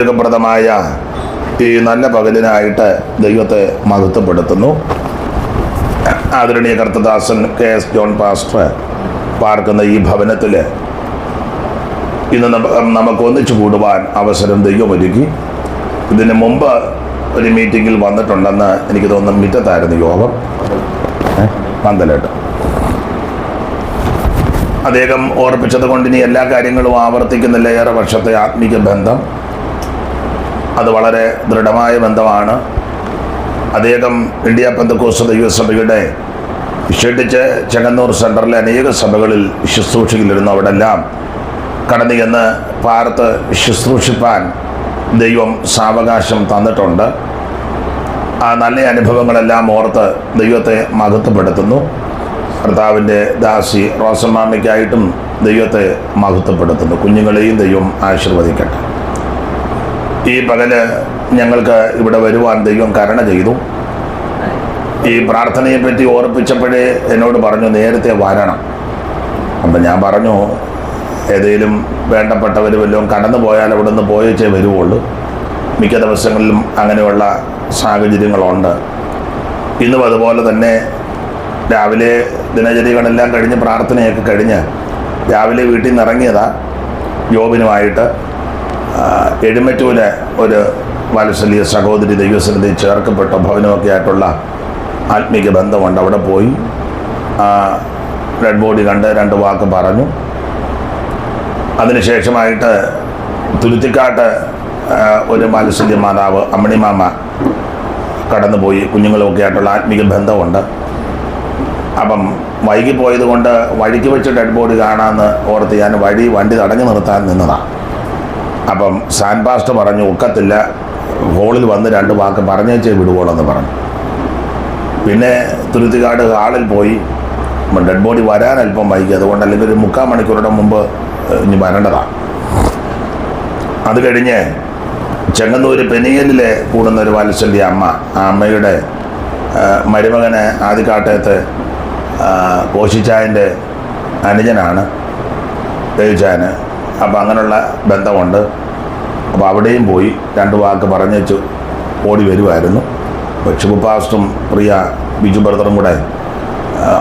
പ്രദമായ ഈ നല്ല പകലിനായിട്ട് ദൈവത്തെ മഹത്വപ്പെടുത്തുന്നു. ആദരണീയ കർത്തദാസൻ KS ജോൺ പാസ്റ്റർ പാർക്കുന്ന ഈ ഭവനത്തിൽ ഇന്ന് നമുക്ക് ഒന്നിച്ചു കൂടുവാൻ അവസരം ദൈവമൊരുക്കി. ഇതിന് മുമ്പ് ഒരു മീറ്റിങ്ങിൽ വന്നിട്ടുണ്ടെന്ന് എനിക്ക് തോന്നുന്നു. മിറ്റത്തായിരുന്നു യോഗം, പന്തലേട്ട്. അദ്ദേഹം ഓർപ്പിച്ചത് കൊണ്ട് ഇനി എല്ലാ കാര്യങ്ങളും ആവർത്തിക്കുന്നില്ല. ഏറെ വർഷത്തെ ആത്മീക ബന്ധം, അത് വളരെ ദൃഢമായ ബന്ധമാണ്. അദ്ദേഹം ഇന്ത്യ പെന്തക്കോസ്ത് ദൈവസഭയുടെ വിശേഷിച്ച് ചെങ്ങന്നൂർ സെൻറ്ററിലെ അനേക സഭകളിൽ ശുശ്രൂഷയിലിരുന്നു. അവിടെല്ലാം കടന്നു ചെന്ന് പാർത്ത് ശുശ്രൂഷിപ്പാൻ ദൈവം സാവകാശം തന്നിട്ടുണ്ട്. ആ നല്ല അനുഭവങ്ങളെല്ലാം ഓർത്ത് ദൈവത്തെ മഹത്വപ്പെടുത്തുന്നു. കർത്താവിൻ്റെ ദാസി റോസമ്മാമ്മയ്ക്കായിട്ടും ദൈവത്തെ മഹത്വപ്പെടുത്തുന്നു. കുഞ്ഞുങ്ങളെയും ദൈവം ആശീർവദിക്കട്ടെ. ഈ പകല് ഞങ്ങൾക്ക് ഇവിടെ വരുവാൻ ദൈവം കരുണ ചെയ്തു. ഈ പ്രാർത്ഥനയെപ്പറ്റി ഓർപ്പിച്ചപ്പോഴേ എന്നോട് പറഞ്ഞു നേരത്തെ വരണം. അപ്പം ഞാൻ പറഞ്ഞു, ഏതെങ്കിലും വേണ്ടപ്പെട്ടവർ വല്ലതും കടന്നു പോയാൽ അവിടെ നിന്ന് പോയേച്ചേ വരുവുള്ളൂ. മിക്ക ദിവസങ്ങളിലും അങ്ങനെയുള്ള സാഹചര്യങ്ങളുണ്ട്. ഇന്നും അതുപോലെ തന്നെ രാവിലെ ദിനചര്യകളെല്ലാം കഴിഞ്ഞ് പ്രാർത്ഥനയൊക്കെ കഴിഞ്ഞ് രാവിലെ വീട്ടിൽ നിന്ന് ഇറങ്ങിയതാണ് ജോബിനുമായിട്ട്. എഴുമറ്റൂര് ഒരു വാത്സല്യ സഹോദരി ദൈവസന്നിധി ചേർക്കപ്പെട്ട ഭവനമൊക്കെ ആയിട്ടുള്ള ആത്മീക ബന്ധമുണ്ട്. അവിടെ പോയി ഡെഡ് ബോഡി കണ്ട് 2 വാക്ക് പറഞ്ഞു. അതിനുശേഷമായിട്ട് തുരുത്തിക്കാട്ട് ഒരു വാത്സല്യ മാതാവ് അമ്മണിമാമ കടന്നുപോയി. കുഞ്ഞുങ്ങളൊക്കെ ആയിട്ടുള്ള ആത്മീക ബന്ധമുണ്ട്. അപ്പം വൈകി പോയത് കൊണ്ട് വഴിക്ക് വെച്ച് ഡെഡ് ബോഡി കാണാമെന്ന് ഓർത്ത് ഞാൻ വണ്ടി തടഞ്ഞു നിർത്താൻ നിന്നതാണ്. അപ്പം സാൻ പാസ്റ്റർ പറഞ്ഞു, ഒക്കത്തില്ല, ഹോളിൽ വന്ന് 2 വാക്ക് പറഞ്ഞേച്ചേ വിടുവോളെന്ന് പറഞ്ഞു. പിന്നെ തുരുത്തിക്കാട് ഹാളിൽ പോയി. ഡെഡ് ബോഡി വരാൻ അല്പം വൈകി, അതുകൊണ്ട് അല്ലെങ്കിൽ ഒരു 3/4 മണിക്കൂറുടെ മുമ്പ് ഇനി വരേണ്ടതാണ്. അത് കഴിഞ്ഞ് ചെങ്ങന്നൂർ പെനിയലിൽ കൂടുന്നൊരു വാത്സല്യ അമ്മ, ആ അമ്മയുടെ മരുമകന് ആദിക്കാട്ടയത്ത് കോശിച്ചായൻ്റെ അനുജനാണ് ദേവിച്ചായന്. അപ്പം അങ്ങനെയുള്ള ബന്ധമുണ്ട്. അപ്പോൾ അവിടെയും പോയി 2 വാക്ക് പറഞ്ഞേച്ചു ഓടി വരുമായിരുന്നു. ഷിബു പാസ്റ്ററും പ്രിയ ബിജു ബ്രദറും കൂടെ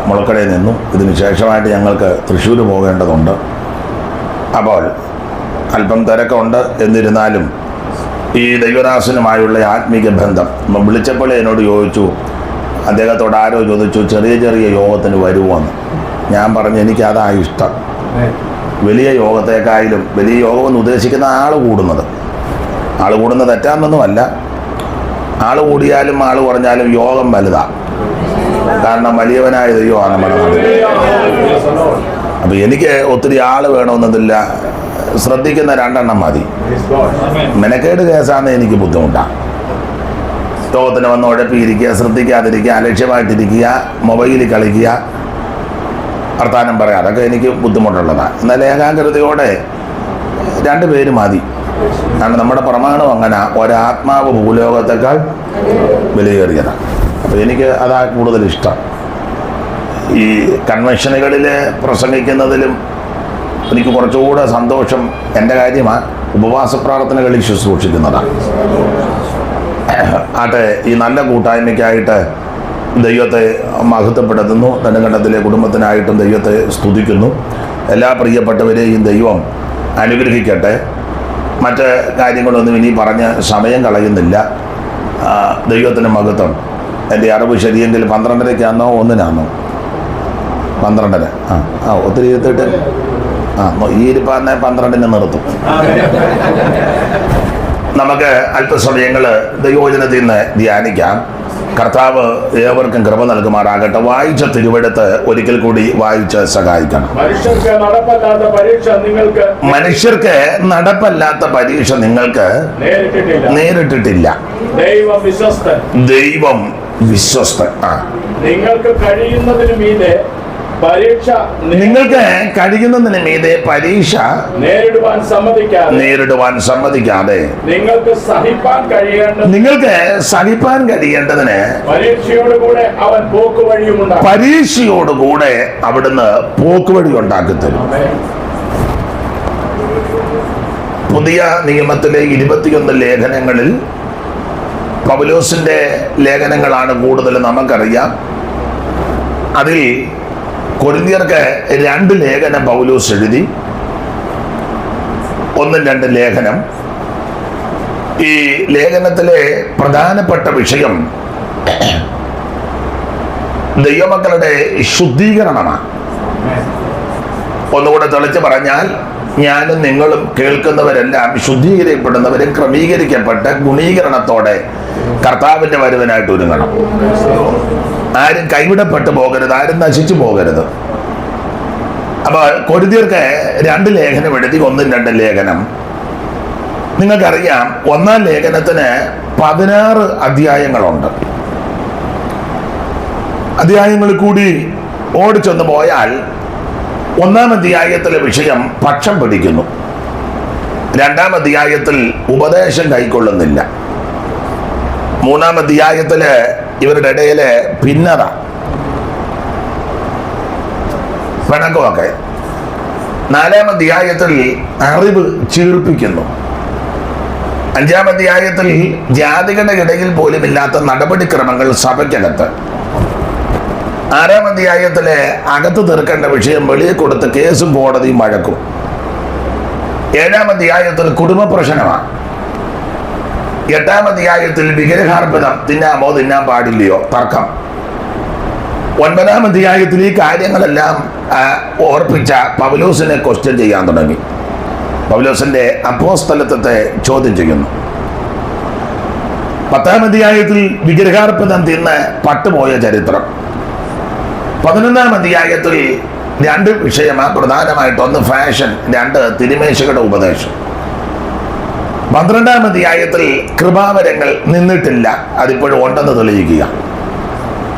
മുളക്കടയിൽ നിന്നു. ഇതിന് ശേഷമായിട്ട് ഞങ്ങൾക്ക് തൃശ്ശൂർ പോകേണ്ടതുണ്ട്. അപ്പോൾ അല്പം തിരക്കുണ്ട്. എന്നിരുന്നാലും ഈ ദൈവദാസനുമായുള്ള ആത്മീക ബന്ധം വിളിച്ചപ്പോൾ എന്നോട് ചോദിച്ചു, അദ്ദേഹത്തോട് ആരോ ചോദിച്ചു ചെറിയ ചെറിയ യോഗത്തിന് വരുമോയെന്ന്. ഞാൻ പറഞ്ഞു, എനിക്കതാ ഇഷ്ടം. വലിയ യോഗത്തെക്കായാലും വലിയ യോഗമെന്ന് ഉദ്ദേശിക്കുന്ന ആൾ കൂടുന്നത് തെറ്റാന്നൊന്നുമല്ല. ആൾ കൂടിയാലും ആൾ കുറഞ്ഞാലും യോഗം വലുതാണ്. കാരണം വലിയവനായ ദൈവമാണ് നമ്മുടെ നാട്ടിൽ. അപ്പം എനിക്ക് ഒത്തിരി ആൾ വേണമെന്നതില്ല, ശ്രദ്ധിക്കുന്ന 2 എണ്ണം മതി. മെനക്കേട് കേസാണെന്ന് എനിക്ക് ബുദ്ധിമുട്ടാണ്. യോഗത്തിന് വന്ന് ഉഴപ്പിയിരിക്കുക, ശ്രദ്ധിക്കാതിരിക്കുക, അലക്ഷ്യമായിട്ടിരിക്കുക, മൊബൈലിൽ കളിക്കുക, വർത്താനം പറയാം, അതൊക്കെ എനിക്ക് ബുദ്ധിമുട്ടുള്ളതാണ്. എന്നാൽ ഏകാഗ്രതയോടെ 2 പേര് മതി. കാരണം നമ്മുടെ പ്രമാണം അങ്ങനെ, ഒരാത്മാവ് ഭൂലോകത്തേക്കാൾ വിലയേറിയതാണ്. അപ്പോൾ എനിക്ക് അതാ കൂടുതൽ ഇഷ്ടം. ഈ കൺവെൻഷനുകളിൽ പ്രസംഗിക്കുന്നതിലും എനിക്ക് കുറച്ചുകൂടെ സന്തോഷം എൻ്റെ കാര്യമാണ് ഉപവാസ പ്രാർത്ഥനകളിൽ ശുശ്രൂഷിക്കുന്നതാണ്. ആട്ടെ, ഈ നല്ല കൂട്ടായ്മയ്ക്കായിട്ട് ദൈവത്തെ മഹത്വപ്പെടുത്തുന്നു. നെടുങ്കണ്ടത്തിലെ കുടുംബത്തിനായിട്ടും ദൈവത്തെ സ്തുതിക്കുന്നു. എല്ലാ പ്രിയപ്പെട്ടവരെയും ദൈവം അനുഗ്രഹിക്കട്ടെ. മറ്റ് കാര്യങ്ങളൊന്നും ഇനി പറഞ്ഞ് സമയം കളയുന്നില്ല. ദൈവത്തിന് മഹത്വം. എൻ്റെ അറിവ് ശരിയെങ്കിൽ 12:30 1-നാണോ? 12:30. ഒത്തിരി ഇരുത്തിട്ട് ഈ ഇരിപ്പാന്നെ 12-ന് നിർത്തും. നമുക്ക് അല്പസമയങ്ങൾ ദൈവവചനത്തിൽ നിന്ന് ധ്യാനിക്കാം. കർത്താവ് ഏവർക്കും കൃപ നൽകുമാറാകട്ടെ. വായിച്ച തിരുവെടുത്ത് ഒരിക്കൽ കൂടി വായിച്ച് സഹായിക്കണം. മനുഷ്യർക്ക് നടപ്പല്ലാത്ത പരീക്ഷ നിങ്ങൾക്ക് നേരിട്ടിട്ടില്ല. ദൈവം വിശ്വസ്തൻ. നിങ്ങൾക്ക് കഴിയുന്നതിന് മീതെ പരീക്ഷ നേരിടുവാൻ സമ്മതിക്കാതെ നിങ്ങൾക്ക് സഹിപ്പാൻ കഴിയേണ്ടതിന് പരീക്ഷയോടുകൂടെ അവിടുന്ന് പോക്കുവഴി ഉണ്ടാക്കി തരും. പുതിയ നിയമത്തിലെ 21 ലേഖനങ്ങളിൽ പൗലോസിൻ്റെ ലേഖനങ്ങളാണ് കൂടുതൽ നമുക്കറിയാം. അതിൽ കൊരിന്ത്യർക്ക് 2 ലേഖനം പൗലോസ് എഴുതി, 1-2 ലേഖനം. ഈ ലേഖനത്തിലെ പ്രധാനപ്പെട്ട വിഷയം ദൈവമക്കളുടെ ശുദ്ധീകരണമാണ്. ഒന്നുകൂടെ തെളിച്ച് പറഞ്ഞാൽ, ഞാനും നിങ്ങളും കേൾക്കുന്നവരെല്ലാം ശുദ്ധീകരിക്കപ്പെടുന്നവരും ക്രമീകരിക്കപ്പെട്ട ഗുണീകരണത്തോടെ കർത്താവിൻ്റെ വരവിനായിട്ട് ഒരുങ്ങണം. ആരും കൈവിടപ്പെട്ടു പോകരുത്, ആരും നശിച്ചു പോകരുത്. അപ്പോൾ കൊരിന്ത്യർക്ക് 2 ലേഖനം എഴുതി, 1-2 ലേഖനം. നിങ്ങൾക്കറിയാം, 1-ാം ലേഖനത്തിന് 16 അധ്യായങ്ങളുണ്ട്. അധ്യായങ്ങളിൽ കൂടി ഓടിച്ചൊന്ന് പോയാൽ 1-ാം അധ്യായത്തിലെ വിഷയം പക്ഷം പിടിക്കുന്നു. 2-ാം അധ്യായത്തിൽ ഉപദേശം കൈക്കൊള്ളുന്നില്ല. 3-ാം അധ്യായത്തില് ഇവരുടെ ഇടയിലെ ഭിന്നത, പിണക്കമൊക്കെ. 4-ാം അധ്യായത്തിൽ അറിവ് ചീർപ്പിക്കുന്നു. 5-ാം അധ്യായത്തിൽ ജാതികളുടെ ഇടയിൽ പോലും ഇല്ലാത്ത നടപടിക്രമങ്ങൾ സഭയ്ക്കകത്ത്. 6-ാം അധ്യായത്തിലെ അകത്ത് തീർക്കേണ്ട വിഷയം വെളിയെ കൊടുത്ത് കേസും കോടതിയും വഴക്കും. 7-ാം അധ്യായത്തിൽ കുടുംബ പ്രശ്നമാണ്. 8-ാം അധ്യായത്തിൽ വിഗ്രഹാർപ്പിതം തിന്നാൻ പാടില്ലയോ തർക്കം. 9-ാം അധ്യായത്തിൽ ഈ കാര്യങ്ങളെല്ലാം ഓർപ്പിച്ച പൗലോസിനെ ക്വസ്റ്റ്യൻ ചെയ്യാൻ തുടങ്ങി. പൗലോസിന്റെ അപ്പോസ്തലത്വത്തെ ചോദ്യം ചെയ്യുന്നു. 10-ാം അധ്യായത്തിൽ വിഗ്രഹാർപ്പിതം തിന്ന് പട്ടുപോയ ചരിത്രം. 11-ാം അധ്യായത്തിൽ 2 വിഷയമാണ് പ്രധാനമായിട്ട്. 1 ഫാഷൻ, 2 തിരുമേശയുടെ ഉപദേശം. 12-ാം അധ്യായത്തിൽ കൃപാവരങ്ങൾ നിന്നിട്ടില്ല, അതിപ്പോഴും ഉണ്ടെന്ന് തെളിയിക്കുക.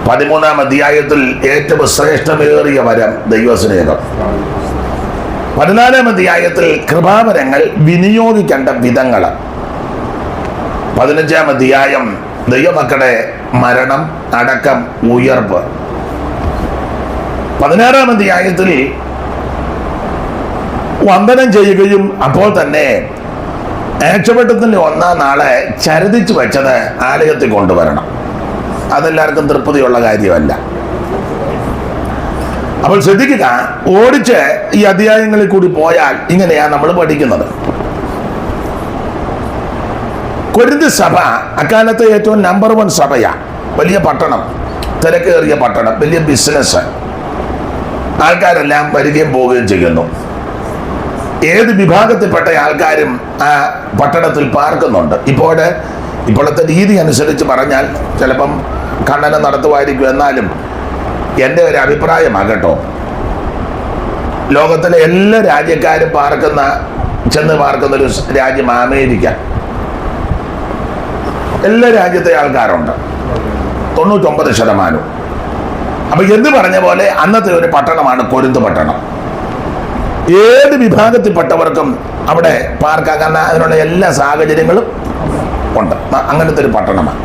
13-ാം അധ്യായത്തിൽ ഏറ്റവും ശ്രേഷ്ഠമേറിയ വരം ദൈവസ്നേഹം. 14-ാം അധ്യായത്തിൽ കൃപാവരങ്ങൾ വിനിയോഗിക്കേണ്ട വിധങ്ങൾ. 15-ാം അധ്യായം ദൈവമക്കളുടെ മരണം, അടക്കം, ഉയർപ്പ്. 16-ാം അധ്യായത്തിൽ വന്ദനം ചെയ്യുകയും അപ്പോൾ തന്നെ ആഴ്ചവട്ടത്തിൻ്റെ 1-ാം നാളെ ചരിതിച്ചു വെച്ചത് ആലയത്തിൽ കൊണ്ടുവരണം. അതെല്ലാവർക്കും തൃപ്തിയുള്ള കാര്യമല്ല. അപ്പോൾ ശ്രദ്ധിക്കുക, ഓടിച്ച് ഈ അധ്യായങ്ങളിൽ കൂടി പോയാൽ ഇങ്ങനെയാണ് നമ്മൾ പഠിക്കുന്നത്. കൊരിന്ത് സഭ അക്കാലത്തെ ഏറ്റവും നമ്പർ 1 സഭയാണ്. വലിയ പട്ടണം, തിരക്കേറിയ പട്ടണം, വലിയ ബിസിനസ്, ആൾക്കാരെല്ലാം വരികയും പോവുകയും ചെയ്യുന്നു. ഏത് വിഭാഗത്തിൽപ്പെട്ട ആൾക്കാരും ആ പട്ടണത്തിൽ പാർക്കുന്നുണ്ട്. ഇപ്പോഴത്തെ രീതി അനുസരിച്ച് പറഞ്ഞാൽ ചിലപ്പം ഖണ്ഡനം നടത്തുമായിരിക്കും. എന്നാലും എൻ്റെ ഒരു അഭിപ്രായമാണ് കേട്ടോ. ലോകത്തിലെ എല്ലാ രാജ്യക്കാരും ചെന്ന് പാർക്കുന്ന ഒരു രാജ്യം അമേരിക്ക. എല്ലാ രാജ്യത്തെ ആൾക്കാരുണ്ട്, 99%. അപ്പൊ എന്ന് പറഞ്ഞ പോലെ അന്നത്തെ ഒരു പട്ടണമാണ് കൊരിന്ത് പട്ടണം. ഏത് വിഭാഗത്തിൽപ്പെട്ടവർക്കും അവിടെ പാർക്കാൻ അതിനുള്ള എല്ലാ സാഹചര്യങ്ങളും ഉണ്ട്. അങ്ങനത്തെ ഒരു പട്ടണമാണ്.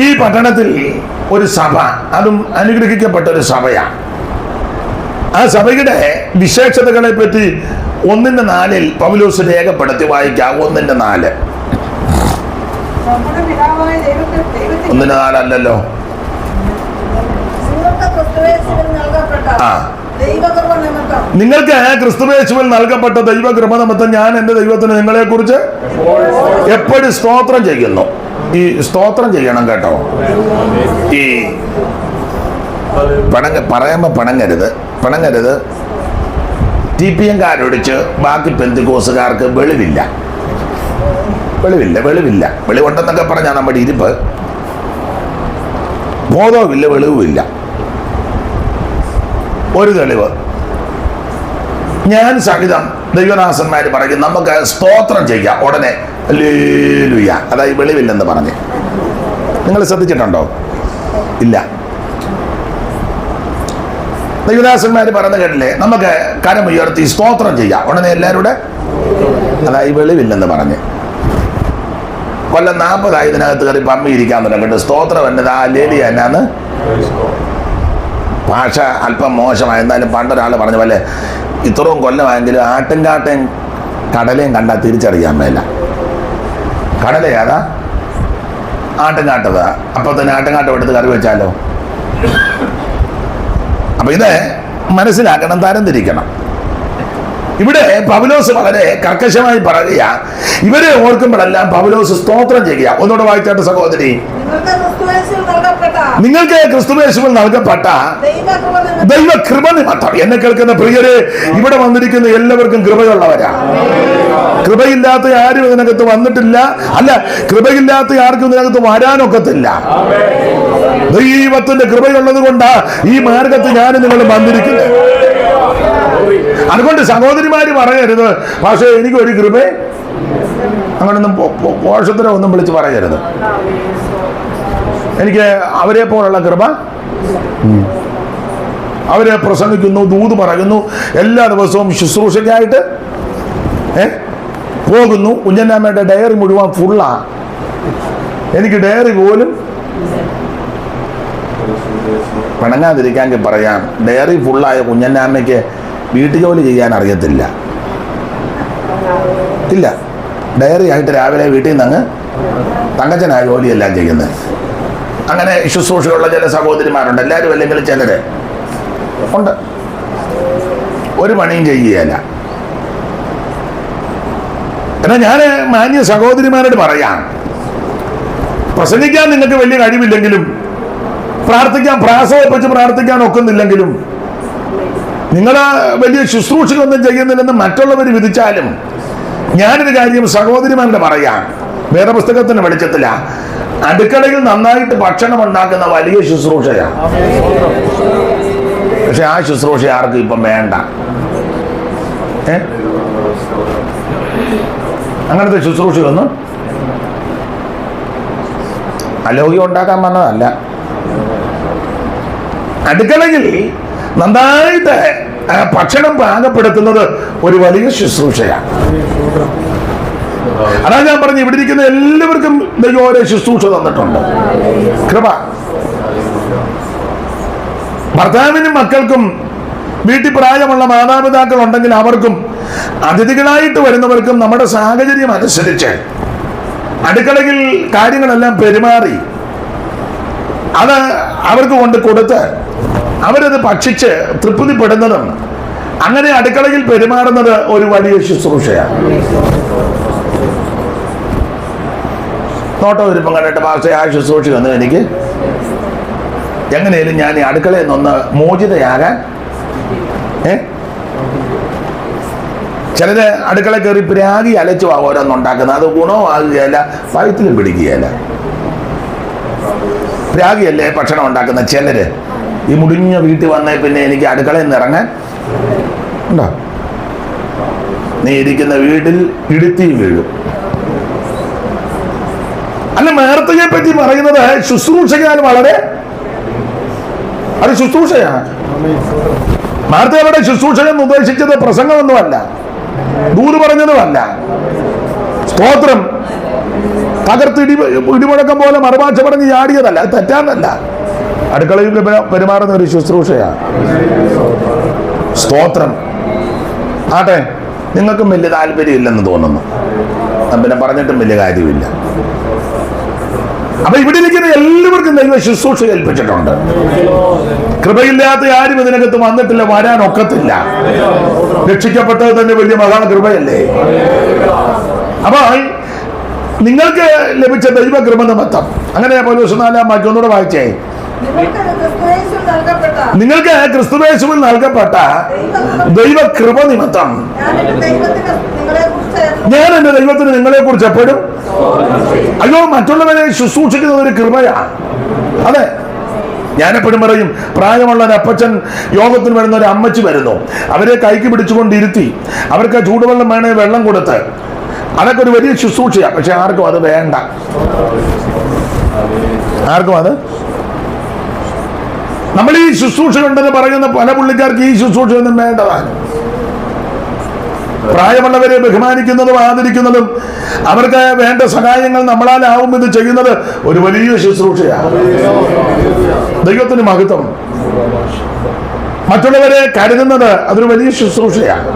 ഈ പട്ടണത്തിൽ ഒരു സഭ, അതും അനുഗ്രഹിക്കപ്പെട്ട ഒരു സഭയാണ്. ആ സഭയുടെ വിശേഷതകളെ പറ്റി 1:4 പൗലോസ് രേഖപ്പെടുത്തി വായിക്കാം. 1:4. 1:4 അല്ലല്ലോ. നിങ്ങൾക്ക് ക്രിസ്തുയേശുവിൽ നൽകപ്പെട്ട ദൈവകൃപ നിമിത്തം ഞാൻ എൻ്റെ ദൈവത്തിന് നിങ്ങളെ കുറിച്ച് എപ്പോഴും സ്തോത്രം ചെയ്യുന്നു. ഈ സ്തോത്രം ചെയ്യണം കേട്ടോ. ഈ പറയുമ്പോൾ പിണങ്ങരുത്. TPM കാരൊടിച്ച് ബാക്കി പെന്തിക്കോസുകാർക്ക് വെളിവില്ല. വെളിവുണ്ടെന്നൊക്കെ പറഞ്ഞാൽ നമ്മുടെ ഇരിപ്പ്. ബോധവുമില്ല, വെളിവുമില്ല. ഒരു തെളിവ്, ഞാൻ സഹിതം ദൈവദാസന്മാർ പറയും നമുക്ക് സ്തോത്രം ചെയ്യാം ഉടനെ ഹല്ലേലൂയ, അതായത് വെളിവില്ലെന്ന് പറഞ്ഞ്. നിങ്ങൾ ശ്രദ്ധിച്ചിട്ടുണ്ടോ? ഇല്ല. ദൈവദാസന്മാർ പറഞ്ഞു കേട്ടില്ലേ, നമുക്ക് കരമുയർത്തി സ്തോത്രം ചെയ്യാം ഉടനെ എല്ലാവരുടെ, അതായത് വെളിവില്ലെന്ന് പറഞ്ഞ്. കൊല്ലം 40 ഇതിനകത്ത് കയറി പമ്മി ഇരിക്കാൻ തുടങ്ങിയിട്ട് സ്തോത്രം എന്നത് ആ ലേലി എന്നാന്ന്. ഭാഷ അല്പം മോശമായി. എന്നാലും പണ്ടൊരാൾ പറഞ്ഞ പോലെ ഇത്രയും കൊല്ലമായെങ്കിലും ആട്ടുംകാട്ടൻ കടലയും കണ്ടാൽ തിരിച്ചറിയാൻ മേല. കടല ഏതാ? ആട്ടുംകാട്ടതാ. അപ്പോൾ തന്നെ ആട്ടുംകാട്ടം എടുത്ത് കറി വെച്ചാലോ? അപ്പൊ ഇത് മനസ്സിലാക്കണം, തരംതിരിക്കണം. ഇവിടെ പൗലോസ് വളരെ കർക്കശമായി പറയുക. ഇവരെ ഓർക്കുമ്പോഴെല്ലാം പൗലോസ് സ്തോത്രം ചെയ്യുക. ഒന്നുകൂടെ വായിച്ചാട്ട് സഹോദരി. നിങ്ങൾക്ക് ക്രിസ്തുയേശുവിൽ നൽകപ്പെട്ട ദൈവകൃപ നിമിത്തം. എന്നെ കേൾക്കുന്ന പ്രിയരെ, ഇവിടെ വന്നിരിക്കുന്ന എല്ലാവർക്കും കൃപയുള്ളവരാ. കൃപയില്ലാത്ത ആരും ഇതിനകത്ത് വന്നിട്ടില്ല. അല്ല, കൃപയില്ലാത്ത ആർക്കും ഇതിനകത്ത് വരാനൊക്കത്തില്ല. ദൈവത്തിന്റെ കൃപയുള്ളത് കൊണ്ടാ ഈ മാർഗത്തിൽ ഞാൻ നിങ്ങൾ വന്നിരിക്കുന്നത്. അതുകൊണ്ട് സഹോദരിമാര് പറയരുത്, പക്ഷേ എനിക്ക് ഒരു കൃപ, അങ്ങനൊന്നും പോഷത്തിനെ ഒന്നും വിളിച്ച് പറയരുത്. എനിക്ക് അവരെ പോലുള്ള കൃപ. അവരെ പ്രസംഗിക്കുന്നു, ദൂത് പറയുന്നു, എല്ലാ ദിവസവും ശുശ്രൂഷയ്ക്കായിട്ട് പോകുന്നു. കുഞ്ഞന്നാമ്മയുടെ ഡയറി മുഴുവൻ ഫുള്ളാ. എനിക്ക് ഡയറി പോലും പിണങ്ങാതിരിക്കാൻ പറയാം. ഡയറി ഫുള്ളായ കുഞ്ഞന്നാമ്മയ്ക്ക് വീട്ടു ജോലി ചെയ്യാൻ അറിയത്തില്ല. ഇല്ല, ഡയറി ആയിട്ട് രാവിലെ വീട്ടിൽ നിന്ന് അങ്ങ് തങ്കച്ചനായ ജോലിയെല്ലാം ചെയ്യുന്നത്. അങ്ങനെ ശുശ്രൂഷയുള്ള ചില സഹോദരിമാരുണ്ട്. എല്ലാവരും അല്ലെങ്കിൽ ചിലര് ഉണ്ട്. ഒരു പണിയും ചെയ്യുകയല്ല. എന്നാൽ ഞാൻ മാന്യ സഹോദരിമാരോട് പറയാം, പ്രസംഗിക്കാൻ നിങ്ങൾക്ക് വലിയ കഴിവില്ലെങ്കിലും, പ്രാർത്ഥിക്കാൻ പ്രാസവപ്പിച്ച് പ്രാർത്ഥിക്കാൻ ഒക്കുന്നില്ലെങ്കിലും, നിങ്ങൾ വലിയ ശുശ്രൂഷകളൊന്നും ചെയ്യുന്നില്ലെന്ന് മറ്റുള്ളവർ വിധിച്ചാലും, ഞാനൊരു കാര്യം സഹോദരിമാരുടെ പറയാം. വേദപുസ്തകത്തിന്റെ വെളിച്ചത്തില അടുക്കളയിൽ നന്നായിട്ട് ഭക്ഷണം ഉണ്ടാക്കുന്ന വലിയ ശുശ്രൂഷയാണ്. പക്ഷെ ആ ശുശ്രൂഷ ആർക്കും ഇപ്പം വേണ്ട. അങ്ങനത്തെ ശുശ്രൂഷയൊന്നും അലോഗ്യം ഉണ്ടാക്കാൻ വന്നതല്ല. അടുക്കളയിൽ നന്നായിട്ട് ഭക്ഷണം പാകപ്പെടുത്തുന്നത് ഒരു വലിയ ശുശ്രൂഷയാണ്. അതാ ഞാൻ പറഞ്ഞു, ഇവിടെ ഇരിക്കുന്ന എല്ലാവർക്കും ദൈവം ഓരോ ശുശ്രൂഷ തന്നിട്ടുണ്ട്. കൃപ. ഭർത്താവിനും മക്കൾക്കും വീട്ടിൽ പ്രായമുള്ള മാതാപിതാക്കൾ ഉണ്ടെങ്കിൽ അവർക്കും അതിഥികളായിട്ട് വരുന്നവർക്കും നമ്മുടെ സാഹചര്യം അനുസരിച്ച് അടുക്കളയിൽ കാര്യങ്ങളെല്ലാം പെരുമാറി അത് അവർക്ക് കൊണ്ട് കൊടുത്ത് അവരത് ഭക്ഷിച്ച് തൃപ്തിപ്പെടുന്നതും അങ്ങനെ അടുക്കളയിൽ പെരുമാറുന്നത് ഒരു വലിയ ശുശ്രൂഷയാണ്. നോട്ടം ഒരുപ്പം കണ്ടിട്ട് പക്ഷേ ആ ശുശ്രൂഷ വന്നു എനിക്ക് എങ്ങനെയും ഞാൻ ഈ അടുക്കളയിൽ നിന്ന് മോചിതയാകാൻ. ചിലര് അടുക്കള കയറി പ്രാഗി അലച്ചു ഓരോന്നുണ്ടാക്കുന്നത്. അത് ഗുണവും ആകുകയല്ല, വയറ്റിലും പിടിക്കുകയല്ല. പ്രാഗിയല്ലേ ഭക്ഷണം ഉണ്ടാക്കുന്ന ചിലര്. ഈ മുടിഞ്ഞ വീട്ടിൽ വന്നേ പിന്നെ എനിക്ക് അടുക്കളയിൽ നിന്ന് ഇറങ്ങാൻ ഉണ്ടോ? നീ ഇരിക്കുന്ന വീട്ടിൽ ഇടുത്തി വീഴും. അല്ല, മേർത്തയെ പറ്റി പറയുന്നത് ശുശ്രൂഷകാൽ വളരെ അത് ശുശ്രൂഷയാണ്. മാർത്തയുടെ ശുശ്രൂഷകൻ ഉദ്ദേശിച്ചത് പ്രസംഗമൊന്നുമല്ല, ദൂത് പറഞ്ഞതുമല്ല. സ്തോത്രം തകർത്ത് ഇടിമുഴക്കം പോലെ മറുഭാഷ പറഞ്ഞ് ചാടിയതല്ല. അത് തെറ്റാന്നല്ല. അടുക്കളയിൽ പെരുമാറുന്ന ഒരു ശുശ്രൂഷയാണ്. സ്തോത്രം. ആട്ടെ, നിങ്ങൾക്കും വലിയ താല്പര്യം ഇല്ലെന്ന് തോന്നുന്നു. പിന്നെ പറഞ്ഞിട്ടും വലിയ കാര്യമില്ല. അപ്പൊ ഇവിടെ ഇരിക്കുന്ന എല്ലാവർക്കും ദൈവം ശുശ്രൂഷ ഏൽപ്പിച്ചിട്ടുണ്ട്. കൃപയില്ലാത്ത ആരും ഇതിനകത്ത് വന്നിട്ടില്ല, വരാനൊക്കത്തില്ല. രക്ഷിക്കപ്പെട്ടത് തന്നെ വലിയ മഹാകൃപയല്ലേ. അപ്പൊ നിങ്ങൾക്ക് ലഭിച്ച ദൈവകൃപ നിമിത്തം, അങ്ങനെ പൗലോസ് 4-ാം വാക്യം ഒന്നുകൂടെ വായിച്ചേ. നിങ്ങൾക്ക് ക്രിസ്തുയേശുവിൽ നൽകപ്പെട്ട ദൈവകൃപ നിമിത്തം ഞാൻ എന്റെ ദൈവത്തിന് നിങ്ങളെ കുറിച്ച് എപ്പോഴും അയ്യോ മറ്റുള്ളവരെ ശുശ്രൂഷിക്കുന്നത് ഒരു കൃപയാണ്. അതെ, ഞാനെപ്പോഴും പറയും, പ്രായമുള്ള ഒരു അപ്പച്ചൻ യോഗത്തിന് വരുന്ന ഒരു അമ്മച്ചി വരുന്നു, അവരെ കൈക്ക് പിടിച്ചുകൊണ്ടിരുത്തി അവർക്ക് ചൂടുവെള്ളം വേണേ വെള്ളം കൊടുത്ത്, അതൊക്കെ ഒരു വലിയ ശുശ്രൂഷയാണ്. പക്ഷെ ആർക്കും അത് വേണ്ട. ആർക്കും അത് നമ്മൾ ഈ ശുശ്രൂഷ ഉണ്ടെന്ന് പറയുന്ന പല പുള്ളിക്കാർക്ക് ഈ ശുശ്രൂഷയൊന്നും വേണ്ടതാണ്. പ്രായമുള്ളവരെ ബഹുമാനിക്കുന്നതും ആദരിക്കുന്നതും അവർക്ക് വേണ്ട സഹായങ്ങൾ നമ്മളാലാവും ഇത് ചെയ്യുന്നത് ഒരു വലിയ ശുശ്രൂഷയാണ്. ദൈവത്തിന് മഹത്വം. മറ്റുള്ളവരെ കരുതുന്നത് അതൊരു വലിയ ശുശ്രൂഷയാണ്.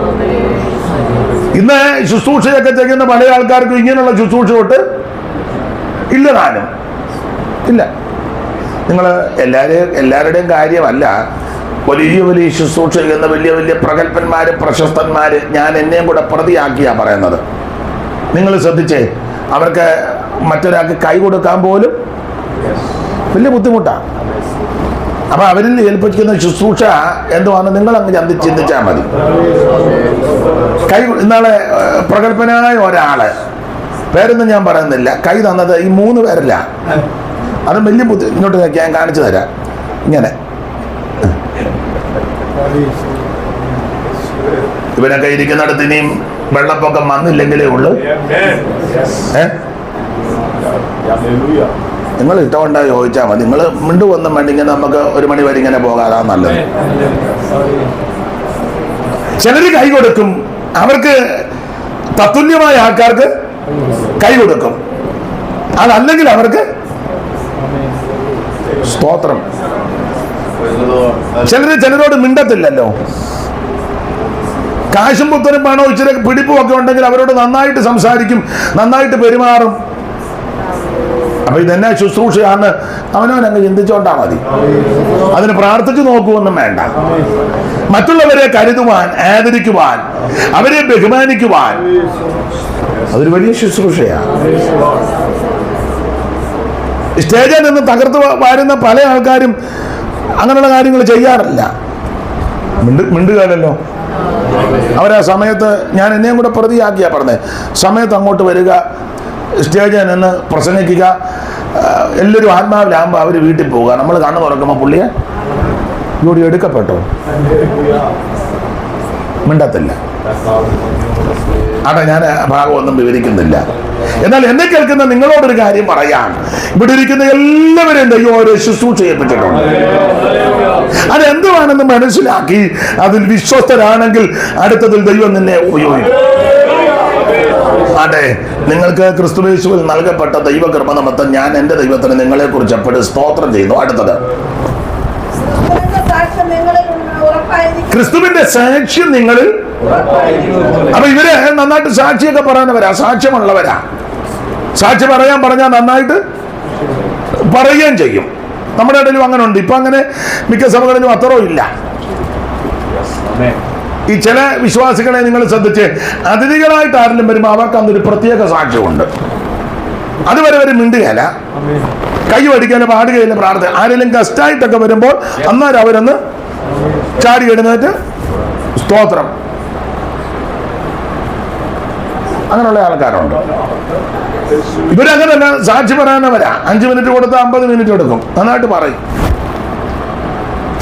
ഇന്ന് ശുശ്രൂഷയൊക്കെ ചെയ്യുന്ന പല ആൾക്കാർക്കും ഇങ്ങനെയുള്ള ശുശ്രൂഷ തൊട്ട് ഇല്ല, താനും ഇല്ല. നിങ്ങൾ എല്ലാവരുടെയും കാര്യമല്ല. വലിയ വലിയ ശുശ്രൂഷ ചെയ്യുന്ന വലിയ വലിയ പ്രഗത്ഭന്മാര്, പ്രശസ്തന്മാര്, ഞാൻ എന്നെയും കൂടെ പ്രതിയാക്കിയാ പറയുന്നത്. നിങ്ങൾ ശ്രദ്ധിച്ചേ, അവർക്ക് മറ്റൊരാൾക്ക് കൈ കൊടുക്കാൻ പോലും വലിയ ബുദ്ധിമുട്ടാണ്. അപ്പൊ അവരിൽ ഏൽപ്പിക്കുന്ന ശുശ്രൂഷ എന്തുവാണ് നിങ്ങൾ അങ്ങ് ചിന്തിച്ചാൽ മതി. ഇന്നാളെ പ്രഗത്ഭനായ ഒരാള്, പേരൊന്നും ഞാൻ പറയുന്നില്ല, കൈ തന്നത് ഈ 3 പേരല്ല. അത് വലിയ ഇങ്ങോട്ട് ഞാൻ കാണിച്ചു തരാം. ഇങ്ങനെ ഇവനൊക്കെ ഇരിക്കുന്നിടത്ത് ഇനിയും വെള്ളപ്പൊക്കം വന്നില്ലെങ്കിലേ ഉള്ളു. നിങ്ങൾ ഇഷ്ടമുണ്ടാ ചോദിച്ചാൽ മതി. നിങ്ങൾ മിണ്ടുവൊന്നും വേണ്ടെങ്കിൽ നമുക്ക് 1 മണി വരെ ഇങ്ങനെ പോകാതാ നല്ലത്. ചിലര് കൈ കൊടുക്കും, അവർക്ക് തത്തുല്യമായ ആൾക്കാർക്ക് കൈ കൊടുക്കും. അതല്ലെങ്കിൽ അവർക്ക് സ്തോത്രം. ചിലരോട് മിണ്ടത്തില്ലല്ലോ. കാശും പുത്തനും പണോ ഇച്ചിരി പിടിപ്പും ഒക്കെ ഉണ്ടെങ്കിൽ അവരോട് നന്നായിട്ട് സംസാരിക്കും, നന്നായിട്ട് പെരുമാറും. അപ്പൊ ഇതെന്നാ ശുശ്രൂഷയാന്ന് അവനവനങ്ങ് ചിന്തിച്ചോണ്ടാ മതി. അതിന് പ്രാർത്ഥിച്ചു നോക്കുവൊന്നും വേണ്ട. മറ്റുള്ളവരെ കരുതുവാൻ, ആദരിക്കുവാൻ, അവരെ ബഹുമാനിക്കുവാൻ അതൊരു വലിയ ശുശ്രൂഷയാണ്. സ്റ്റേജിൽ നിന്ന് തകർത്ത് വാരുന്ന പല ആൾക്കാരും അങ്ങനെയുള്ള കാര്യങ്ങൾ ചെയ്യാറില്ല. മിണ്ടുകയല്ലോ. അവരാ സമയത്ത്, ഞാൻ എന്നെയും കൂടെ പ്രതിയാക്കിയാ പറഞ്ഞത്, സമയത്ത് അങ്ങോട്ട് വരിക, സ്റ്റേജിൽ നിന്ന് പ്രസംഗിക്കുക, എല്ലാവരും ആത്മാവിലാകുമ്പോൾ അവർ വീട്ടിൽ പോവുക. നമ്മൾ കണ്ണു തുറക്കുമ്പോൾ പുള്ളിയെ ജോഡി എടുക്കപ്പെട്ടോ, മിണ്ടത്തില്ല. അവിടെ ഞാൻ ഭാഗമൊന്നും വിവരിക്കുന്നില്ല. എന്നാൽ എന്നെ കേൾക്കുന്ന നിങ്ങളോടൊരു കാര്യം പറയാം. ഇവിടെ ഇരിക്കുന്ന എല്ലാവരെയും ദൈവം ഓരോ ശുശ്രൂഷ ചെയ്യിപ്പിച്ചിട്ടുണ്ട്. അതെന്തുവാണെന്ന് മനസ്സിലാക്കി അതിൽ വിശ്വസ്തരാണെങ്കിൽ അടുത്തതിൽ ദൈവം നിന്നെ ഉപയോഗിക്കും. അതെ, നിങ്ങൾക്ക് ക്രിസ്തുയേശുവിൽ നൽകപ്പെട്ട ദൈവകൃപ നിമിത്തം ഞാൻ എൻ്റെ ദൈവത്തിന് നിങ്ങളെ കുറിച്ച് എപ്പോഴും സ്തോത്രം ചെയ്യുന്നു. അടുത്തത്, ക്രിസ്തുവിന്റെ സാക്ഷ്യം നിങ്ങളിൽ. അപ്പൊ ഇവര് നന്നായിട്ട് സാക്ഷിയൊക്കെ പറയുന്നവരാ, സാക്ഷ്യമുള്ളവരാ. സാക്ഷി പറഞ്ഞാൽ നന്നായിട്ട് പറയുകയും ചെയ്യും. നമ്മുടെ ഇടയിലും അങ്ങനെ ഉണ്ട്. ഇപ്പൊ അങ്ങനെ മിക്ക സഭകളിലും അത്രയും ഇല്ല. ഈ ചില വിശ്വാസികളെ നിങ്ങൾ ശ്രദ്ധിച്ച്, അതിഥികളായിട്ട് ആരെങ്കിലും വരുമ്പോൾ അവർക്ക് അന്നൊരു പ്രത്യേക സാക്ഷ്യമുണ്ട്. അതുവരെ അവർ മിണ്ടുകയല്ല, കൈ വടിക്കാനോ പാടുകയില്ല, പ്രാർത്ഥന. ആരെങ്കിലും ഗസ്റ്റായിട്ടൊക്കെ വരുമ്പോൾ അന്നേരം അവരൊന്ന് ചാടി എഴുന്നേറ്റ് സ്തോത്രം. അങ്ങനെയുള്ള ആൾക്കാരുണ്ട്. ഇവരങ്ങനല്ല, സാക്ഷി പറയാനവരാ. 5 മിനിറ്റ് കൊടുത്ത് 50 മിനിറ്റ് എടുക്കും, നന്നായിട്ട് പറയും.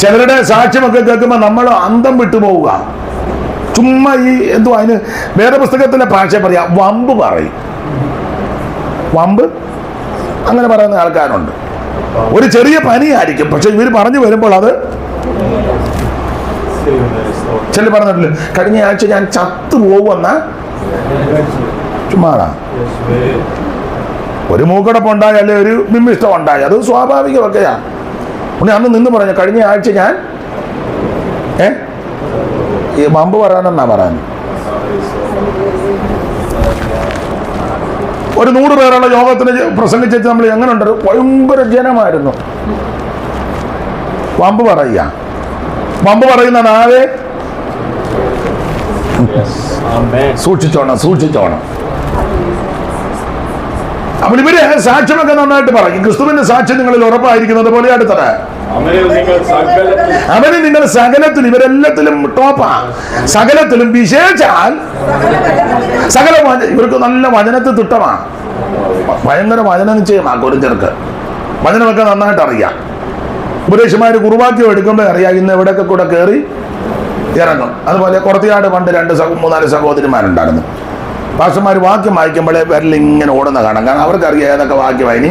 ചിലരുടെ സാക്ഷ്യമൊക്കെ കേൾക്കുമ്പോൾ നമ്മൾ അന്തം വിട്ടുപോവുക. ചുമ്മാ ഈ എന്തുവാ, അതിന് വേറെ പുസ്തകത്തിലെ ഭാഷ പറയാ, വമ്പ് പറയും. വമ്പ് അങ്ങനെ പറയുന്ന ആൾക്കാരുണ്ട്. ഒരു ചെറിയ പനിയായിരിക്കും, പക്ഷെ ഇവർ പറഞ്ഞു വരുമ്പോൾ അത് ചില പറഞ്ഞിട്ടില്ല, കഴിഞ്ഞ ആഴ്ച ഞാൻ ചത്തു പോകുമെന്ന ചുമ്മാടാ. ഒരു മൂക്കടപ്പ് ഉണ്ടായി, അല്ലെ ഒരു ബിംബിഷ്ടം ഉണ്ടായി, അത് സ്വാഭാവികമൊക്കെയാണ്. ഉണ്ണി അന്ന് നിന്ന് പറഞ്ഞു, കഴിഞ്ഞ ആഴ്ച ഞാൻ ഈ വമ്പ് പറയാനെന്നാ പറയാൻ. ഒരു 100 പേരുള്ള യോഗത്തിന് പ്രസംഗിച്ചിട്ട് നമ്മൾ എങ്ങനെ ഉണ്ട്, ഭയങ്കര ജനമായിരുന്നു. വമ്പ് പറയുന്ന നാവേ സൂക്ഷിച്ചോണം. അപ്പോൾ ഇവര് സാക്ഷ്യമൊക്കെ നന്നായിട്ട് പറയും. ക്രിസ്തുവിന്റെ സാക്ഷ്യം നിങ്ങളിൽ ഉറപ്പായിരിക്കുന്നത് പോലെ അടുത്തത്, അവന് നിങ്ങൾ സകലത്തിലും, ഇവരെല്ലാത്തിലും ടോപ്പാ, സകലത്തിലും വിശേഷാൽ സകല ഇവർക്ക് നല്ല വചനത്തിൽ തിട്ടമാണ്. ഭയങ്കര വചന നിശ്ചയമാ. കൊരിന്ത്യർക്ക് വചനമൊക്കെ നന്നായിട്ട് അറിയാം. ഉപദേശിമാര് കുറുവാക്യം എടുക്കുമ്പോൾ അറിയാം ഇന്ന് എവിടെയൊക്കെ കൂടെ കയറി ഇറങ്ങും. അതുപോലെ കുറത്തിയാട് പണ്ട് 2-3-4 സഹോദരിമാരുണ്ടായിരുന്നു. പാസ്റ്റർമാർ വാക്യം വായിക്കുമ്പോഴേ വിരലിങ്ങനെ ഓടുന്ന കാണാം. കാരണം അവർക്കറിയാം ഏതൊക്കെ വാക്യമായി.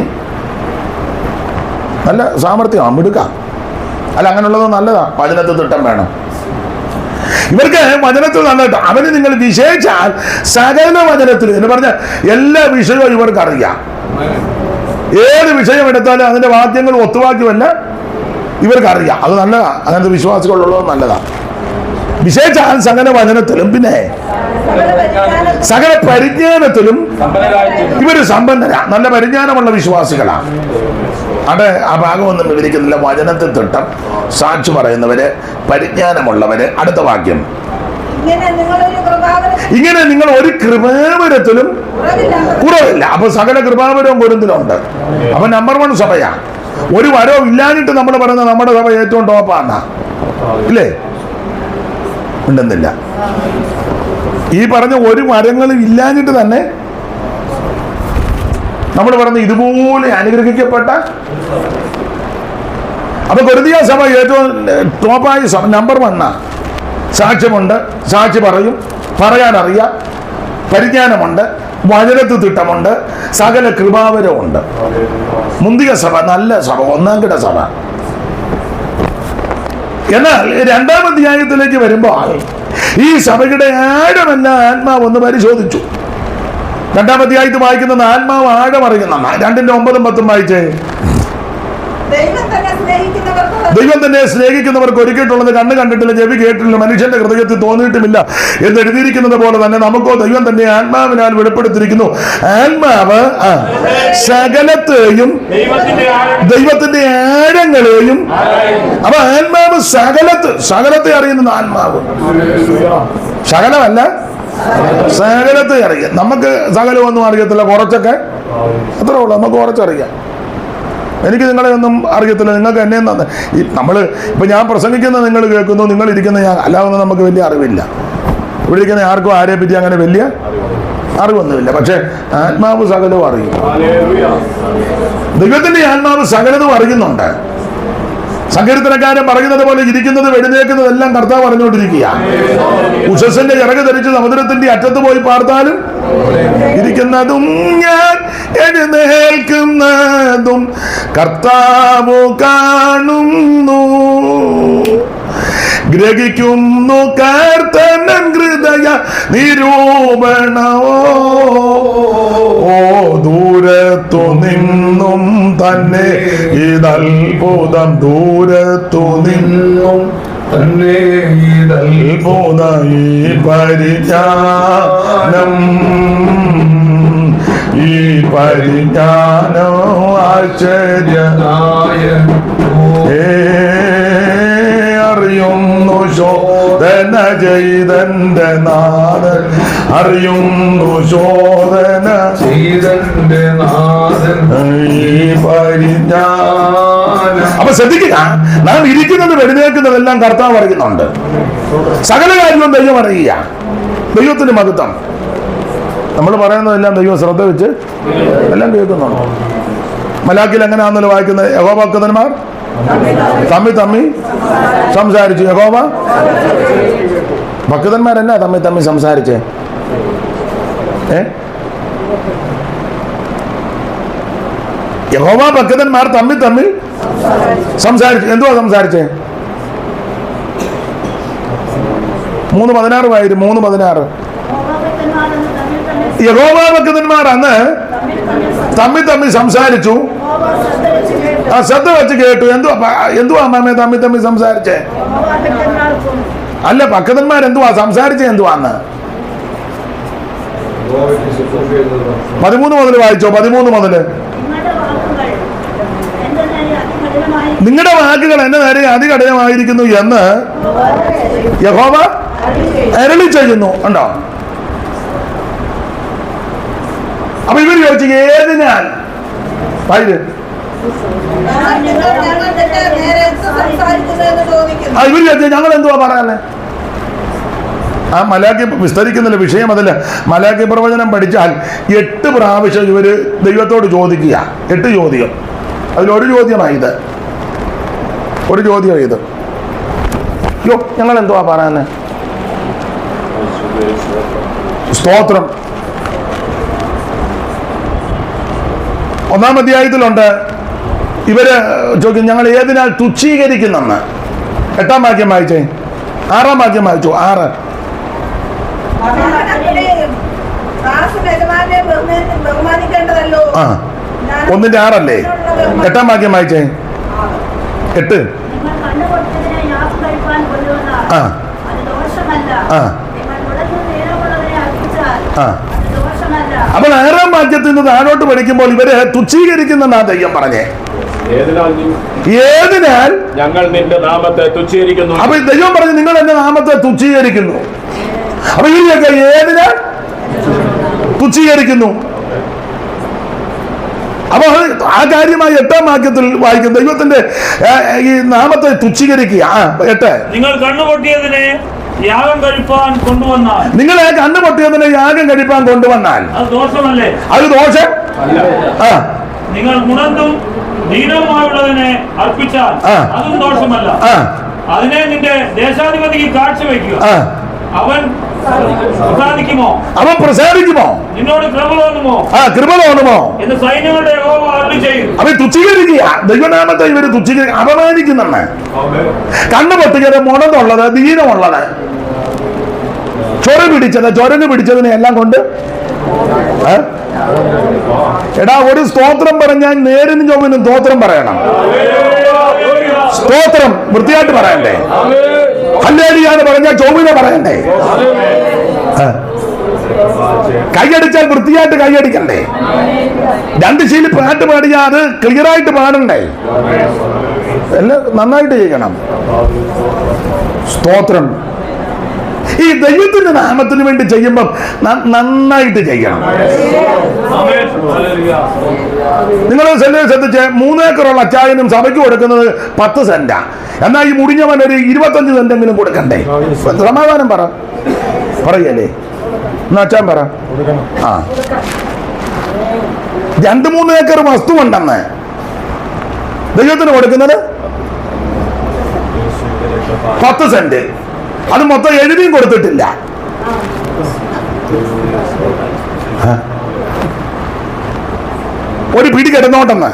നല്ല സാമർത്ഥ്യമാണ്, മിടുക്കാം. അല്ല, അങ്ങനെയുള്ളത് നല്ലതാ. വചനത്തിൽ തിട്ടം വേണം. ഇവർക്ക് വചനത്തിൽ നല്ലതായിട്ട് അവന് നിങ്ങൾ വിശേഷിച്ചാൽ സകല വചനത്തിൽ എന്ന് പറഞ്ഞാൽ എല്ലാ വിഷയവും ഇവർക്ക് അറിയാം. ഏത് വിഷയം എടുത്താലും അതിന്റെ വാക്യങ്ങൾ ഒത്തുവാക്യമല്ല ഇവർക്ക് അറിയാം. അത് നല്ലതാ. അങ്ങനത്തെ വിശ്വാസികളുള്ളത് നല്ലതാ. വിശേഷാൽ സകല വചനത്തിലും പിന്നെ സകല പരിജ്ഞാനത്തിലും ഇവര് സമ്പന്നരാ, നല്ല പരിജ്ഞാനമുള്ള വിശ്വാസികളാണ്. അവിടെ ആ ഭാഗമൊന്നും വിവരിക്കുന്നില്ല. വചനത്തിൽ തൊട്ടം സാക്ഷി പറയുന്നവര്, പരിജ്ഞാനമുള്ളവര്. അടുത്ത വാക്യം, ഇങ്ങനെ നിങ്ങൾ ഒരു കൃപാവരത്തിലും കുറവില്ല. അപ്പൊ സകല കൃപാവരവും കൊരിന്തിലുണ്ട്. അപ്പൊ നമ്പർ 1 സഭയാ. ഒരു വരവും ഇല്ലാഞ്ഞിട്ട് നമ്മൾ പറയുന്നത് നമ്മുടെ സഭ ഏറ്റവും ടോപ്പാണ്, ഇല്ലേ? ഉണ്ടെന്നില്ല. ഈ പറഞ്ഞ ഒരു മരങ്ങളും ഇല്ലാഞ്ഞിട്ട് തന്നെ നമ്മൾ പറഞ്ഞ ഇതുപോലെ അനുഗ്രഹിക്കപ്പെട്ട. അപ്പൊ കൊരിന്തിയ സഭ ഏറ്റവും ടോപ്പായ സഭ, നമ്പർ 1. സാക്ഷ്യമുണ്ട്, സാക്ഷി പറയും, പറയാനറിയാം, പരിജ്ഞാനമുണ്ട്, വചനത്തിൽ തിട്ടമുണ്ട്, സകല കൃപാവരമുണ്ട്. മുന്തിയ സഭ, നല്ല സഭ, 1ാം കിട സഭ. എന്നാൽ 2ാം അധ്യായത്തിലേക്ക് വരുമ്പോൾ ഈ സഭയുടെ ആഴമല്ല ആത്മാവ് ഒന്ന് പരിശോധിച്ചു. 2ാം അധ്യായത്തിൽ വായിക്കുന്നത് ആത്മാവ് ആഴം അറിയുന്ന. 2:9-10 വായിച്ചേ. ദൈവം തന്നെ സ്നേഹിക്കുന്നവർക്ക് ഒരുക്കിയിട്ടുള്ളത് കണ്ണ് കണ്ടിട്ടില്ല, ചെവി കേട്ടിട്ടില്ല, മനുഷ്യന്റെ ഹൃദയത്തിൽ തോന്നിയിട്ടുമില്ല എന്ന് എഴുതിയിരിക്കുന്നത് പോലെ തന്നെ നമുക്കോ ദൈവം തന്നെ ആത്മാവിനാൽ വെളിപ്പെടുത്തിയിരിക്കുന്നു. ആത്മാവ് സകലത്തെയും ദൈവത്തിന്റെ ആഴങ്ങളെയും. അപ്പൊ ആത്മാവ് സകലത്തെ അറിയുന്ന ആത്മാവ്. സകലമല്ല, സകലത്തെ അറിയാം. നമുക്ക് സകലമൊന്നും അറിയത്തില്ല, കുറച്ചൊക്കെ അത്രേ ഉള്ളൂ. നമുക്ക് കുറച്ചറിയാം. എനിക്ക് നിങ്ങളെ ഒന്നും അറിയത്തില്ല, നിങ്ങൾക്ക് എന്നെ നമ്മൾ ഇപ്പം ഞാൻ പ്രസംഗിക്കുന്നത് നിങ്ങൾ കേൾക്കുന്നു, നിങ്ങൾ ഇരിക്കുന്ന ഞാൻ, അല്ലാതെ നമുക്ക് വലിയ അറിവില്ല. ഇവിടെ ഇരിക്കുന്ന ആർക്കും ആരെ പറ്റി അങ്ങനെ വലിയ അറിവൊന്നുമില്ല. പക്ഷെ ആത്മാവ് സകലവും അറിയും. ദൈവത്തിന്റെ ആത്മാവ് സകലതും അറിയുന്നുണ്ട്. സങ്കീർത്തനക്കാരൻ പറയുന്നത് പോലെ ഇരിക്കുന്നത് വെടിനേക്കുന്നതെല്ലാം കർത്താവ് പറഞ്ഞുകൊണ്ടിരിക്കുക. ഉഷസ്സിന്റെ ചിറക് ധരിച്ച് സമുദ്രത്തിന്റെ അറ്റത്ത് പോയി പാർത്താലും ഇരിക്കുന്നതും ഞാൻ എഴുന്നേൽക്കുന്നതും കർത്താവ് കാണുന്നു, ഗ്രഹിക്കുന്നു കർത്തനൻ ഹൃദയ നിരൂപണമോ. ഓ ദൂരത്തു നിന്നും തന്നെ ഇതത്ഭുതം, ദൂരത്തു നിന്നും തന്നെ ഇതത്ഭുതം, ഈ പരിജ്ഞാനം, ഈ പരിജ്ഞാനം ആശ്ചര്യനായ അറിയുന്നു ശോധന ചെയ്തന്റെ നാഥൻ, അറിയുന്നു ശോധന ചെയ്തന്റെ നാഥൻ, ഈ പരിജ്ഞാനം. അപ്പൊ ശ്രദ്ധിക്കുക, നാം ഇരിക്കുന്നത് വെടിനേക്കുന്നതെല്ലാം കർത്താവ് അറിയുന്നുണ്ട്. സകല കാര്യങ്ങളും ദൈവം അറിയുക. ദൈവത്തിന് മഹത്വം. നമ്മൾ പറയുന്നതെല്ലാം ദൈവം ശ്രദ്ധ വെച്ച് എല്ലാം കേൾക്കുന്നുണ്ട്. മലാക്കിൽ എങ്ങനെയാണെന്നല്ലോ വായിക്കുന്നത്, യഹോവാക്കന്മാർ തമ്മി സംസാരിച്ചു. യഹോവ ഭക്തന്മാരല്ല തമ്മി സംസാരിച്ചേ. യഹോവ ഭക്തന്മാർ തമ്മിൽ സംസാരിച്ചു. എന്തുവാ സംസാരിച്ചേ? 3:16 വായിരും. 3:16. യഹോവ ഭക്തന്മാർ അന്ന് തമ്മിൽ സംസാരിച്ചു. ആ ശ്രദ്ധ വെച്ച് കേട്ടു. എന്തുവാ അമ്മേ തമ്മിൽ സംസാരിച്ചേ? അല്ല, ഭക്തന്മാർ എന്തുവാ സംസാരിച്ചേ? എന്തുവാന്ന് 13 മുതൽ വായിച്ചോ. 13 മുതൽ. നിങ്ങളുടെ വാക്കുകൾ എന്റെ നേരെ അതികഠിനമായിരിക്കുന്നു എന്ന് യഹോവ അരുളി ചെയ്യുന്നു. ഉണ്ടോ? അപ്പൊ ഇവർ ചോദിച്ചു ഏതിനാൽ ഇവർ ചോദിച്ചു ഞങ്ങൾ എന്തുവാ പറയാനേ? ആ മലാക്കി വിസ്തരിക്കുന്നില്ല, വിഷയം അതല്ല. മലാക്കി പ്രവചനം പഠിച്ചാൽ 8 പ്രാവശ്യം ഇവര് ദൈവത്തോട് ചോദിക്കുക. 8 ചോദ്യം. അതിലൊരു ചോദ്യമായത്, ഒരു ചോദ്യം ഇത്. ഞങ്ങൾ എന്തുവാ പറയാനേ? സ്തോത്രം. 1-ാം അധ്യായത്തിലുണ്ട്. ഇവര് ചോദിക്കും ഞങ്ങൾ ഏതിനാൽ തുച്ഛീകരിക്കുന്നെന്ന്. 8-ാം വാക്യം വായിച്ചേ. 6-ാം വാക്യം വായിച്ചു. 6. ആ 1-6 അല്ലേ? 8-ാം വാക്യം വായിച്ചേ. 8. ആ അപ്പോൾ 6-ാം വാക്യത്തിൽ നിന്ന് താഴോട്ട് പഠിക്കുമ്പോൾ ഇവരെ തുച്ഛീകരിക്കുന്നെന്നാ ദൈവം പറഞ്ഞേ. ഏതിനാൽ ഞങ്ങൾ നിന്റെ നാമത്തെ തുച്ഛീകരിക്കുന്നു. അപ്പൊ ദൈവം പറഞ്ഞു നിങ്ങൾ എന്റെ നാമത്തെ തുച്ഛീകരിക്കുന്നു. അപ്പൊ ഇവരൊക്കെ ഏതിനാൽ തുച്ഛീകരിക്കുന്നു. അപ്പൊ ആ കാര്യമായി 8-ാം വാക്യത്തിൽ വായിക്കും ദൈവത്തിന്റെ ഈ നാമത്തെ തുച്ഛീകരിക്കുക. 8 നിങ്ങൾ കണ്ണുപൊട്ടിയതിനെ യാഗം കഴിപ്പാൻ കൊണ്ടുവന്നാൽ, നിങ്ങളെ കണ്ണുപൊട്ടിയതിനെ യാഗം കഴിപ്പാൻ കൊണ്ടുവന്നാൽ അത് ദോഷമല്ലേ? അത് ദോഷം. നിങ്ങൾ ഗുണന്തും ദീനവുമായുള്ളതിനെ അർപ്പിച്ചാൽ അതും ദോഷമല്ല. അതിനെ നിന്റെ ദേശാധിപതിക്ക് കാഴ്ചവെക്കുക. അവൻ പ്രസാദിക്കുമോ? നിന്നോട് കൃപ തോന്നുമോ എന്ന് സൈന്യങ്ങളുടെ യഹോവ അരുളിച്ചെയ്യും. അവൻ തുച്ഛീകരിക്കുക. ദൈവനാമത്തെ ഇവര് അപമാനിക്കുന്നെന്ന്. കണ്ണുപൊട്ടിയത്, മുടന്നുള്ളത്, ദീനമുള്ളത്, ചൊരങ്ങ് പിടിച്ചതിനെ എല്ലാം കൊണ്ട് എടാ ഒരു സ്തോത്രം പറഞ്ഞാൽ നേരിനും ചൊവ്വനും സ്തോത്രം പറയണം. സ്തോത്രം വൃത്തിയായിട്ട് പറയണ്ടേ? ഹല്ലേലൂയ പറഞ്ഞാൽ ചൊവ്വനെ പറയണ്ടേ? കൈയടിച്ചാൽ വൃത്തിയായിട്ട് കൈയടിക്കണ്ടേ? 2 ശീലി പാട്ട് പാടിയാൽ അത് ക്ലിയറായിട്ട് പാടണ്ടേ? എല്ലാം നന്നായിട്ട് ചെയ്യണം. സ്തോത്രം ഈ ദൈവത്തിന്റെ നാമത്തിന് വേണ്ടി ചെയ്യുമ്പം നന്നായിട്ട് ചെയ്യണം. നിങ്ങൾ ശ്രദ്ധിച്ച് 3 ഏക്കറുള്ള അച്ചായനും സഭയ്ക്ക് കൊടുക്കുന്നത് 10 സെന്റാ. എന്നാൽ ഈ മുടിഞ്ഞവൻ ഒരു 25 സെന്റെങ്കിലും കൊടുക്കണ്ടേ? സമാധാനം പറയല്ലേ? എന്നാ അച്ചാൻ പറ. 2-3 ഏക്കർ വസ്തു ഉണ്ടെന്ന് ദൈവത്തിന് കൊടുക്കുന്നത് 10 സെന്റ്. അത് മൊത്തം എഴുതിയും കൊടുത്തിട്ടില്ല. ഒരു പിടി കിടന്നോട്ടെന്ന്.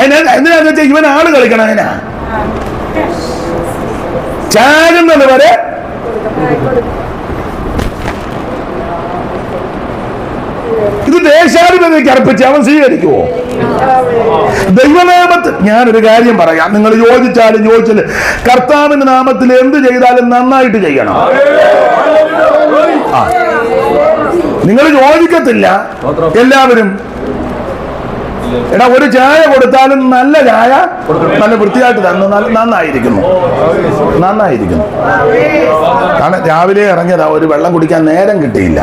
എന്തിനാന്ന് വെച്ചാൽ ഇവൻ ആള് കളിക്കണം. അതിനാ ചാകുന്നത് വരെ ഇത് ദേശാധിപതിക്ക് അർപ്പിച്ച് അവൻ സ്വീകരിക്കുവോ? ദൈവനാമത്തിൽ ഞാനൊരു കാര്യം പറയാം. നിങ്ങൾ യോജിച്ചാലും ചോദിച്ചാലും കർത്താവിന്റെ നാമത്തിൽ എന്ത് ചെയ്താലും നന്നായിട്ട് ചെയ്യണം. നിങ്ങൾ യോജിക്കത്തില്ല എല്ലാവരും. എടാ ഒരു ചായ കൊടുത്താലും നല്ല ചായ നല്ല വൃത്തിയായിട്ട് തന്നു നന്നായിരിക്കുന്നു. കാരണം രാവിലെ ഇറങ്ങിയതാ, ഒരു വെള്ളം കുടിക്കാൻ നേരം കിട്ടിയില്ല.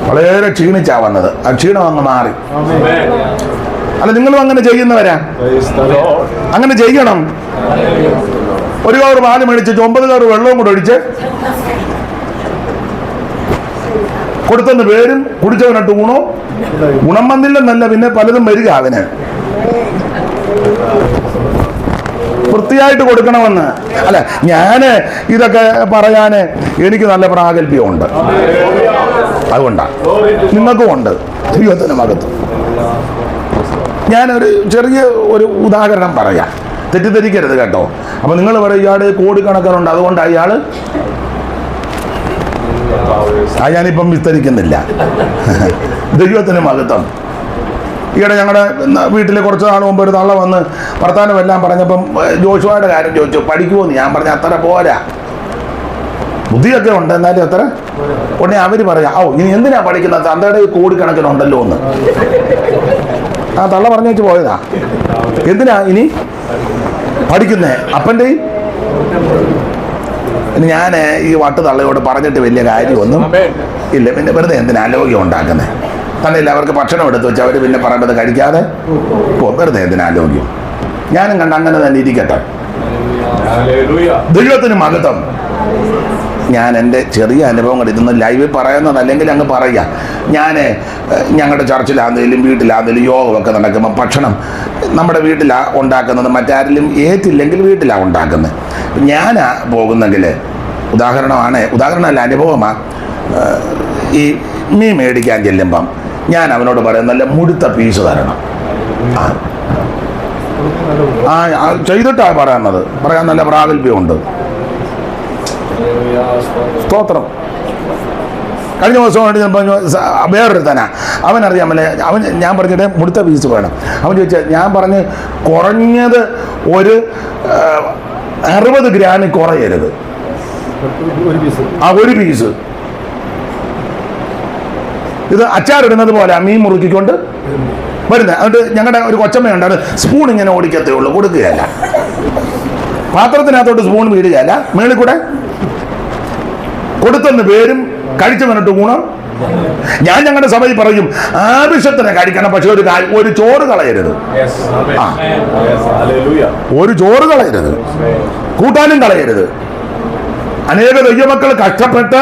വളരെ ക്ഷീണിച്ചാ വന്നത്. ആ ക്ഷീണം അങ്ങ് മാറി. അല്ല നിങ്ങളും അങ്ങനെ ചെയ്യുന്നവരാ? അങ്ങനെ ചെയ്യണം. 1 കവർ പാല് മേടിച്ച് 9 കവർ വെള്ളവും കൂടെ ഒഴിച്ച് കൊടുത്തെന്ന് പേരും കുടിച്ചവനിട്ട് ഗുണം വന്നില്ലെന്നല്ല, പിന്നെ പലതും വരിക അവന്. വൃത്തിയായിട്ട് കൊടുക്കണമെന്ന്. അല്ല ഞാന് ഇതൊക്കെ പറയാന് എനിക്ക് നല്ല പ്രാഗൽഭ്യമുണ്ട്. അതുകൊണ്ടാണ് നിങ്ങൾക്കും ഉണ്ട്. ദൈവത്തിന് മകത്വം. ഞാനൊരു ചെറിയ ഒരു ഉദാഹരണം പറയാം, തെറ്റിദ്ധരിക്കരുത് കേട്ടോ. അപ്പൊ നിങ്ങൾ പറയും ഇയാള് കോടിക്കണക്കിനുണ്ട് അതുകൊണ്ട് അയാള് ഞാനിപ്പം വിസ്തരിക്കുന്നില്ല. ദൈവത്തിന് മഹത്വം. ഈയിടെ ഞങ്ങളുടെ വീട്ടിൽ കുറച്ച് നാൾ മുമ്പ് ഒരു തള്ള വന്ന് വർത്താനം എല്ലാം പറഞ്ഞപ്പം ജോഷുവയുടെ കാര്യം ചോദിച്ചു, പഠിക്കുമോന്ന്. ഞാൻ പറഞ്ഞ അത്ര പോരാ, ബുദ്ധിയൊക്കെ ഉണ്ട് എന്നാലും അത്ര. ഉടനെ അവര് പറയാം, ഇനി എന്തിനാ പഠിക്കുന്നത്, തന്തയുടെ കോടിക്കണക്കിനുണ്ടല്ലോ എന്ന്. ആ തള്ള പറഞ്ഞു വെച്ച് പോയതാ. എന്തിനാ ഇനി പഠിക്കുന്നേ? അപ്പൻ്റെയും ഞാൻ ഈ വട്ട് തള്ളയോട് പറഞ്ഞിട്ട് വലിയ കാര്യമൊന്നും ഇല്ല. പിന്നെ വെറുതെ എന്തിനാ ആലോക്യം ഉണ്ടാക്കുന്നത്? തന്നെയില്ല, അവർക്ക് ഭക്ഷണം എടുത്ത് വെച്ച് അവർ പിന്നെ പറയുന്നത് കഴിക്കാതെ വെറുതെ എന്തിനാ ആലോക്യം? ഞാനും കണ്ട അങ്ങനെ തന്നെ ഇരിക്കട്ടെ. ദൈവത്തിന് മഹത്വം. ഞാൻ എൻ്റെ ചെറിയ അനുഭവങ്ങൾ ഇതൊന്നും ലൈവിൽ പറയുന്നത് അല്ലെങ്കിൽ അങ്ങ് പറയുക. ഞാൻ ഞങ്ങളുടെ ചർച്ചിലാണെങ്കിലും വീട്ടിലാണെങ്കിലും യോഗമൊക്കെ നടക്കുമ്പോൾ ഭക്ഷണം നമ്മുടെ വീട്ടിലാണ് ഉണ്ടാക്കുന്നത്. മറ്റാരെങ്കിലും ഏറ്റില്ലെങ്കിൽ വീട്ടിലാണ് ഉണ്ടാക്കുന്നത്. ഞാനാ പോകുന്നെങ്കിൽ ഉദാഹരണമല്ല, അനുഭവമാണ്. ഈ മീൻ മേടിക്കാൻ ചെല്ലുമ്പം ഞാൻ അവനോട് പറയും നല്ല മുടുത്ത പീസ് തരണം. ചെയ്തിട്ടാണ് പറയാൻ നല്ല പ്രാഗൽഭ്യമുണ്ട്. സ്തോത്രം. കഴിഞ്ഞ ദിവസം വേറൊരു തന്നെ അവനറിയാമല്ലേ, ഞാൻ പറഞ്ഞിട്ട് മുടുത്ത പീസ് വേണം. അവൻ ചോദിച്ചാൽ ഞാൻ പറഞ്ഞ് കുറഞ്ഞത് ഒരു 60 ഗ്രാമിൽ കുറയരുത്. ഒരു പീസ്. ഇത് അച്ചാറിടുന്നത് പോലെ മീൻ മുറുക്കിക്കൊണ്ട് വരുന്നത്. അതുകൊണ്ട് ഞങ്ങളുടെ ഒരു കൊച്ചമ്മയുണ്ട്, അത് സ്പൂൺ ഇങ്ങനെ ഓടിക്കത്തേ ഉള്ളൂ, കൊടുക്കുകയല്ല. പാത്രത്തിനകത്തോട്ട് സ്പൂൺ വീടുകയല്ല, മേളിൽ കൂടെ കൊടുത്തെന്ന് പേരും കഴിച്ചു വന്നിട്ട് ഗുണം. ഞാൻ ഞങ്ങളുടെ സഭയിൽ പറയും, ആവശ്യത്തിന് കഴിക്കണം, പക്ഷെ ഒരു ചോറ് കളയരുത്. ഒരു ചോറ് കളയരുത്, കൂട്ടാനും കളയരുത്. അനേക ദൈവമക്കൾ കഷ്ടപ്പെട്ട്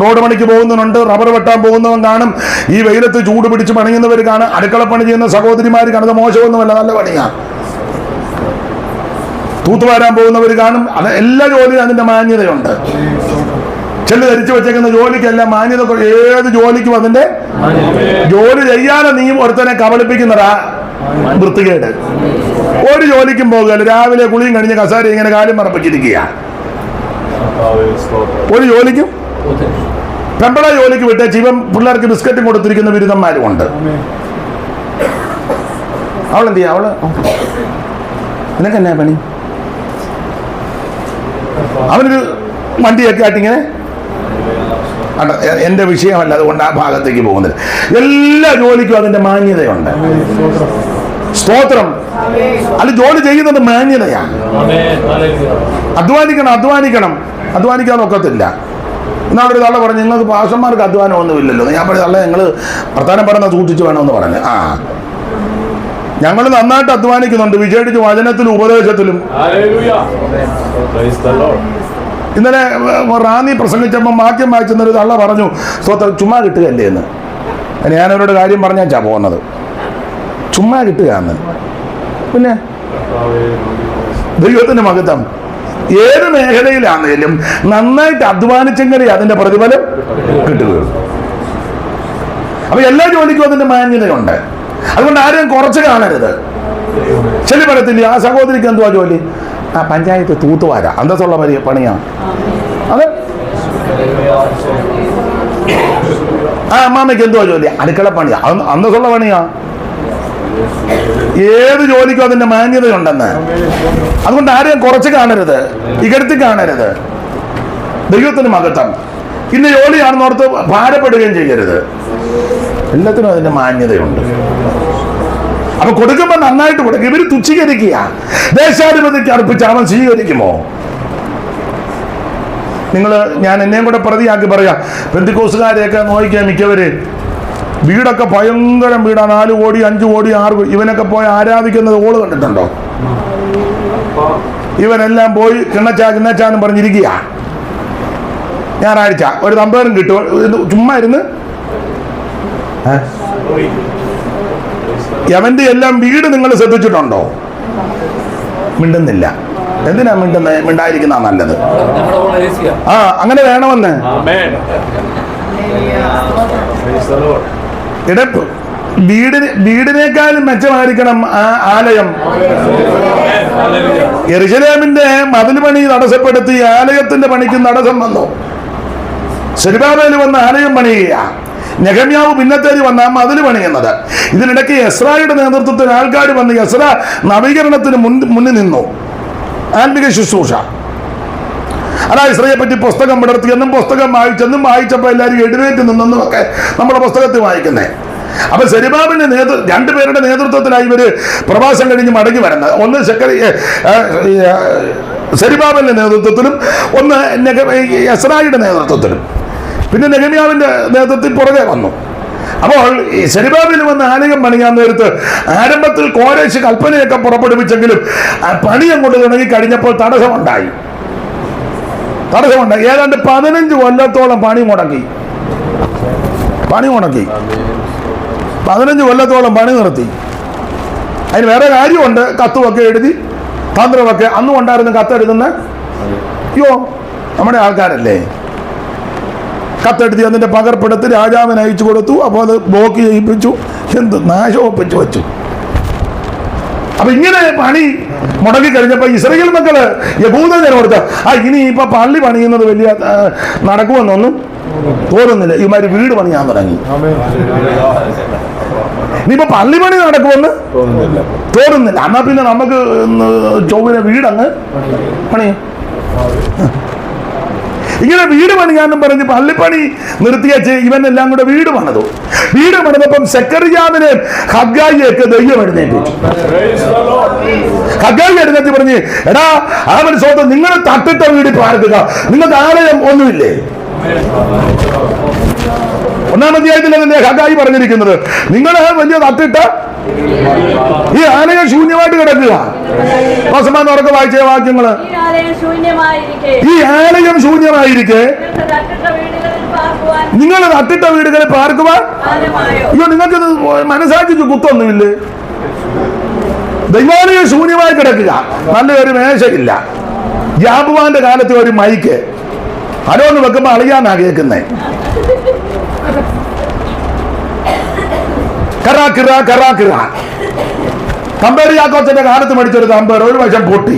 റോഡ് പണിക്ക് പോകുന്നവനുണ്ട്, റബ്ബർ വെട്ടാൻ പോകുന്നവൻ കാണും, ഈ വെയിലത്ത് ചൂട് പിടിച്ച് പണിയുന്നവർ കാണും, അടുക്കളപ്പണി ചെയ്യുന്ന സഹോദരിമാർ കാണുന്നത് മോശമൊന്നുമല്ല, നല്ല പണിയാണ്. തൂത്തുവാരാൻ പോകുന്നവർ കാണും. അത് എല്ലാ ജോലിയും അതിന്റെ മാന്യതയുണ്ട്. ചെല്ല് ധരിച്ചു വെച്ചേക്കുന്ന ജോലിക്കെല്ലാം മാന്യത. ഏത് ജോലിക്കും അതിന്റെ ജോലി ചെയ്യാതെ നീ ഒരുത്തനെ കബളിപ്പിക്കുന്നതാ വൃത്തികേട്. ഒരു ജോലിക്കും പോകുകയല്ല, രാവിലെ കുളിയും കഴിഞ്ഞ് കസാര ഇങ്ങനെ കാലും മറപ്പിച്ചിരിക്കുക. ഒരു ജോലിക്കും പെമ്പള ജോലിക്ക് വിട്ടേ ജീവൻ പിള്ളേർക്ക് ബിസ്ക്കറ്റും കൊടുത്തിരിക്കുന്ന ബിരുദന്മാരും ഉണ്ട്. അവളെന്ത് ചെയ്യാ? അവള് നിനക്ക് എന്നാ പണി? അവനൊരു വണ്ടിയൊക്കെ ആയിട്ടിങ്ങനെ, എന്റെ വിഷയമല്ല, അതുകൊണ്ട് ആ ഭാഗത്തേക്ക് പോകുന്നില്ല. എല്ലാ ജോലിക്കും അതിന്റെ മാന്യതയുണ്ട്. സ്തോത്രം. അത് ജോലി ചെയ്യുന്നത് മാന്യതയാണ്. അധ്വാനിക്കാൻ ഒക്കത്തില്ല. എന്നാളൊരു തള്ള പറഞ്ഞു, നിങ്ങൾക്ക് പാഷന്മാർക്ക് അധ്വാനം ഒന്നുമില്ലല്ലോ. ഞാൻ പറഞ്ഞു, തള്ള ഞങ്ങൾ വർത്താനം പറയുന്ന സൂക്ഷിച്ച് വേണമെന്ന് പറഞ്ഞു. ഞങ്ങൾ നന്നായിട്ട് അധ്വാനിക്കുന്നുണ്ട്, വിശേഷിച്ച് വചനത്തിലും ഉപദേശത്തിലും. ഇന്നലെ റാന്നി പ്രസംഗിച്ചപ്പോൾ വാക്യം വായിച്ചെന്നൊരു തള്ള പറഞ്ഞു, സ്വത്ത് ചുമ്മാ കിട്ടുകയല്ലേ എന്ന്. ഞാനവരോട് കാര്യം പറഞ്ഞാച്ചാ പോകുന്നത്. ചുമ്മാ കിട്ടുകയെന്ന്. പിന്നെ ദൈവത്തിന്റെ മഹത്വം. ഏത് മേഖലയിലാണെങ്കിലും നന്നായിട്ട് അധ്വാനിച്ചെങ്കിലേ അതിന്റെ പ്രതിഫലം കിട്ടുകയുള്ളൂ. അപ്പൊ എല്ലാ ജോലിക്കും അതിന്റെ മാന്യതയുണ്ട്. അതുകൊണ്ട് ആരെയും കുറച്ച് കാണരുത്. ചെല്ലി പറയത്തില്ല, ആ സഹോദരിക്ക് എന്തുവാ ജോലി? പഞ്ചായത്ത് തൂത്തുവാരാ, അന്തസ്സുള്ള പണിയാ അത്. അമ്മാമ്മയ്ക്ക് എന്തുവാ ജോലി? അടുക്കള പണിയാ, അന്തസ്സുള്ള പണിയാ. ഏത് ജോലിക്കും അതിന്റെ മാന്യതയുണ്ടെന്ന്. അതുകൊണ്ട് ആരെയും കുറച്ച് കാണരുത്, ഇകഴ്ത്തി കാണരുത്. ദൈവത്തിന് മഹത്വം. ഇന്ന് ജോലിയാണെന്ന് ഓർത്ത് ഭാരപ്പെടുകയും ചെയ്യരുത്. എല്ലാത്തിനും അതിന്റെ മാന്യതയുണ്ട്. അപ്പൊ കൊടുക്കുമ്പോൾ നന്നായിട്ട് കൊടുക്കുക. ഇവര് തുച്ഛീകരിക്കുക. ദേശാധിപതിക്ക് അർപ്പിച്ച് അവൻ സ്വീകരിക്കുമോ? ഞാൻ എന്നെയും കൂടെ പ്രതിയാക്കി പറയാം. പെന്തിക്കോസുകാരെയൊക്കെ നോക്കിയാൽ മിക്കവര് വീടൊക്കെ ഭയങ്കരം വീടാ, 4 കോടി 5 കോടി 6 കോടി. ഇവനൊക്കെ പോയി ആരാധിക്കുന്നത് ഓള് കണ്ടിട്ടുണ്ടോ? ഇവനെല്ലാം പോയി കിണ്ണച്ചാന്നും പറഞ്ഞിരിക്കുക. ഞായറാഴ്ച ഒരു തമ്പേരും കിട്ടും, ചുമ്മാ ഇരുന്ന്. യവന്റെ എല്ലാം വീട് നിങ്ങൾ ശ്രദ്ധിച്ചിട്ടുണ്ടോ? മിണ്ടുന്നില്ല. എന്തിനാ മിണ്ടായിരിക്കുന്ന നല്ലത്? അങ്ങനെ വേണമെന്ന്. വീടിനേക്കാളും മെച്ചമായിരിക്കണം ആ ആലയം. യെരുശലേമിന്റെ മതിൽ പണി തടസ്സപ്പെടുത്തി ആലയത്തിന്റെ പണിക്ക് തടസ്സം വന്നു. സെരുബാബേൽ വന്ന് ആലയം പണിയുക, നെഹമ്യാവ് പിന്നത്തേരി വന്ന മതിൽ പണിയുന്നത്. ഇതിനിടയ്ക്ക് എസ്രായുടെ നേതൃത്വത്തിൽ ആൾക്കാർ വന്ന് എസ്ര നവീകരണത്തിന് മുന്നിൽ നിന്നു. ആത്മിക ശുശ്രൂഷ. അതാ ഇസ്രയെ പറ്റി പുസ്തകം പടർത്തിയെന്നും പുസ്തകം വായിച്ചപ്പോൾ എല്ലാവരും എഴുന്നേറ്റ് നിന്നെന്നും ഒക്കെ നമ്മുടെ പുസ്തകത്തിൽ വായിക്കുന്നേ. അപ്പൊ സെരുബാബിന്റെ രണ്ടുപേരുടെ നേതൃത്വത്തിലായി ഇവര് പ്രവാസം കഴിഞ്ഞ് മടങ്ങി വരുന്നത്. ഒന്ന് സെരുബാബിന്റെ നേതൃത്വത്തിലും ഒന്ന് എസ്രായുടെ നേതൃത്വത്തിലും. പിന്നെ നെഹമ്യാവിന്റെ നേതൃത്വത്തിൽ പുറകെ വന്നു. അപ്പോൾ സെരുബാബിൽ വന്ന് ആലയം പണിയാൻ നേരത്ത് ആരംഭത്തിൽ കോരേശ് കൽപ്പനയൊക്കെ പുറപ്പെടുവിച്ചെങ്കിലും പണി അങ്ങോട്ട് തുടങ്ങി കഴിഞ്ഞപ്പോൾ തടസ്സമുണ്ടായി. ഏതാണ്ട് 15 കൊല്ലത്തോളം പണി മുടക്കി. 15 കൊല്ലത്തോളം പണി നിർത്തി. അതിന് വേറെ കാര്യമുണ്ട്. കത്തുമൊക്കെ എഴുതി, തന്ത്രമൊക്കെ. അന്നും ഉണ്ടായിരുന്നു കത്തെഴുതുന്ന. നമ്മുടെ ആൾക്കാരല്ലേ. കത്തെഴുതി അതിന്റെ പകർപ്പെടുത്ത് രാജാവിന് അയച്ചു കൊടുത്തു. അപ്പോൾ അത് ബ്ലോക്ക് ചെയ്യിപ്പിച്ചു, എന്ത് നാശമൊപ്പിച്ചു വെച്ചു. അപ്പൊ ഇങ്ങനെ പണി മുടങ്ങി കഴിഞ്ഞപ്പോ ഇസ്രായേൽ മക്കള് യഹൂദ ജനോടുത്ത് ഇനി ഇപ്പൊ പള്ളി പണിയുന്നത് വലിയ നടക്കുമെന്നൊന്നും തോന്നുന്നില്ല. ഇവന്മാര് വീട് പണിയാൻ തുടങ്ങി. ഇനിയിപ്പോ പള്ളി പണി നടക്കുമെന്ന് തോന്നുന്നില്ല. എന്നാ പിന്നെ നമുക്ക് ചൊവ്വനെ വീടങ്ങ് പണിയും. ഇങ്ങനെ വീട് പണിയാനും പറഞ്ഞ് പള്ളിപ്പണി നിർത്തിയച്ച് ഇവനെല്ലാം കൂടെ വീട് പണിതു. വീട് പണിതപ്പം സെക്കറിയാമിനെ ഹഗ്ഗായിയൊക്കെ ദൈവം എഴുന്നേൽപ്പിച്ചു. ഹഗ്ഗായി എഴുന്നേറ്റ് പറഞ്ഞ്, എടാ അവൻ സ്വന്തം നിങ്ങൾ തട്ടിട്ട വീട് പാർക്കുക, നിങ്ങൾക്ക് ആലയം ഒന്നുമില്ലേ? 1-ാം അധ്യായത്തിലല്ലേ ഹഗ്ഗായി പറഞ്ഞിരിക്കുന്നത്, നിങ്ങൾ വലിയ തട്ടിട്ട ഈ ആലയം ശൂന്യമായിട്ട് കിടക്കുക. ഉറക്കെ വായിച്ച വാക്യങ്ങള്, ഈ ആലയം ശൂന്യമായിരിക്കെ നിങ്ങൾ തട്ടിട്ട വീടുകളിൽ പാർക്കുവാൻ. അയ്യോ, നിങ്ങൾക്കിത് മനസ്സാക്കിച്ച് കുത്തൊന്നുമില്ലേ? ദൈവാലയം ശൂന്യമായി കിടക്കുക, നല്ലൊരു മേശയില്ല. യാബുവാന്റെ കാലത്ത് ഒരു മൈക്ക് അരോന്ന് വെക്കുമ്പോ അളിയാന്നാ കേൾക്കുന്നേ. തമ്പേർ യാക്കോച്ചന്റെ കാലത്ത് മേടിച്ചൊരു തമ്പേർ ഒരു വശം പൊട്ടി,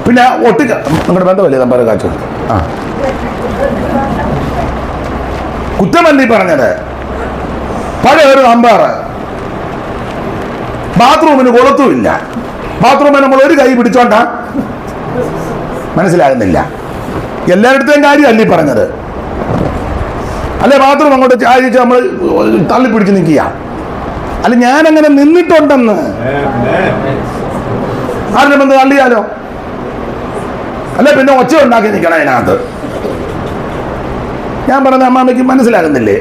പിന്നെ ഒട്ടിക്ക. നിങ്ങളുടെ ബന്ധമല്ലേ തമ്പേർ കാച്ചു? ആ, കുറ്റമല്ലി പറഞ്ഞത്. പഴയ ഒരു തമ്പേർ ബാത്റൂമിന് കൊളുത്തുമില്ല. ബാത്റൂമിൽ നമ്മൾ ഒരു കൈ പിടിച്ചോണ്ടാ മനസ്സിലാകുന്നില്ല. എല്ലായിടത്തെയും കാര്യമല്ല ഈ പറഞ്ഞത്. അല്ലെ ബാത്റൂം അങ്ങോട്ട് ചായച്ച് നമ്മൾ തള്ളിപ്പിടിച്ച് നിൽക്കുക. അല്ല, ഞാനങ്ങനെ നിന്നിട്ടുണ്ടെന്ന് ആരുടെ ബന്ധം തള്ളിയാലോ? അല്ലെ പിന്നെ ഒച്ച ഉണ്ടാക്കി നിൽക്കണം അതിനകത്ത്. ഞാൻ പറഞ്ഞ അമ്മാമ്മയ്ക്ക് മനസ്സിലാകുന്നില്ലേ?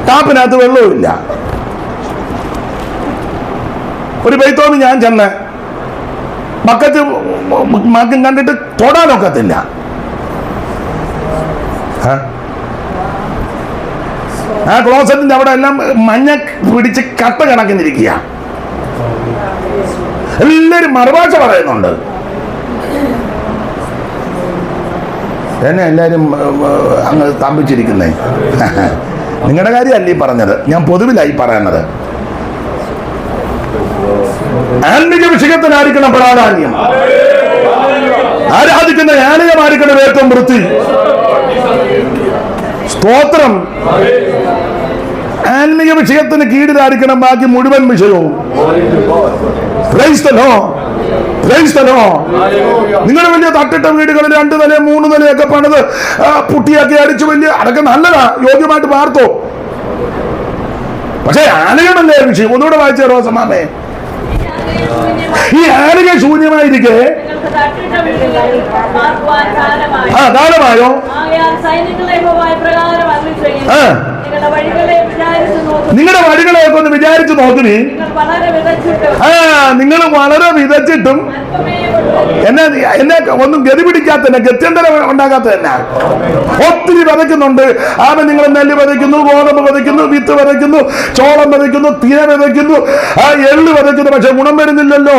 ടാപ്പിനകത്ത് വെള്ളവുമില്ല. ഒരു ബൈത്തോമി ഞാൻ ചെന്ന് ബക്കറ്റ് മക്കും കണ്ടിട്ട് തൊടാനൊക്കത്തില്ല. ആ ക്ലോസറ്റിന്റെ അവിടെ എല്ലാം മഞ്ഞ പിടിച്ച് കട്ട കണക്കിനിരിക്കുക. എല്ലാരും മറുഭാഷ പറയുന്നുണ്ട്. എന്നെ എല്ലാരും അങ്ങ് സ്തംഭിച്ചിരിക്കുന്നേ. നിങ്ങളുടെ കാര്യമല്ല ഈ പറഞ്ഞത്, ഞാൻ പൊതുവിലായി പറയുന്നത്. ആത്മീക വിഷയത്തിനായിരിക്കണം പ്രാധാന്യം. ആരാധിക്കുന്ന ആലയമായിരിക്കണം ഏറ്റവും വൃത്തി. സ്തോത്രം. ആത്മീയ വിഷയത്തിന് കീഴിലായിരിക്കണം ബാക്കി മുഴുവൻ വിഷയവും. നിങ്ങൾ വലിയ തട്ടിട്ട വീടുകളിൽ 2 നില 3 നിലയൊക്കെ പണിത് പുട്ടിയാക്കി അടിച്ചു വലിയ അതൊക്കെ നല്ലതാ, യോഗ്യമായിട്ട് പാർത്തോ. പക്ഷെ ആലയമല്ലേ വിഷയം. ഒന്നുകൂടെ വായിച്ചോ റോസമാമേ. ഈ ആലയം ശൂന്യമായിരിക്കെ കാലമായോ? നിങ്ങളുടെ വഴികളെയൊക്കെ ഒന്ന് വിചാരിച്ചു നോക്കിനി. നിങ്ങൾ വളരെ വിതച്ചിട്ടും എന്നെ ഒന്നും ഗതി പിടിക്കാത്ത, ഗത്യന്തരം ഉണ്ടാക്കാത്ത തന്നെ ഒത്തിരി വിതയ്ക്കുന്നുണ്ട്. ആമൻ, നിങ്ങൾ നെല്ല് വിതയ്ക്കുന്നു, ഗോതമ്പ് വിതയ്ക്കുന്നു, വിത്ത് വിതയ്ക്കുന്നു, ചോളം വിതയ്ക്കുന്നു, തീര വിതയ്ക്കുന്നു, എള്ള് വിതയ്ക്കുന്നു. പക്ഷെ ഗുണം വരുന്നില്ലല്ലോ.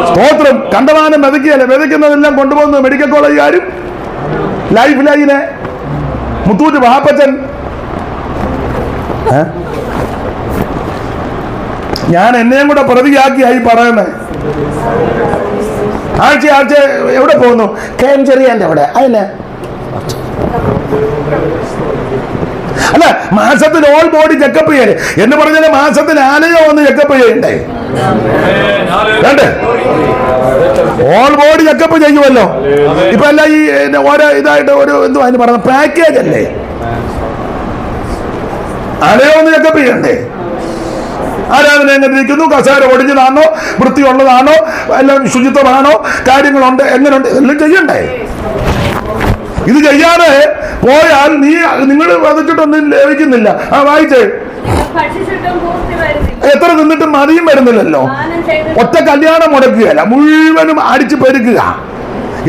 സ്തോത്രം. കണ്ടമാനം വിതയ്ക്കുന്നതെല്ലാം കൊണ്ടുപോകുന്നു മെഡിക്കൽ കോളേജുകാരും, ലൈഫ് ലൈന്, മുത്തൂറ്റ് വാപ്പച്ചൻ. ഞാൻ എന്നെയും കൂടെ പ്രതിയാക്കിയായി പറയുന്നേ. ആഴ്ച എവിടെ പോകുന്നു? കേംചെറിയാന്റെ അവിടെ. അതിന് അല്ല, മാസത്തിൽ ഓൾ ബോഡി ചെക്കപ്പ് ചെയ്യേ എന്ന് പറഞ്ഞാൽ മാസത്തിൽ ആലയോ ഒന്ന് ചെക്കപ്പ് ചെയ്യണ്ടേ? ഓൾ ബോഡി ചെക്കപ്പ് ചെയ്യുമല്ലോ. ഇപ്പൊ അല്ല ഈ ഓരോ ഇതായിട്ട് ഒരു എന്തുവാ അതിന് പറഞ്ഞ പാക്കേജ് അല്ലേ? ആലയോ ഒന്ന് ചെക്കപ്പ് ചെയ്യണ്ടേ? ആരാധന എങ്ങനെ ഇരിക്കുന്നു, കസേര ഒടിഞ്ഞതാണോ, വൃത്തിയുള്ളതാണോ, എല്ലാം ശുചിത്വമാണോ, കാര്യങ്ങളുണ്ട്, എങ്ങനെയുണ്ട്, എല്ലാം ചെയ്യണ്ടേ? ഇത് ചെയ്യാതെ പോയാൽ നിങ്ങൾ വധിച്ചിട്ടൊന്നും ലഭിക്കുന്നില്ല. വായിച്ചേ. എത്ര നിന്നിട്ടും മതിയും വരുന്നില്ലല്ലോ. ഒറ്റ കല്യാണം മുടക്കുകയല്ല, മുഴുവനും അടിച്ചു പെരുക്കുക,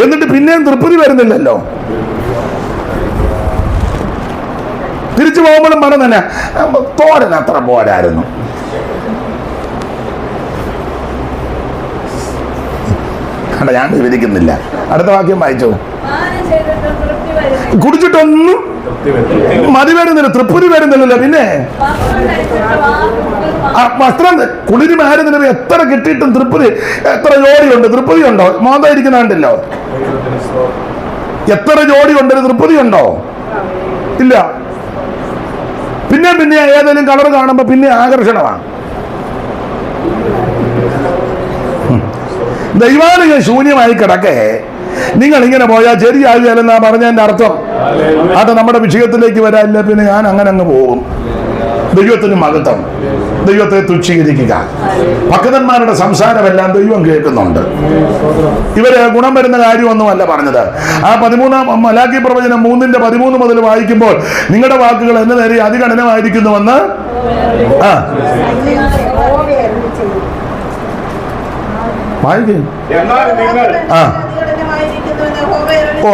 എന്നിട്ട് പിന്നെയും തൃപ്തി വരുന്നില്ലല്ലോ. തിരിച്ചു പോകുമ്പോഴും പറഞ്ഞു തന്നെ തോരൻ അത്ര പോരായിരുന്നു. അല്ല, ഞാൻ വിവരിക്കുന്നില്ല. അടുത്ത വാക്യം വായിച്ചോ. കുടിച്ചിട്ടൊന്നും മതി വരുന്നില്ല, തൃപ്തി വരുന്നില്ലല്ലോ. പിന്നെ വസ്ത്രം കുളിരി മാറുന്നില്ല. എത്ര കിട്ടിയിട്ടും തൃപ്തി, എത്ര ജോഡിയുണ്ട്, തൃപ്തി ഉണ്ടോ? മോന്തായിരിക്കുന്നുണ്ടല്ലോ. എത്ര ജോഡിയുണ്ട്, തൃപ്തി ഉണ്ടോ? ഇല്ല. പിന്നെ ഏതെങ്കിലും കളർ കാണുമ്പോ പിന്നെ ആകർഷണമാണ്. ദൈവാലയം ശൂന്യമായി കിടക്കെ നിങ്ങൾ ഇങ്ങനെ പോയാൽ ശരിയാകുകയല്ലെന്നാ പറഞ്ഞതിന്റെ അർത്ഥം. അത് നമ്മുടെ വിഷയത്തിലേക്ക് വരാനില്ല, പിന്നെ ഞാൻ അങ്ങനെ അങ്ങ് പോകും. ദൈവത്തിന് മഹത്വം. ദൈവത്തെ തുച്ഛീകരിക്കുക. ഭക്തന്മാരുടെ സംസാരമെല്ലാം ദൈവം കേൾക്കുന്നുണ്ട്. ഇവര് ഗുണം വരുന്ന കാര്യമൊന്നുമല്ല പറഞ്ഞത്. ആ 13 മലാക്കി പ്രവചനം 3:13 മുതൽ വായിക്കുമ്പോൾ നിങ്ങളുടെ വാക്കുകൾ എന്റെ നേരെ അതികഠിനമായിരിക്കുന്നുവെന്ന് വായിക്കും.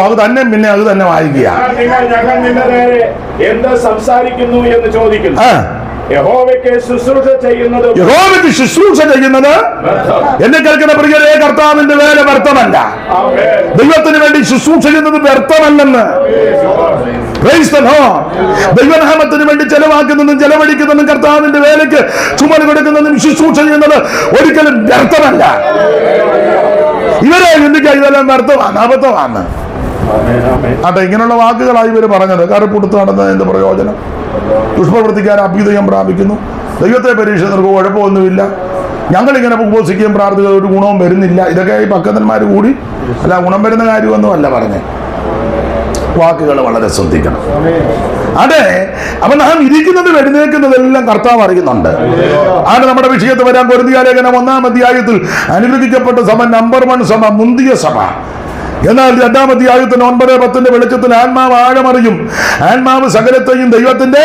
അത് തന്നെ, പിന്നെ അത് തന്നെ വായിക്കുക. ഞങ്ങൾ നിന്റെ നേരെ എന്ത് സംസാരിക്കുന്നു എന്ന് ചോദിക്കുന്നു. യഹോവയ്ക്ക് ശുശ്രൂഷ ചെയ്യുന്നത് എന്നെ കേൾക്കുന്ന പ്രിയരേ, കർത്താവിന്റെ വേല വ്യർത്ഥമല്ല. ദൈവത്തിന് വേണ്ടി ശുശ്രൂഷ ചെയ്യുന്നത് വ്യർത്ഥമല്ലെന്ന്. ദൈവനാമത്തിന് വേണ്ടി ചെലവാക്കുന്നതും ചെലവഴിക്കുന്നതും കർത്താവിന്റെ വേലയ്ക്ക് ചുമട് കൊടുക്കുന്നതും ശുശ്രൂഷ ചെയ്യുന്നത് ഒരിക്കലും വ്യർത്ഥമല്ല. ഇവരെ ചിന്തിക്കുക ഇതെല്ലാം വ്യർത്ഥമാണ്, അബദ്ധമാണ്. അതെ, ഇങ്ങനെയുള്ള വാക്കുകളായി ഇവർ പറഞ്ഞത്. കറുപ്പുടുത്ത് നടന്ന എന്ത് പ്രയോജനം? ദുഷ്പ്രവർത്തിക്കാൻ അഭ്യുദയം പ്രാപിക്കുന്നു. ദൈവത്തെ പരീക്ഷിച്ചവർക്ക് കുഴപ്പമൊന്നുമില്ല. ഞങ്ങളിങ്ങനെ ഉപവസിക്കുകയും പ്രാർത്ഥിക്കുക, ഒരു ഗുണവും വരുന്നില്ല. ഇതൊക്കെ ഈ ഭക്തന്മാർ കൂടി അല്ല, ഗുണം വരുന്ന കാര്യമൊന്നും അല്ല പറഞ്ഞേ. വാക്കുകൾ വളരെ ശ്രദ്ധിക്കണം. അതെ, അപ്പൊ നാം ഇരിക്കുന്നത് എഴുന്നേൽക്കുന്നതെല്ലാം കർത്താവ് അറിയുന്നുണ്ട്. ആണ് നമ്മുടെ വിഷയത്തിൽ വരാൻ. കൊരിന്ത്യർ ലേഖനം 1-ാം അധ്യായത്തിൽ അനുഗ്രഹിക്കപ്പെട്ട സഭ നമ്പർ 1 സഭ, മുന്തിയ സഭ. എന്നാൽ 2-ാം അധ്യായത്തിന് 9-10 വെളിച്ചത്തിൽ ആത്മാവ് ആഴമറിയും, ആത്മാവ് സകലത്തെയും ദൈവത്തിന്റെ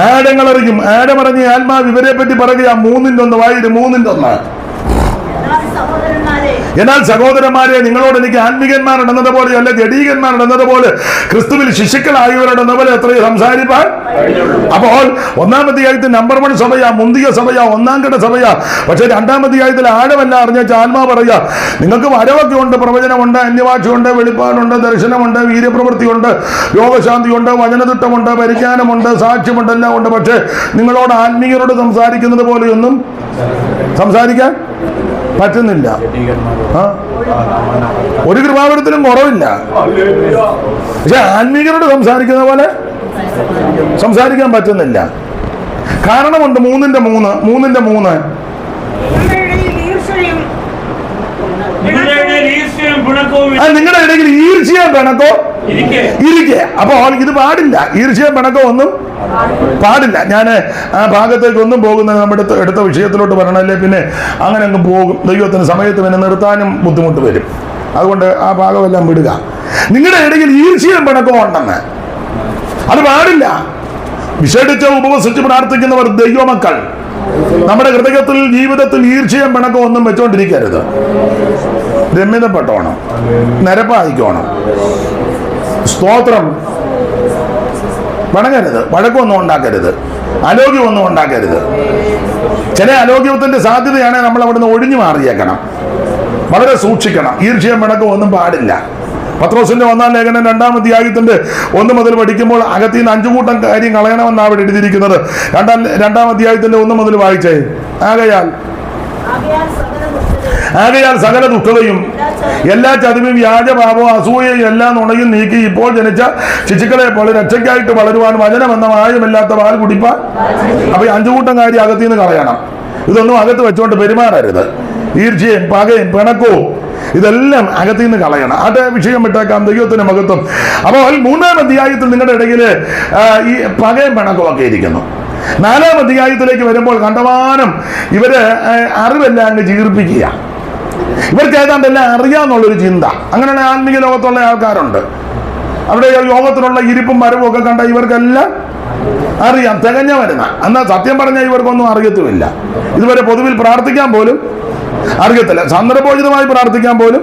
ആഴങ്ങളറിയും. ആഴമറിഞ്ഞ ആത്മാവ് ഇവരെ പറ്റി പറയുക. 3-1 വായിര്. 3-1. എന്നാൽ സഹോദരന്മാരെ, നിങ്ങളോട് എനിക്ക് ആത്മീകന്മാരുണ്ടെന്നത് പോലെ അല്ല, ജഡീകന്മാരുണ്ടെന്നത് പോലെ ക്രിസ്തുവിൽ ശിശുക്കളായവരുടെന്ന പോലെ എത്രയോ സംസാരിപ്പാൻ. അപ്പോൾ 1-ാം അധ്യായത്തിൽ നമ്പർ 1 സഭയാ, മുന്തിയ സഭയാ, 1-ാം കിട സഭയാ. പക്ഷെ 2-ാം അധ്യായത്തിൽ ആഴമല്ല അറിഞ്ഞ ആത്മാ പറയാ, നിങ്ങൾക്ക് വരവൊക്കെ ഉണ്ട്, പ്രവചനമുണ്ട്, അന്യഭാഷയുണ്ട്, വെളിപ്പാടുണ്ട്, ദർശനമുണ്ട്, വീര്യപ്രവൃത്തിയുണ്ട്, രോഗശാന്തിയുണ്ട്, വചനതിട്ടമുണ്ട്, പരിജ്ഞാനമുണ്ട്, സാക്ഷ്യമുണ്ട്, എല്ലാം ഉണ്ട്. പക്ഷെ നിങ്ങളോട് ആത്മീയരോട് സംസാരിക്കുന്നത് പോലെയൊന്നും സംസാരിക്കാൻ പറ്റുന്നില്ല. ഒരു കൃപാവരത്തിനും കുറവില്ല. പക്ഷെ ആത്മീയരോട് സംസാരിക്കുന്ന പോലെ സംസാരിക്കാൻ പറ്റുന്നില്ല. കാരണമുണ്ട്. 3-3 നിങ്ങളുടെ ഇടയിൽ ഈർഷ്യയും പിണക്കോ ഇരിക്കെ. അപ്പോൾ ഇത് പാടില്ല. ഈർഷ്യയും പിണക്കോ ഒന്നും പാടില്ല. ഞാൻ ആ ഭാഗത്തേക്ക് ഒന്നും പോകുന്നത് നമ്മുടെ എടുത്ത വിഷയത്തിലോട്ട് വരണല്ലേ, പിന്നെ അങ്ങനെ അങ്ങ് പോകും. ദൈവത്തിന് സമയത്ത് പിന്നെ നിർത്താനും ബുദ്ധിമുട്ട് വരും. അതുകൊണ്ട് ആ ഭാഗമെല്ലാം വിടുക. നിങ്ങളുടെ ഇടയിൽ ഈർഷ്യയും പിണക്കോ ഉണ്ടെന്ന് അത് പാടില്ല. വിശേഷിച്ച് ഉപവസിച്ച് പ്രാർത്ഥിക്കുന്നവർ ദൈവമക്കൾ, നമ്മുടെ ഹൃദയത്തിൽ ജീവിതത്തിൽ ഈർഷ്യയും പിണക്കോ ഒന്നും വെച്ചോണ്ടിരിക്കരുത്. രമ്യതപ്പെട്ടോണം, നിരപ്പായിക്കോണം. സ്തോത്രം. വണങ്ങരുത്, വഴക്കൊന്നും ഉണ്ടാക്കരുത്, അലോഗ്യമൊന്നും ഉണ്ടാക്കരുത്. ചില അലോഗ്യത്തിന്റെ സാധ്യതയാണെങ്കിൽ നമ്മൾ അവിടുന്ന് ഒഴിഞ്ഞു മാറിയേക്കണം. വളരെ സൂക്ഷിക്കണം. ഈർഷ്യയും പിണക്കവും ഒന്നും പാടില്ല. പത്രോസിന്റെ 1-ാം ലേഖനം 2-ാം അധ്യായത്തിന്റെ 1 മുതൽ പഠിക്കുമ്പോൾ അകത്തിൽ നിന്ന് 5 കൂട്ടം കാര്യം കളയണമെന്നാണ് അവിടെ എഴുതിയിരിക്കുന്നത്. 2-ാം അധ്യായത്തിന്റെ 1 മുതൽ വായിച്ചേ. ആകയാൽ സകല ദുഷ്ടതയും എല്ലാ ചതിവും വ്യാജഭാവവും അസൂയയും എല്ലാം നുണയും നീക്കി ഇപ്പോൾ ജനിച്ച ശിശുക്കളെ പോലെ രക്ഷയ്ക്കായിട്ട് വളരുവാൻ വചനം എന്ന മായമില്ലാത്ത പാൽ കുടിപ്പാൻ. അപ്പൊ 5 കൂട്ടം കാര്യം അകത്തിൽ നിന്ന് കളയണം. ഇതൊന്നും അകത്ത് വെച്ചുകൊണ്ട് പെരുമാറരുത്. ഈർഷ്യയും പകയും പിണക്കവും ഇതെല്ലാം അകത്തിൽ നിന്ന് കളയണം. അത് വിഷയം വിട്ടേക്കാം. ദൈവത്തിന് മഹത്വം. അപ്പോൾ 3-ാം അധ്യായത്തിൽ നിങ്ങളുടെ ഇടയിൽ ഈ പകയും പിണക്കവും ഒക്കെ ഇരിക്കുന്നു. 4-ാം അധ്യായത്തിലേക്ക് വരുമ്പോൾ കണ്ടമാനം ഇവര് അറിവെല്ലാം അങ്ങ് ജീർപ്പിക്കുക. ഇവർക്ക് ഏതാണ്ട് എല്ലാം അറിയാന്നുള്ളൊരു ചിന്ത. അങ്ങനെയുള്ള ആത്മീയ ലോകത്തുള്ള ആൾക്കാരുണ്ട്. അവിടെ യോഗത്തിലുള്ള ഇരിപ്പും മരവും ഒക്കെ കണ്ട ഇവർക്കെല്ലാം അറിയാം, തികഞ്ഞ വരുന്ന. എന്നാൽ സത്യം പറഞ്ഞാൽ ഇവർക്കൊന്നും അറിയത്തുമില്ല. ഇതുവരെ പൊതുവിൽ പ്രാർത്ഥിക്കാൻ പോലും അറിയത്തില്ല, സന്ദർഭോചിതമായി പ്രാർത്ഥിക്കാൻ പോലും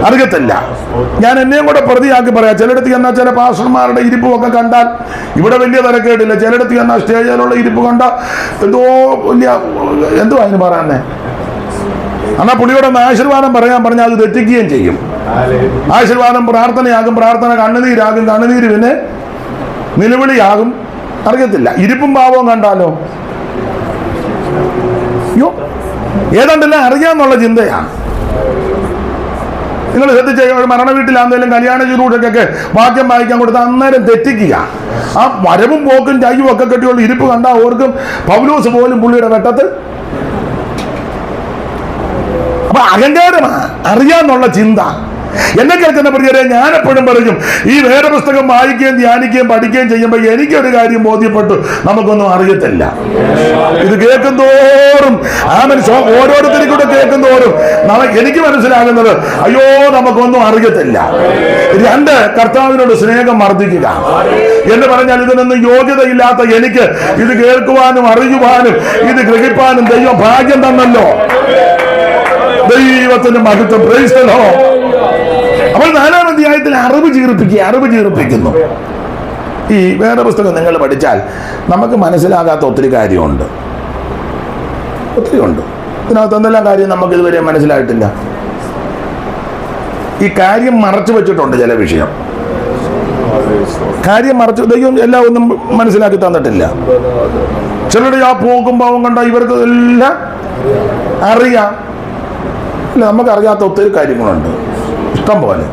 അറിയത്തില്ല. ഞാൻ എന്നെയും കൂടെ പ്രതിയാക്കി പറയാം. ചിലയിടത്ത് എന്നാൽ ചില പാസ്റ്റർമാരുടെ ഇരിപ്പും ഒക്കെ കണ്ടാൽ ഇവിടെ വലിയ തിരക്കേടില്ല. ചിലയിടത്ത് എന്നാൽ സ്റ്റേജിലുള്ള ഇരിപ്പ് കണ്ടാൽ എന്തോ വലിയ എന്തോ അതിന് പറയാന്നേ. എന്നാൽ പുള്ളിയോടെ ആശീർവാദം പറയാൻ പറഞ്ഞാൽ അത് തെറ്റിക്കുകയും ചെയ്യും. ആശീർവാദം പ്രാർത്ഥനയാകും, പ്രാർത്ഥന കണ്ണുനീരാകും, കണ്ണുനീര് പിന്നെ നിലവിളിയാകും. അറിയത്തില്ല. ഇരിപ്പും ഭാവവും കണ്ടാലോ യോ ഏതാണ്ടെല്ലാം അറിയാന്നുള്ള ചിന്തയാണ്. നിങ്ങൾ ശ്രദ്ധിച്ച മരണ വീട്ടിലാണെങ്കിലും കല്യാണ ചുരുക്കൊക്കെ വാക്യം വായിക്കാൻ കൊടുത്ത് അന്നേരം തെറ്റിക്കുക. ആ വരവും പോക്കും ചയ്യും ഒക്കെ കെട്ടിയുള്ള ഇരിപ്പ് കണ്ടാൽ ഓർക്കും പൗലോസ് പോലും പുള്ളിയുടെ വെട്ടത്ത്. അപ്പൊ അഹങ്കാരമാ, അറിയാന്നുള്ള ചിന്ത. എന്നെ കേൾക്കുന്ന പ്രിയരെ, ഞാൻ എപ്പോഴും പറയും, ഈ വേദപുസ്തകം വായിക്കുകയും ധ്യാനിക്കുകയും പഠിക്കുകയും ചെയ്യുമ്പോൾ എനിക്കൊരു കാര്യം ബോധ്യപ്പെട്ടു, നമുക്കൊന്നും അറിയത്തില്ല. ഇത് കേൾക്കും തോറും ഓരോരുത്തരും കൂടെ കേൾക്കും തോറും എനിക്ക് മനസ്സിലാകുന്നത്, അയ്യോ നമുക്കൊന്നും അറിയത്തില്ല. 2, കർത്താവിനോട് സ്നേഹം വർദ്ധിക്കുക എന്ന് പറഞ്ഞാൽ, ഇതിനൊന്നും യോഗ്യതയില്ലാത്ത എനിക്ക് ഇത് കേൾക്കുവാനും അറിയുവാനും ഇത് ഗ്രഹിപ്പാനും ദൈവം ഭാഗ്യം തന്നല്ലോ. ദൈവത്തിന്റെ മഹത്വം. Price the Lord. അപ്പോൾ 4-ാം അധ്യായത്തിൽ അറിവ് ചീർപ്പിക്കുന്നു. ഈ വേദപുസ്തകം നിങ്ങൾ പഠിച്ചാൽ നമുക്ക് മനസ്സിലാകാത്ത ഒത്തിരി കാര്യമുണ്ട്. ഇതിനകത്ത് എന്തെല്ലാം കാര്യം നമുക്ക് ഇതുവരെ മനസ്സിലായിട്ടില്ല. ഈ കാര്യം മറച്ചു വെച്ചിട്ടുണ്ട്. ചില വിഷയം കാര്യം മറച്ചു, ദൈവം എല്ലാം ഒന്നും മനസ്സിലാക്കി തന്നിട്ടില്ല. ചിലരുടെ ആ പോക്കും പാവം കണ്ട ഇവർക്ക് എല്ലാം അറിയാം. നമുക്കറിയാത്ത ഒത്തിരി കാര്യങ്ങളുണ്ട്, ഇഷ്ടം പോലെ.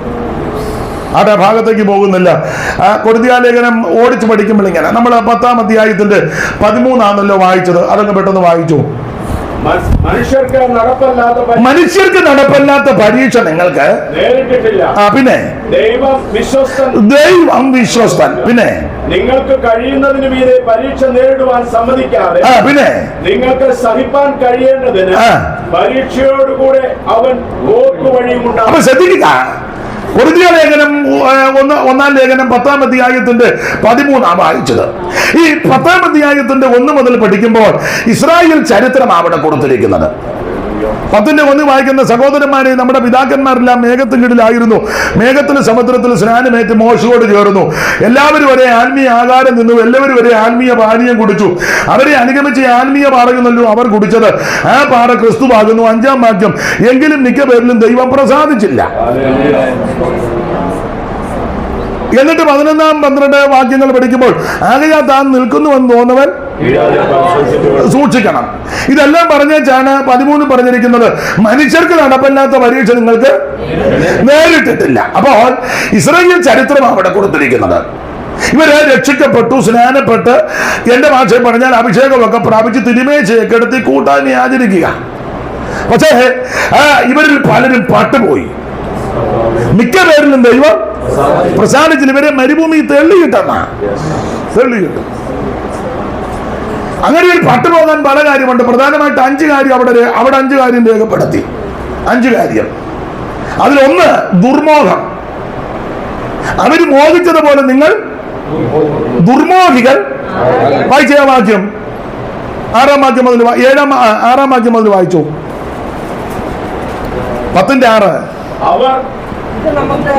ആടെ ഭാഗത്തേക്ക് പോകുന്നില്ല. കൊരിന്ത്യലേഖനം ഓടിച്ച് പഠിക്കുമ്പോൾ ഇങ്ങനെ നമ്മൾ 10-ാം അധ്യായത്തിന്റെ 13 വായിച്ചത്. അതങ്ങ് പെട്ടെന്ന് വായിച്ചു. മനുഷ്യർക്ക് നടപ്പല്ലാത്ത പരീക്ഷ നിങ്ങൾക്ക് നേരിട്ടിട്ടില്ല. പിന്നെ ദൈവം വിശ്വസ്തൻ. പിന്നെ നിങ്ങൾക്ക് കഴിയുന്നതിന് മീതെ പരീക്ഷ നേരിടുവാൻ സമ്മതിക്കാതെ പിന്നെ നിങ്ങൾക്ക് സഹിപ്പാൻ കഴിയേണ്ടതിന് പരീക്ഷയോടുകൂടെ അവൻ വഴിയുമുണ്ടാകും. അപ്പൊ ശ്രദ്ധിക്കുക, കൊരിന്ത്യലേഖനം 1-ാം ലേഖനം 10-ാം അധ്യായത്തിന്റെ 13 വായിച്ചത്. ഈ 10-ാം അധ്യായത്തിന്റെ 1 മുതൽ പഠിക്കുമ്പോൾ ഇസ്രായേൽ ചരിത്രം അവിടെ കൊടുത്തിരിക്കുന്നത്. 10-1 വായിക്കുന്ന സഹോദരന്മാരെ, നമ്മുടെ പിതാക്കന്മാരെല്ലാം മേഘത്തിന് കീഴിലായിരുന്നു. മേഘത്തിന് സമുദ്രത്തിൽ സ്നാനമേറ്റ് മോശയോട് ചേർന്നു. എല്ലാവരും ഒരേ ആത്മീയ ആകാരം നിന്നു. എല്ലാവരും ഒരേ ആത്മീയ പാനീയം കുടിച്ചു. അവരെ അനുഗമിച്ച് ആത്മീയ പാറയുന്നല്ലോ അവർ കുടിച്ചത്. ആ പാറ ക്രിസ്തുവാകുന്നു. 5-ാം വാക്യം. എങ്കിലും മിക്ക പേരിലും ദൈവം പ്രസാദിച്ചില്ല. എന്നിട്ട് 11-12 വാക്യങ്ങൾ പഠിക്കുമ്പോൾ, ആകയാൽ താൻ നിൽക്കുന്നുവെന്ന് തോന്നുവൻ സൂക്ഷിക്കണം. ഇതെല്ലാം പറഞ്ഞാണ് 13 പറഞ്ഞിരിക്കുന്നത്, മനുഷ്യർക്ക് നടപ്പില്ലാത്ത പരീക്ഷ നിങ്ങൾക്ക് നേരിട്ടിട്ടില്ല. അപ്പോൾ ഇസ്രായേൽ ചരിത്രം അവിടെ കൊടുത്തിരിക്കുന്നത്. ഇവര് രക്ഷിക്കപ്പെട്ടു, സ്നാനപ്പെട്ട്, എന്റെ ഭാഷയിൽ പറഞ്ഞാൽ അഭിഷേകമൊക്കെ പ്രാപിച്ച് തിരുമേശയൊക്കെടുത്ത് കൂട്ടായ്മ ആചരിക്കുക. പക്ഷേ ഇവരിൽ പലരും പാട്ടുപോയി. മിക്ക പേരിലും ദൈവം പ്രസാദിച്ചില്ല. ഇവരെ മരുഭൂമി തെള്ളിയിട്ടെന്ന അങ്ങനെ ഒരു പട്ടുപോകാൻ പല കാര്യമുണ്ട്. പ്രധാനമായിട്ട് 5 കാര്യം അവിടെ 5 കാര്യം രേഖപ്പെടുത്തി. 5 കാര്യം. അതിലൊന്ന് ദുർമോഹം. അവര് മോഹിച്ചതുപോലെ നിങ്ങൾ ദുർമോഹികൾ. വായിച്ച വാക്യം 6-ാം വാക്യം മുതൽ 6-ാം വാക്യം മുതൽ വായിച്ചു. 10-6. അവർ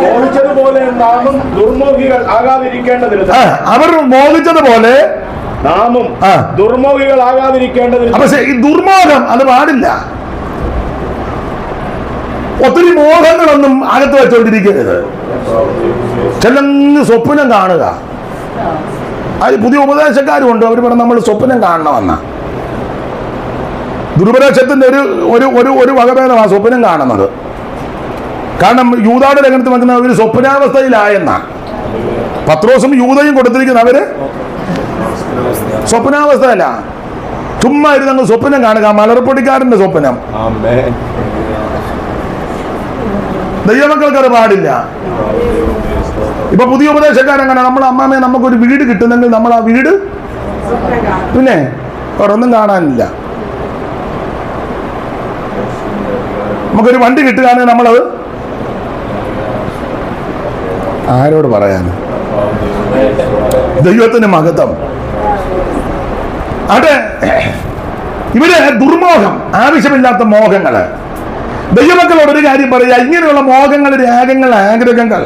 മോഹിച്ചതുപോലെ നാമും ദുർമോഹികൾ ആകാതിരിക്കേണ്ടതിന് അവർ മോഹിച്ചതുപോലെ നാമും ദുർമോഹികൾ ആകാതിരിക്കേണ്ടതിന്. പക്ഷേ ഈ ദുർമോഹം അത് പാടില്ല. ഒത്തിരി മോഹങ്ങളൊന്നും അകത്ത് വെച്ചോണ്ടിരിക്കരുത്. ചിലങ്ങ് സ്വപ്നം കാണുക. അത് പുതിയ ഉപദേശക്കാരും ഉണ്ട്. അവർ പറഞ്ഞ നമ്മൾ സ്വപ്നം കാണണമെന്ന. ദുരുപദേശത്തിന്റെ ഒരു വകഭേദമാണ് സ്വപ്നം കാണുന്നത്. കാരണം യൂദായുടെ ലേഖനത്തിൽ വെക്കുന്ന അവർ സ്വപ്നാവസ്ഥയിലായെന്ന. പത്രോസും യൂദയും കൊടുത്തിരിക്കുന്ന അവര് സ്വപ്നാവസ്ഥയല്ല, ചുമ്മാ ഇരുന്ന് സ്വപ്നം കാണുക. മലർപ്പൊടിക്കാരന്റെ സ്വപ്നം. ദൈവമക്കൾക്ക് അത് പാടില്ല. ഇപ്പൊ പുതിയ ഉപദേശക്കാരങ്ങനെ, നമ്മളെ അമ്മാമ്മയെ നമുക്കൊരു വീട് കിട്ടുന്നെങ്കിൽ നമ്മൾ ആ വീട് പിന്നെ ഒന്നും കാണാനില്ല. നമുക്കൊരു വണ്ടി കിട്ടുകയാണെങ്കിൽ നമ്മളത് ആരോട് പറയാൻ? ദൈവത്തിന് മഹത്വം. അതെ, ഇവര് ദുർമോഹം, ആവശ്യമില്ലാത്ത മോഹങ്ങള്. ദൈവമക്കളോട് ഒരു കാര്യം പറയുക, ഇങ്ങനെയുള്ള മോഹങ്ങൾ, രാഗങ്ങൾ, ആഗ്രഹങ്ങൾ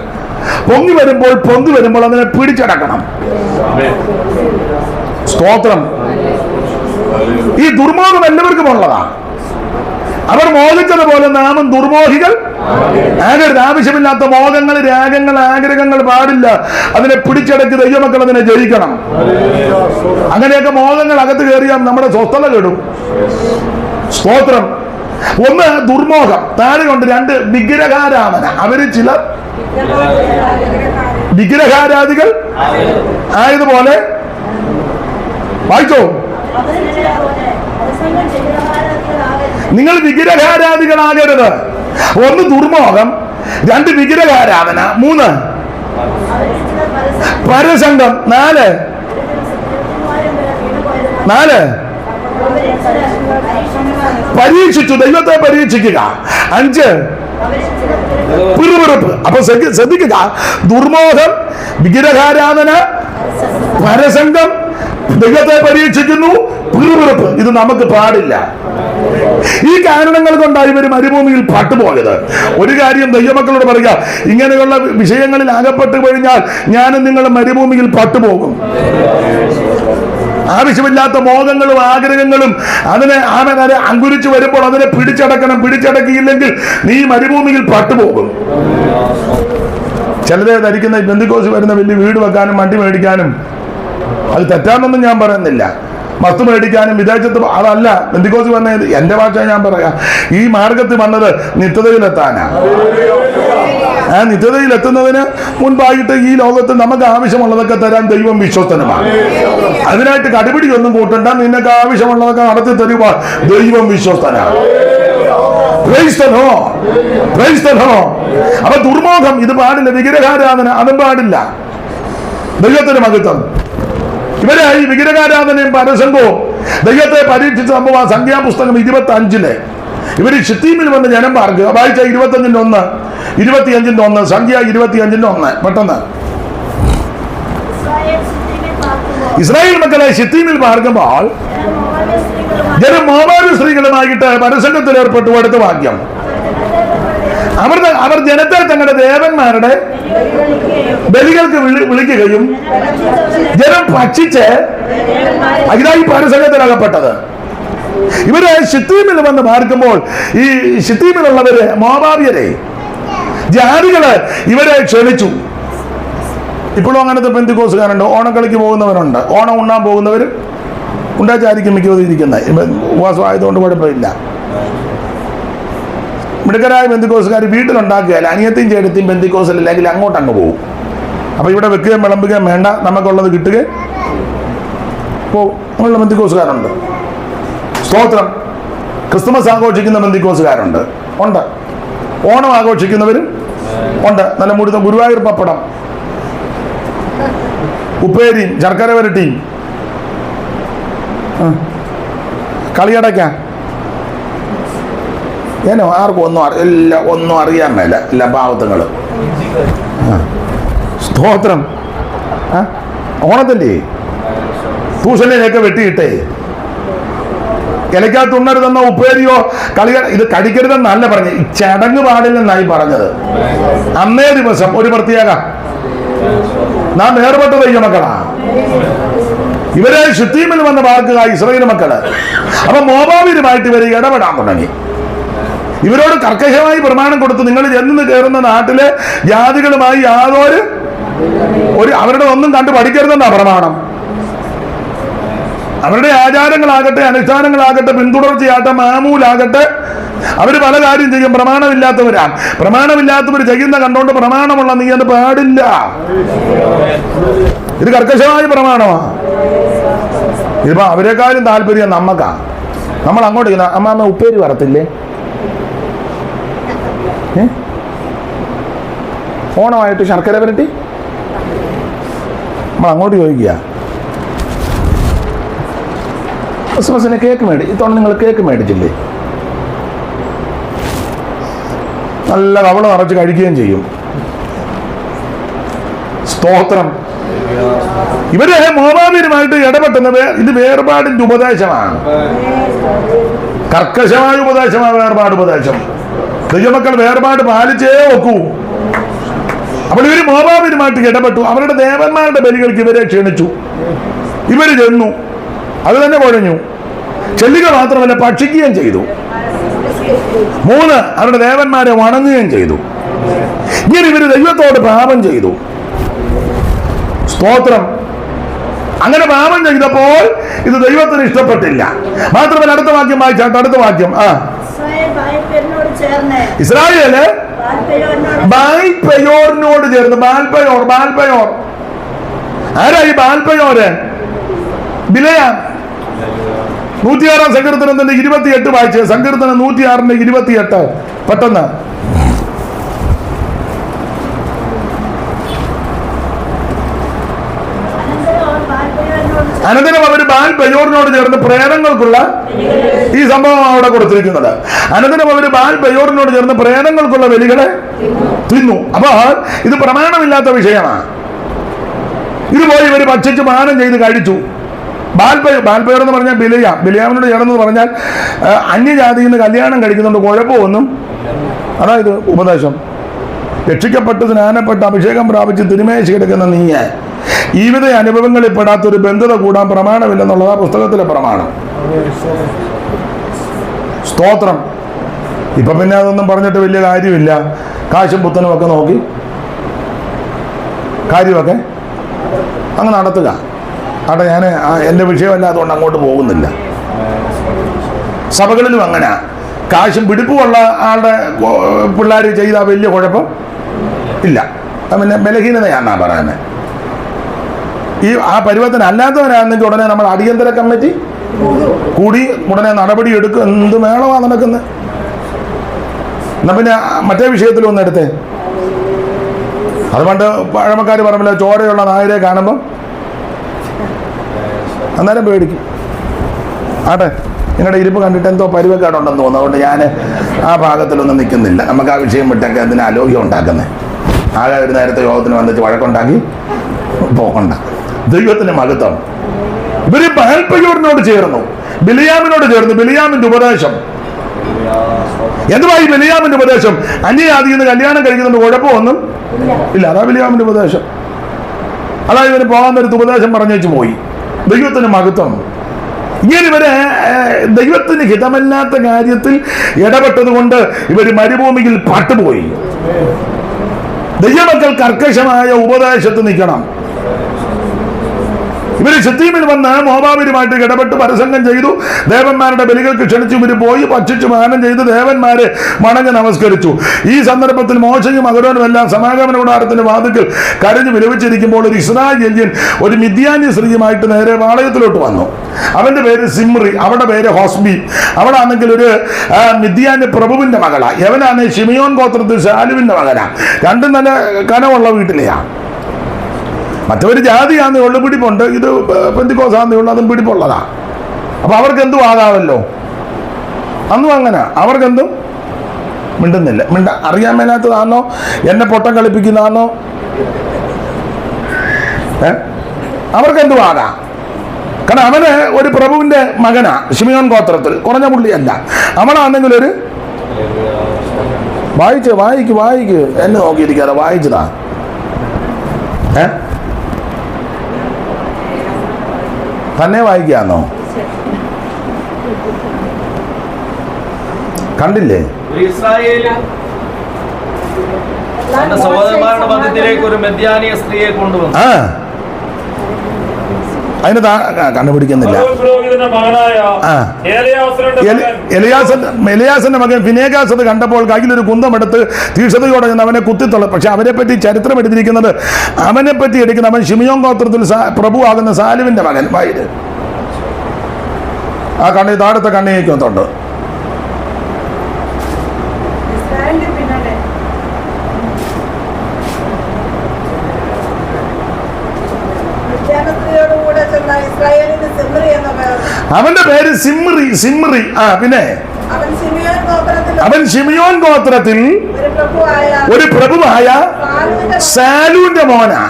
പൊങ്ങി വരുമ്പോൾ അതിനെ പിടിച്ചടക്കണം. സ്തോത്രം. ഈ ദുർമോഹം എല്ലാവർക്കും ഉള്ളതാണ്. അവർ മോഹിച്ചതുപോലെ നാമും ദുർമോഹികൾ ആകരുത്. ആവശ്യമില്ലാത്ത മോഹങ്ങൾ, രാഗങ്ങൾ, ആഗ്രഹങ്ങൾ പാടില്ല. അതിനെ പിടിച്ചടക്കി ദൈവമക്കൾ അതിനെ ജയിക്കണം. അങ്ങനെയൊക്കെ മോഹങ്ങൾ അകത്ത് കയറിയാൽ നമ്മുടെ സ്വസ്ഥത കെടും. സ്തോത്രം. 1 ദുർമോഹം, താഴെ കൊണ്ട്. 2 വിഗ്രഹാരാധന. അവര് ചിലർ വിഗ്രഹാരാധികൾ ആയതുപോലെ വായിച്ചോ. നിങ്ങൾ വിഗ്രഹാരാധികളാകരുത്. 1 ദുർമോഹം, 2 വിഗ്രഹാരാധന, 3 പരസംഗം, 4 പരീക്ഷിച്ചു, ദൈവത്തെ പരീക്ഷിക്കുക, 5 പിറുപിറുപ്പ്. അപ്പൊ ശ്രദ്ധിക്കുക, ദുർമോഹം, വിഗ്രഹാരാധന, പരസംഗം, ദൈവത്തെ പരീക്ഷിക്കുന്നു, പിറുപിറുപ്പ്. ഇത് നമുക്ക് പാടില്ല. ഈ കാരണങ്ങൾ കൊണ്ടാണ് ഇവർ മരുഭൂമിയിൽ പട്ടുപോയത്. ഒരു കാര്യം ദൈവമക്കളോട് പറയുക, ഇങ്ങനെയുള്ള വിഷയങ്ങളിൽ അകപ്പെട്ടു കഴിഞ്ഞാൽ ഞാനും നിങ്ങൾ മരുഭൂമിയിൽ പട്ടുപോകും. ആവശ്യമില്ലാത്ത മോഹങ്ങളും ആഗ്രഹങ്ങളും അതിനെ അങ്കുരിച്ചു വരുമ്പോൾ അതിനെ പിടിച്ചടക്കണം. പിടിച്ചടക്കിയില്ലെങ്കിൽ നീ മരുഭൂമിയിൽ പട്ടുപോകും. ചിലരെ ധരിക്കുന്ന പെന്തിക്കോസ് വരുന്ന വലിയ വീട് വെക്കാനും വണ്ടി മേടിക്കാനും, അത് തെറ്റാന്നൊന്നും ഞാൻ പറയുന്നില്ല. വസ്തു മേടിക്കാനും വിദേശത്ത്, അതല്ല പെന്തിക്കോസ് വന്നത്. എന്റെ ഭാഷ ഞാൻ പറയാം, ഈ മാർഗത്തിൽ വന്നത് നിത്യതയിലെത്താനാ. ആ നിത്യതയിലെത്തുന്നതിന് മുൻപായിട്ട് ഈ ലോകത്ത് നമുക്ക് ആവശ്യമുള്ളതൊക്കെ തരാൻ ദൈവം വിശ്വസ്തനുമാണ്. അതിനായിട്ട് കടുപിടി ഒന്നും കൂട്ടണ്ട. നിനക്ക് ആവശ്യമുള്ളതൊക്കെ നടത്തി തരുക ദൈവം വിശ്വസ്തനാണ്. അപ്പൊ ദുർമോഹം ഇത് പാടില്ല. വിഗ്രഹാരാധന അതും പാടില്ല. ദൈവത്തിന് മഹത്വം. ഇവരെ ഈ വിഗ്രഹാരാധനയും പരസംഗവും ദൈവത്തെ പരീക്ഷിച്ച സംഭവം സംഖ്യാപുസ്തകം 25 ഇവര് ഷിത്തീമിൽ വന്ന് ജനം പാർക്കുക. വായിച്ച 25:1, 25:1, സംഖ്യ 25:1. പെട്ടെന്ന് ഇസ്രായേൽ മക്കളെ ഷിത്തീമിൽ പാർക്കുമ്പോൾ ജനം മോവാബ് സ്ത്രീകളുമായിട്ട് പരസംഗത്തിൽ ഏർപ്പെട്ടു. അടുത്ത വാക്യം, അവർ ജനത്തെ തങ്ങളുടെ ദേവന്മാരുടെ ബലികൾക്ക് വിളിക്കുകയും ജനം ഭക്ഷിച്ച് ഇതായി പരസംഗത്തിലകപ്പെട്ടത്. ഇവര് ഷിത്തീമിൽ വന്ന് പാർക്കുമ്പോൾ ഈ ഷിത്തീമിലുള്ളവര് മോവാബ്യരെ, ജാതികള് ഇവരെ ക്ഷണിച്ചു. ഇപ്പോഴും അങ്ങനത്തെ പെന്തിക്കോസുകാരുണ്ട്. ഓണക്കളിക്ക് പോകുന്നവരുണ്ട്, ഓണം ഉണ്ണാൻ പോകുന്നവർ ഉണ്ടാച്ചായിരിക്കും മിക്കവരും ഇരിക്കുന്നത്. ഉപവാസമായതുകൊണ്ട് കുഴപ്പമില്ല. മിടുക്കരായ ബന്ധുക്കോസുകാർ വീട്ടിലുണ്ടാക്കുകയല്ല, അനിയത്തെയും ചേട്ടത്തെയും ബന്ധുക്കോസില്ലെങ്കിൽ അങ്ങോട്ട് അങ്ങ് പോകും. അപ്പോൾ ഇവിടെ വെക്കുകയും വിളമ്പുകയും വേണ്ട, നമുക്കുള്ളത് കിട്ടുകയും പോകും. അങ്ങനെയുള്ള ബന്ധുക്കോസുകാരുണ്ട്. സ്തോത്രം. ക്രിസ്തുമസ് ആഘോഷിക്കുന്ന ബന്ധുക്കോസുകാരുണ്ട്, ഉണ്ട്. ഓണം ആഘോഷിക്കുന്നവരും ഉണ്ട്. നല്ല മുഴുത്ത ഗുരുവായൂർ പപ്പടം, ഉപ്പേരിയും ശർക്കര വരട്ടിയും കളിയടയ്ക്കാം. ഏനോ ആർക്കും ഒന്നും അറിയാൻ മേല. എല്ലാ പാവത്തങ്ങൾ. സ്തോത്രം. ഓണത്തിൻ്റെ തൂഷണിനെയൊക്കെ വെട്ടിയിട്ടേ ഇലയ്ക്കകത്ത് ഉണ്ണരുതെന്നോ ഉപ്പേരിയോ ഇത് കടിക്കരുതെന്നല്ല പറഞ്ഞത്. ഈ ചടങ്ങ് പാടില്ലെന്നായി പറഞ്ഞത്. അന്നേ ദിവസം ഒരു പ്രത്യേക നാം വേർപെട്ട ദൈവമക്കളാ. ഇവരെ ഷിത്തീമിൽ വന്ന് പാർക്കുക ഇസ്രായേൽ മക്കള്. അപ്പൊ മോവാബിലുമായിട്ട് ഇവർ ഇടപെടാൻ തുടങ്ങി. ഇവരോട് കർക്കശമായി പ്രമാണം കൊടുത്തു, നിങ്ങൾ ചെന്ന് കയറുന്ന നാട്ടിലെ ജാതികളുമായി യാതൊരു അവരുടെ ഒന്നും കണ്ടു പഠിക്കരുതെന്നാ പ്രമാണം. അവരുടെ ആചാരങ്ങളാകട്ടെ അനുഷ്ഠാനങ്ങളാകട്ടെ പിന്തുടർച്ചയാകട്ടെ മാമൂലാകട്ടെ അവർ പല കാര്യം ചെയ്യും. പ്രമാണമില്ലാത്തവരാണ്. പ്രമാണമില്ലാത്തവർ ചെയ്യുന്ന കണ്ടോണ്ട് പ്രമാണമുള്ള നീ അത് പാടില്ല. ഇത് കർക്കശമായ പ്രമാണമാണ്. ഇതിപ്പോ അവരെക്കാളും താല്പര്യം നമ്മക്കാ. നമ്മൾ അങ്ങോട്ട് അമ്മാമ്മ ഉപ്പേരി വറത്തില്ലേ? ഓണമായിട്ട് ശർക്കര വരട്ടി നമ്മൾ അങ്ങോട്ട് ചോദിക്കുക. ക്രിസ്മസിന് കേക്ക് ഇത്തവണ നിങ്ങൾ കേക്ക് മേടിച്ചില്ലേ? നല്ല കവള നിറച്ച് കഴിക്കുകയും ചെയ്യും. സ്തോത്രം. ഇവര് മോവാബിലുമായിട്ട് ഇടപെട്ടുന്നത് ഇത് വേർപാടിന്റെ ഉപദേശമാണ്. കർക്കശമായ ഉപദേശമാണ് വേർപാട് ഉപദേശം. ദൈവമക്കൾ വേർപാട് പാലിച്ചേ ഒക്കൂ. അപ്പോൾ ഇവര് മോവാബിലുമായിട്ട് ഇടപെട്ടു. അവരുടെ ദേവന്മാരുടെ ബലികൾക്ക് ഇവരെ ക്ഷണിച്ചു. ഇവര് ചെന്നു, അത് തന്നെ കുഴഞ്ഞു. ചെല്ലുക മാത്രമല്ല, ഭക്ഷിക്കുകയും ചെയ്തു. 3 അവരുടെ ദേവന്മാരെ വണങ്ങുകയും ചെയ്തു. ഇങ്ങനെ ഇവര് ദൈവത്തോട് പാപം ചെയ്തു. സ്തോത്രം. അങ്ങനെ പാപം ചെയ്തപ്പോൾ ഇത് ദൈവത്തിന് ഇഷ്ടപ്പെട്ടില്ല. മാത്രമല്ല അടുത്ത വാക്യം വായിച്ചാട്ട്. അടുത്ത വാക്യം ഇസ്രായേല് ബാൽപെയോറിനോട് ചേർന്ന്. ബാൽപെയോർ ആരാ ഈ ബാൽപെയോര്? ബിലയാം. 106 സങ്കീർത്തനത്തിന്റെ 28 വായിച്ച്. സങ്കീർത്തനം 106 28 പെട്ടെന്ന്. അനന്തരം അവർ ബാൽ ബയോറിനോട് ചേർന്ന് പ്രേതങ്ങൾക്കുള്ള ഈ സംഭവം അവിടെ കൊടുത്തിരിക്കുന്നത്. അനന്തരം അവർ ബാൽ ബയോറിനോട് ചേർന്ന് പ്രേതങ്ങൾക്കുള്ള ബലികളെ തിന്നു. അപ്പൊ ഇത് പ്രമാണമില്ലാത്ത വിഷയമാണ്. ഇത് പോയി ഇവർ ഭക്ഷിച്ച് പാനം ചെയ്ത് കഴിച്ചു. ബാൽപയോർ എന്ന് പറഞ്ഞാൽ ബിലിയാമിനോട് ചേർന്ന് പറഞ്ഞാൽ അന്യജാതിയിൽ നിന്ന് കല്യാണം കഴിക്കുന്നുണ്ട്, കുഴപ്പമൊന്നും. അതായത് ഉപദേശം. രക്ഷിക്കപ്പെട്ട് സ്നാനപ്പെട്ട് അഭിഷേകം പ്രാപിച്ച് തിരുമേശ കിടക്കുന്ന നീയെ ഈ വിധ അനുഭവങ്ങളിൽ പെടാത്തൊരു ബന്ധത കൂടാൻ പ്രമാണമില്ലെന്നുള്ളതാ പുസ്തകത്തിലെ പ്രമാണം. സ്തോത്രം. ഇപ്പൊ പിന്നെ അതൊന്നും പറഞ്ഞിട്ട് വലിയ കാര്യമില്ല. കാശും പുത്തനും ഒക്കെ നോക്കി കാര്യമൊക്കെ അങ്ങ് നടത്തുക. അവിടെ ഞാൻ എൻ്റെ വിഷയമല്ല, അതുകൊണ്ട് അങ്ങോട്ട് പോകുന്നില്ല. സഭകളിലും അങ്ങനെ കാശും പിടിപ്പുമുള്ള ആളുടെ പിള്ളേർ ചെയ്താൽ വലിയ കുഴപ്പം ഇല്ല. പിന്നെ ബലഹീനതയാണെന്നാ പറയുന്നത്. ആ പരുവത്തിന് അല്ലാത്തവരാണെങ്കിൽ ഉടനെ നമ്മൾ അടിയന്തര കമ്മിറ്റി കൂടി ഉടനെ നടപടി എടുക്കും. എന്ത് മേളമാണ് നടക്കുന്നത്. എന്നാ പിന്നെ മറ്റേ വിഷയത്തിലൊന്നും എടുത്തേ. അതുകൊണ്ട് പഴമക്കാർ പറഞ്ഞില്ല, ചോരയുള്ള നായരെ കാണുമ്പം അന്നേരം പേടിക്കും. ആട്ടെ, നിങ്ങളുടെ ഇരിപ്പ് കണ്ടിട്ട് എന്തോ പരുവക്കേടുണ്ടെന്ന് തോന്നുന്നു. അതുകൊണ്ട് ഞാൻ ആ ഭാഗത്തിലൊന്നും നിൽക്കുന്നില്ല. നമുക്ക് ആ വിഷയം വിട്ടൊക്കെ അതിന് അലോഗ്യം ഉണ്ടാക്കുന്നത്. ആകെ ഒരു നേരത്തെ യോഗത്തിന് വന്നിട്ട് വഴക്കുണ്ടാക്കി പോകണ്ട. ദൈവത്തിന് മഹത്വം. ഇവര് ബാൽപയോറിനോട് ചേർന്നു, ബിലിയാമിനോട് ചേർന്നു. ബിലിയാമിന്റെ ഉപദേശം എന്തുവായി? ബിലിയാമിന്റെ ഉപദേശം അന്യജാതിയിൽ നിന്ന് കല്യാണം കഴിക്കുന്നുണ്ട്, കുഴപ്പമൊന്നും ഇല്ല. അതാ ബിലിയാമിന്റെ ഉപദേശം. അതായത് ഇവന് പോകാൻ നേരത്ത് ഉപദേശം പറഞ്ഞു പോയി. ദൈവത്തിന് മഹത്വം. ഇങ്ങനെ ഇവര് ദൈവത്തിന് ഹിതമല്ലാത്ത കാര്യത്തിൽ ഇടപെട്ടത് കൊണ്ട് ഇവര് മരുഭൂമിയിൽ പാട്ടുപോയി. ദൈവമക്കൾ കർക്കശമായ ഉപദേശത്ത് നിൽക്കണം. ഇവര് ശിത്തീമിൽ വന്ന് മോവാബിലുമായിട്ട് ഇടപെട്ട് പരസംഗം ചെയ്തു. ദേവന്മാരുടെ ബലികൾക്ക് ക്ഷണിച്ചു. ഇവര് പോയി ഭക്ഷിച്ചു പാനം ചെയ്ത് ദേവന്മാരെ വണങ്ങി നമസ്കരിച്ചു. ഈ സന്ദർഭത്തിൽ മോശയും അഹരോനും എല്ലാം സമാഗമന കൂടാരത്തിന്റെ വാതിൽക്കൽ കരഞ്ഞു വിലപിച്ചിരിക്കുമ്പോൾ ഒരു ഇസ്രായേല്യൻ ഒരു മിദ്യാന്യ സ്ത്രീയുമായിട്ട് നേരെ പാളയത്തിലോട്ട് വന്നു. അവന്റെ പേര് സിമ്രി, അവളുടെ പേര് ഹോസ്ബി. അവളാണെങ്കിൽ ഒരു മിദ്യാന്യ പ്രഭുവിന്റെ മകളാ. യവനാണ് ശിമിയോൻ ഗോത്രത്തിൽ ശാലുവിന്റെ മകനാ. രണ്ടും നല്ല കനമുള്ള വീട്ടിലെയാ. മറ്റൊരു ജാതിയാന്ന് ഉള്ളു പിടിപ്പുണ്ട്. ഇത് പെന്തിക്കോസാന്നുള്ള അതും പിടിപ്പുള്ളതാ. അപ്പൊ അവർക്ക് എന്തും ആകാമല്ലോ. അന്നും അങ്ങനെ അവർക്കെന്തും മിണ്ടുന്നില്ല. അറിയാൻ മേലാത്തതാണോ, എന്നെ പൊട്ടം കളിപ്പിക്കുന്നതാണോ? അവർക്കെന്തും ആകാം. കാരണം അവന് ഒരു പ്രഭുവിന്റെ മകനാ, ശിമിയോൻ ഗോത്രത്തിൽ. കുറഞ്ഞ പുള്ളിയല്ല. അവളാണെങ്കിൽ ഒരു വായിക്ക് എന്നെ നോക്കിയിരിക്കാതെ വായിച്ചതാ. തന്നെ വായിക്കാന്നോ? കണ്ടില്ലേ? സഹോദരന്മാരുടെ മധ്യത്തിലേക്ക് ഒരു മിദ്യാനിയ സ്ത്രീയെ കൊണ്ടുവന്നു. അതിന് കണ്ടുപിടിക്കുന്നില്ല. എലിയാസിന്റെ മകൻ ഫിനേഗാസ് അത് കണ്ടപ്പോൾ കയ്യിലൊരു കുന്തമെടുത്ത് തീക്ഷണതയോടെ ചെന്ന് അവനെ കുത്തിത്തള്ളു. പക്ഷെ അവനെ പറ്റി ചരിത്രം എടുത്തിരിക്കുന്നത്, അവനെ പറ്റി എടുക്കുന്ന അവൻ ശിമിയോൻ ഗോത്രത്തിൽ പ്രഭു ആകുന്ന സാലുവിന്റെ മകൻ. വായില് ആ കണ്ണി താഴത്തെ കണ്ണിയേക്കുന്നുണ്ട്. അവന്റെ പേര് സിമ്രി. പിന്നെ അവൻ ശിമിയോൻ ഗോത്രത്തിൽ ഒരു പ്രഭുവായ സാലുവിന്റെ മോനാ.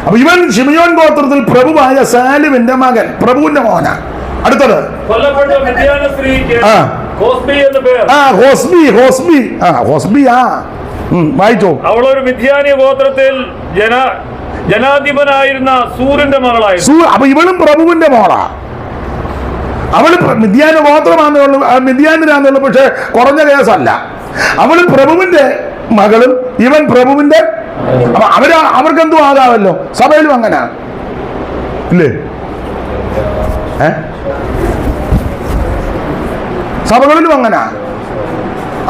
അപ്പൊ ഇവൻ ശിമിയോൻ ഗോത്രത്തിൽ പ്രഭുവായ സാലുവിന്റെ മകൻ, പ്രഭുവിന്റെ മോനാ. അടുത്തത് ഹോസ്ബി. വായിച്ചോ. അവളൊരു മിദ്യാനി ഗോത്രത്തിൽ ജനാധിപനായിരുന്ന സൂര്യന്റെ മകളായിരുന്നു. അപ്പൊ ഇവളും പ്രഭുവിന്റെ മോളാ. അവള് മിദ്യാന ഗോത്രമാണെന്നുള്ളൂ, മിദ്യാനാന്നുള്ളൂ. പക്ഷെ കുറഞ്ഞ കേസല്ല. അവള് പ്രഭുവിന്റെ മകളും ഇവൻ പ്രഭുവിന്റെ. അപ്പൊ അവർക്കെന്തും ആകാമല്ലോ. സഭയിലും അങ്ങനെ ഇല്ലേ? സഭകളിലും അങ്ങനെ.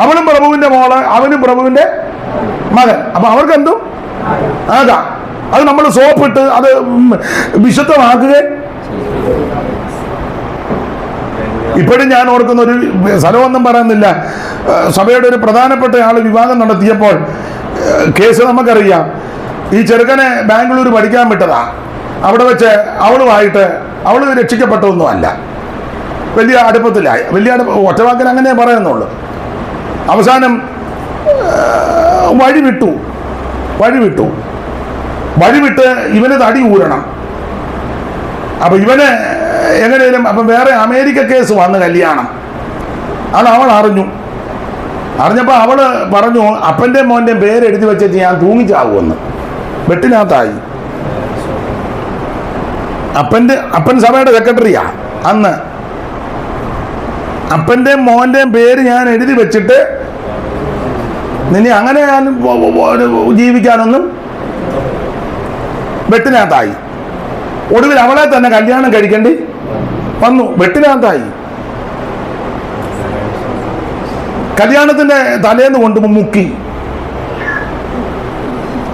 അവളും പ്രഭുവിന്റെ മോള്, അവനും പ്രഭുവിന്റെ മകൻ. അപ്പൊ അവർക്കെന്തും ആകാം. അത് നമ്മൾ സോപ്പിട്ട് അത് വിശുദ്ധമാക്കുക. ഇപ്പോഴും ഞാൻ ഓർക്കുന്ന ഒരു സ്ഥലമൊന്നും പറയുന്നില്ല, സഭയുടെ ഒരു പ്രധാനപ്പെട്ട ആൾ വിവാഹം നടത്തിയപ്പോൾ കേസ് നമുക്കറിയാം. ഈ ചെറുക്കനെ ബാംഗ്ലൂർ പഠിക്കാൻ വിട്ടതാ. അവിടെ വെച്ച് അവളുമായിട്ട് അവൾ രക്ഷിക്കപ്പെട്ടതൊന്നുമല്ല, വലിയ അടുപ്പത്തിലായി. ഒറ്റവാക്കിൽ അങ്ങനെ പറയുന്നുള്ളൂ. അവസാനം വഴിവിട്ട് ഇവന് തടി ഊരണം. അപ്പൊ ഇവന് എങ്ങനെയും അപ്പം വേറെ അമേരിക്ക കേസ് വന്ന് കല്യാണം. അത് അവൾ അറിഞ്ഞപ്പോൾ അവള് പറഞ്ഞു, അപ്പൻ്റെ മോൻ്റെ പേര് എഴുതി വെച്ചിട്ട് ഞാൻ തൂങ്ങിച്ചാകുമെന്ന്. വെട്ടിനകത്തായി. അപ്പൻ സഭയുടെ സെക്രട്ടറിയാ അന്ന്. അപ്പൻ്റെ മോൻ്റെ പേര് ഞാൻ എഴുതി വെച്ചിട്ട് നിന്നെ അങ്ങനെ ഞാൻ ജീവിക്കാനൊന്നും വെട്ടിനകത്തായി. ഒടുവിൽ അവളെ തന്നെ കല്യാണം കഴിക്കേണ്ടി വന്നു. വെട്ടിനകത്തായി. കല്യാണത്തിന്റെ തലേന്ന് കൊണ്ട് മുക്കി.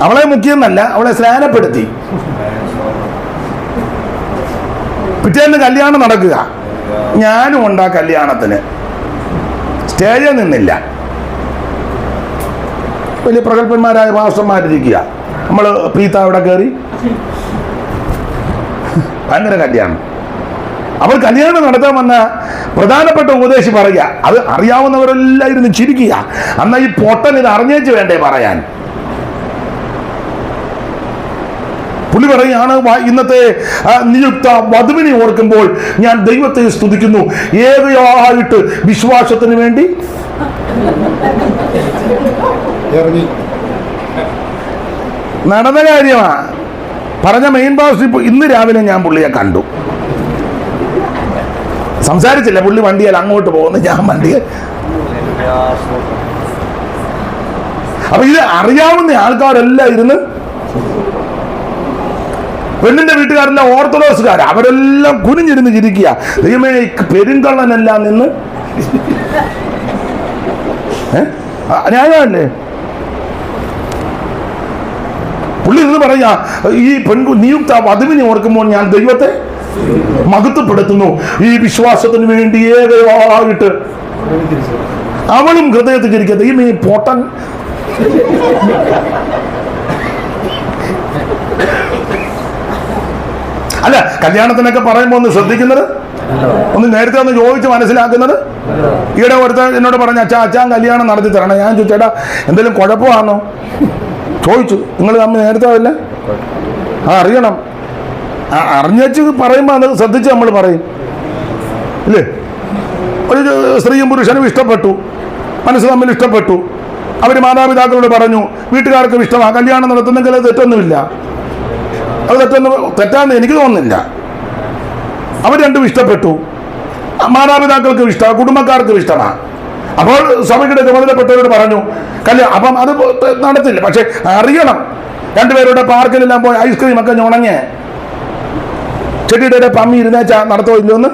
അവളെ മുക്കിയെന്നല്ല, അവളെ സ്നാനപ്പെടുത്തി. പിറ്റേന്ന് കല്യാണം നടക്കുക. ഞാനും ഉണ്ട് ആ കല്യാണത്തിന്. സ്റ്റേജിൽ നിന്നില്ല. വലിയ പ്രഗത്ഭന്മാരായ പാസ്റ്റർമാരിരിക്കുക. നമ്മൾ പ്രീത അവിടെ കയറി. ഭയങ്കര കല്യാണം. അവൾ കല്യാണം നടത്താൻ വന്ന പ്രധാനപ്പെട്ട ഉപദേശി പറയുക, അത് അറിയാവുന്നവരെല്ലാം ഇരുന്ന് ചിരിക്കുക. അന്നാ ഈ പൊട്ടൻ ഇത് അറിഞ്ഞേച്ച് വേണ്ടേ പറയാൻ. പുള്ളി പറയുകയാണ്, ഇന്നത്തെ നിയുക്ത വധുവിനെ ഓർക്കുമ്പോൾ ഞാൻ ദൈവത്തെ സ്തുതിക്കുന്നു, ഏകയായിട്ട് വിശ്വാസത്തിന് വേണ്ടി നടന്ന കാര്യമാണ്. പറഞ്ഞ മെയിൻ പാസ്റ്റർ ഇന്ന് രാവിലെ ഞാൻ പുള്ളിയെ കണ്ടു. സംസാരിച്ചില്ല. പുള്ളി വണ്ടിയാൽ അങ്ങോട്ട് പോകുന്നു, ഞാൻ വണ്ടിയെ. അപ്പൊ ഇത് അറിയാവുന്ന ആൾക്കാരെല്ലാം ഇരുന്ന്, പെണ്ണിന്റെ വീട്ടുകാരെല്ലാം ഓർത്തഡോക്സുകാർ, അവരെല്ലാം കുനിഞ്ഞിരുന്ന് ചിരിക്കുക. ദൈവമേ, പെരുങ്കള്ളനെല്ലാം നിന്ന്. ന്യായമല്ലേ? പുള്ളി ഇരുന്ന് പറയാ, ഈ നിയുക്ത വധുവിനെ ഓർക്കുമ്പോൾ ഞാൻ ദൈവത്തെ മഹത്വപ്പെടുത്തുന്നു, ഈ വിശ്വാസത്തിന് വേണ്ടി ഏകയായിട്ട്. അവളും ഹൃദയത്തിൽ ചിരിക്കുക, ഈ പൊട്ടൻ. അല്ല, കല്യാണത്തിനൊക്കെ പറയുമ്പോൾ ഒന്ന് ശ്രദ്ധിക്കുന്നത്, ഒന്ന് നേരത്തെ ഒന്ന് ചോദിച്ച് മനസ്സിലാക്കുന്നത്. ഈയിടെ ഒരുത്തൻ എന്നോട് പറഞ്ഞ, അച്ഛാൻ കല്യാണം നടത്തി തരണം. ഞാൻ ചോദിച്ചേട്ടാ എന്തെങ്കിലും കുഴപ്പമാണോ ചോദിച്ചു. നിങ്ങൾ തമ്മിൽ നേരത്തെ അല്ല അറിയണം. അറിഞ്ഞേച്ച് പറയുമ്പോൾ അത് ശ്രദ്ധിച്ച് നമ്മൾ പറയും, ഇല്ലേ? ഒരു സ്ത്രീയും പുരുഷനും ഇഷ്ടപ്പെട്ടു, മനസ്സ് തമ്മിൽ ഇഷ്ടപ്പെട്ടു. അവർ മാതാപിതാക്കളോട് പറഞ്ഞു, വീട്ടുകാർക്കും ഇഷ്ടമാണ്, കല്യാണം നടത്തുന്നെങ്കിൽ അത് തെറ്റൊന്നുമില്ല. അത് തെറ്റാന്ന് എനിക്ക് തോന്നുന്നില്ല. അവർ രണ്ടും ഇഷ്ടപ്പെട്ടു, മാതാപിതാക്കൾക്കും ഇഷ്ടമാണ്, കുടുംബക്കാർക്കും ഇഷ്ടമാണ്. അപ്പോൾ സഭയുടെ ചുമതലപ്പെട്ടവരോട് പറഞ്ഞു കല്യാണം. അപ്പം അത് നടത്തില്ല. പക്ഷെ അറിയണം, രണ്ടുപേരുടെ പാർക്കിലെല്ലാം പോയി ഐസ്ക്രീം ഒക്കെ ഞുണങ്ങ് ചെടിയുടെ പമ്മി ഇരുന്നേച്ചാ നടത്തോ ഇല്ലോന്ന്.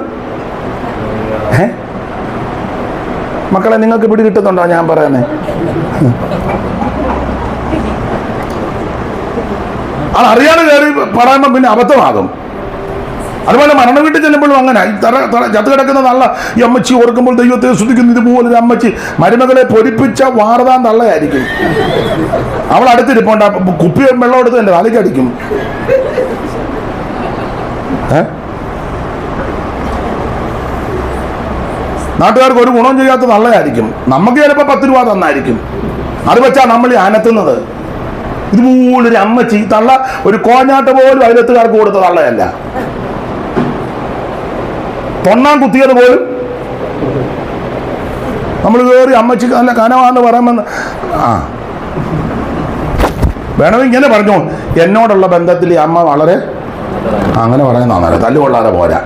മക്കളെ, നിങ്ങൾക്ക് പിടി കിട്ടുന്നുണ്ടോ ഞാൻ പറയുന്നേ? അത് അറിയാതെ കയറി പറയുമ്പോൾ പിന്നെ അബദ്ധമാകും. അതുപോലെ മരണ വീട്ടിൽ ചെല്ലുമ്പോഴും അങ്ങനെ ചത്ത് കിടക്കുന്ന തള്ള ഈ അമ്മച്ചി ഓർക്കുമ്പോൾ ദൈവത്തെ സ്തുതിക്കുന്നു. ഇതുപോലൊരു അമ്മച്ചി മരുമകളെ പൊരിപ്പിച്ച വാർതാൻ തള്ളയായിരിക്കും. അവൾ അടുത്തിരിപ്പുണ്ട്, കുപ്പി വെള്ളം എടുത്ത് എൻ്റെ തലയ്ക്ക് അടിക്കും. നാട്ടുകാർക്ക് ഒരു ഗുണം ചെയ്യാത്ത തള്ളയായിരിക്കും. നമുക്ക് ചിലപ്പോൾ 10 രൂപ തന്നായിരിക്കും. അത് വെച്ചാൽ നമ്മൾ അനത്തുന്നത്. ഇതുപോലൊരു അമ്മച്ചി തള്ള ഒരു കോഞ്ഞാട്ട് പോലും അയലത്തുകാർക്ക് കൊടുത്ത തള്ളയല്ല. തൊണ്ണാൻ കുത്തിയത് പോലും നമ്മൾ കയറി അമ്മച്ചി നല്ല കനവാന്ന് പറയുമ്പോൾ വേണമെങ്കിൽ ഇങ്ങനെ പറഞ്ഞു, എന്നോടുള്ള ബന്ധത്തിൽ ഈ അമ്മ വളരെ അങ്ങനെ പറയുന്നതാണ്, തല്ലുകൊള്ളാതെ പോരാ.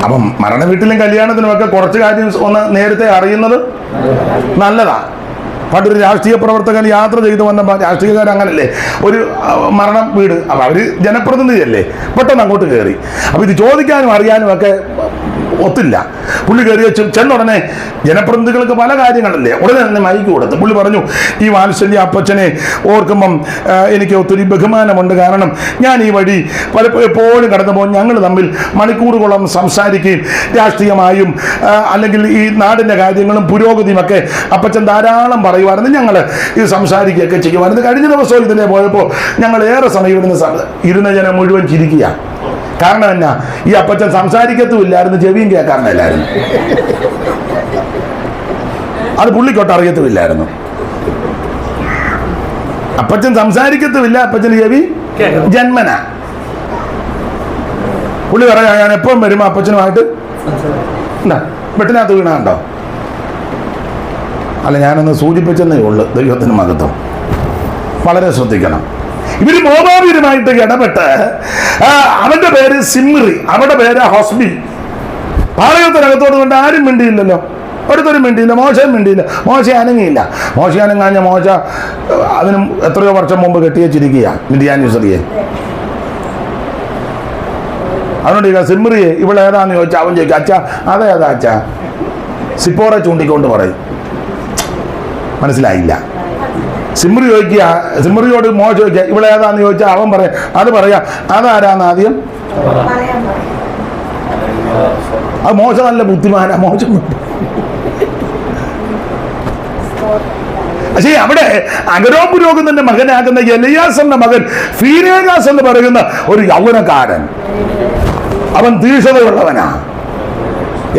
അപ്പം മരണ വീട്ടിലും കല്യാണത്തിനുമൊക്കെ കുറച്ച് കാര്യം ഒന്ന് നേരത്തെ അറിയുന്നത് നല്ലതാണ്. പണ്ടൊരു രാഷ്ട്രീയ പ്രവർത്തകൻ യാത്ര ചെയ്തു വന്നപ്പോൾ, രാഷ്ട്രീയക്കാർ അങ്ങനല്ലേ, ഒരു മരണം വീട്, അപ്പം അവർ ജനപ്രതിനിധിയല്ലേ, പെട്ടെന്ന് അങ്ങോട്ട് കയറി. അപ്പം ഇത് ചോദിക്കാനും അറിയാനും ഒക്കെ ഒത്തില്ല. പുള്ളി കയറിയ ചെന്നുടനെ ജനപ്രതിനിധികൾക്ക് പല കാര്യങ്ങളല്ലേ, ഉടനെ തന്നെ മൈക്ക് കൊടുത്തു. പുള്ളി പറഞ്ഞു, ഈ വാത്സല്യ അപ്പച്ചനെ ഓർക്കുമ്പം എനിക്ക് ഒത്തിരി ബഹുമാനമുണ്ട്. കാരണം ഞാൻ ഈ വഴി എപ്പോഴും കടന്നുപോകും, ഞങ്ങൾ തമ്മിൽ മണിക്കൂറുകളോളം സംസാരിക്കുകയും രാഷ്ട്രീയമായും അല്ലെങ്കിൽ ഈ നാടിൻ്റെ കാര്യങ്ങളും പുരോഗതിയുമൊക്കെ അപ്പച്ചൻ ധാരാളം പറയുമായിരുന്നു. ഞങ്ങൾ ഇത് സംസാരിക്കുകയൊക്കെ ചെയ്യുമായിരുന്നു. കഴിഞ്ഞ ദിവസവും ഇതിനെ പോയപ്പോൾ ഞങ്ങൾ ഏറെ സമയം ഇരുന്ന ജനം മുഴുവൻ ചിരിക്കുക. കാരണം എന്നാ, ഈ അപ്പച്ചൻ സംസാരിക്കത്തുമില്ലായിരുന്നു, ചെവിയും കേൾക്കാറില്ലായിരുന്നു. അത് പുള്ളിക്കൊട്ട് അറിയത്തുമില്ലായിരുന്നു. അപ്പച്ചൻ സംസാരിക്കത്തുമില്ല, അപ്പച്ചന് ചെവി ജന്മന. പുള്ളി പറയാ, ഞാൻ എപ്പം വരുമ്പോ അപ്പച്ചനുമായിട്ട് എന്താ വെട്ടിനകത്ത് വീണാണ്ടോ? അല്ല, ഞാനൊന്ന് സൂചിപ്പിച്ചെന്നേ ഉള്ളു. ദൈവത്തിന് മഹത്വം. വളരെ ശ്രദ്ധിക്കണം. ഇവര് മോബാബിയരുമായിട്ട് ഇടപെട്ട്, അവന്റെ പേര് സിമ്രി, അവരുടെ പേര് ഹോസ്ബി. പാളയത്തിനകത്തോട് കൊണ്ട് ആരും മിണ്ടിയില്ലല്ലോ, ഒരുത്തരും മിണ്ടിയില്ല. മോശം മിണ്ടിയില്ല, മോശ അനങ്ങിയില്ല. മോശ അനങ്ങാഞ്ഞ മോശ അതിനും എത്രയോ വർഷം മുമ്പ് കെട്ടിയച്ചിരിക്കുക മിഡിയാനിസ്ത്രീയെ. അതുകൊണ്ട് സിമ്രിയെ ഇവിടെ ഏതാന്ന് ചോദിച്ചാൽ അവൻ ചോദിക്കുക, അച്ഛാ അതേതാ അച്ഛാ? സിപ്പോറെ ചൂണ്ടിക്കൊണ്ട് പറയും. മനസ്സിലായില്ല. സിമ്രി ചോദിക്കുക, സിമ്രിയോട് മോശം ചോദിക്കുക ഇവിടെ ഏതാന്ന് ചോദിച്ചാൽ അവൻ പറയാം, അത് പറയാ അതാരാന്ന് ആദ്യം. അത് മോശ നല്ല ബുദ്ധിമാനാ, മോശം. പക്ഷേ അവിടെ അഗരോൻ പുരോഹിതന്റെ മകനാകുന്ന എലിയാസ് എന്ന മകൻ ഫീനേഗാസ് എന്ന് പറയുന്ന ഒരു യൗവനക്കാരൻ, അവൻ തീക്ഷണതയുള്ളവനാ.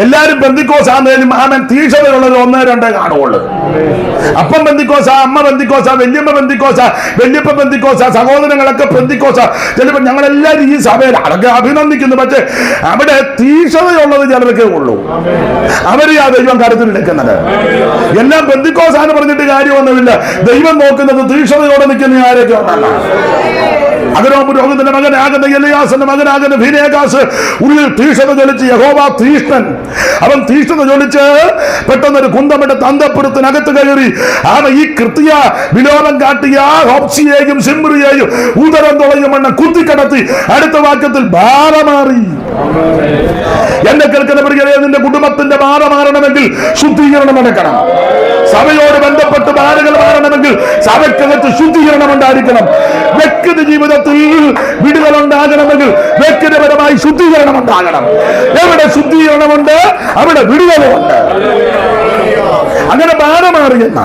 എല്ലാരും പെന്തിക്കോസ് ആണെങ്കിലും അവൻ തീക്ഷണതയുള്ളത് 1-2 കാണുള്ളൂ. അപ്പം പെന്തിക്കോസ, അമ്മ പെന്തിക്കോസ, വല്യമ്മ പെന്തിക്കോസ, വല്യപ്പ പെന്തിക്കോസ, സഹോദരങ്ങളൊക്കെ പെന്തിക്കോസ. ചിലപ്പോൾ ഞങ്ങളെല്ലാവരും ഈ സഭയിൽ അതൊക്കെ അഭിനന്ദിക്കുന്നു. പക്ഷെ അവിടെ തീക്ഷണതയുള്ളത് ചിലർക്കേ ഉള്ളൂ. അവരെയാ ദൈവം കരുത്തിലെടുക്കുന്നത്. എല്ലാം പെന്തിക്കോസാന്ന് പറഞ്ഞിട്ട് കാര്യമൊന്നുമില്ല. ദൈവം നോക്കുന്നത് തീക്ഷണതയോടെ നിൽക്കുന്ന ആരൊക്കെ ഒന്നല്ല. അഗരോൻ പുരോഹിതന്റെ മകനാകുന്ന എലിയാസിന്റെ മകനാകുന്ന ഫീനേഗാസ് ഉള്ളിൽ തീഷ്ണത ജ്വലിച്ച്, യഹോവ തീഷ്ണൻ, അവൻ തീഷ്ണത ജ്വലിച്ച് പെട്ടെന്നൊരു കുന്തമെടുത്ത് അന്തഃപുരത്തിനകത്ത് കയറി അവൻ ഈ കൃത്യ വിലോപം കാട്ടിയ ഹോപ്സിയെയും സിമ്രിയെയും ഉദരം തുളയുമെന്ന് കുത്തിക്കടത്തി. അടുത്ത വാക്യത്തിൽ ബാധ മാറി. എന്നെ കേൾക്കുന്ന പ്രിയരേ, നിന്റെ കുടുംബത്തിന്റെ ബാധ മാറണമെങ്കിൽ ശുദ്ധീകരണം നടക്കണം. സഭയോട് ബന്ധപ്പെട്ട് ബാധകൾ മാറണമെങ്കിൽ സഭയ്ക്കകത്ത് ശുദ്ധീകരണം ഉണ്ടായിരിക്കണം. വ്യക്തി ജീവിതത്തിൽ വിടുതൽ ഉണ്ടാകണമെങ്കിൽ വ്യക്തിപരമായി ശുദ്ധീകരണം ഉണ്ടാകണം. എവിടെ ശുദ്ധീകരണമുണ്ട് അവിടെ വിടുതലുമുണ്ട്. അങ്ങനെ മാറിയെന്ന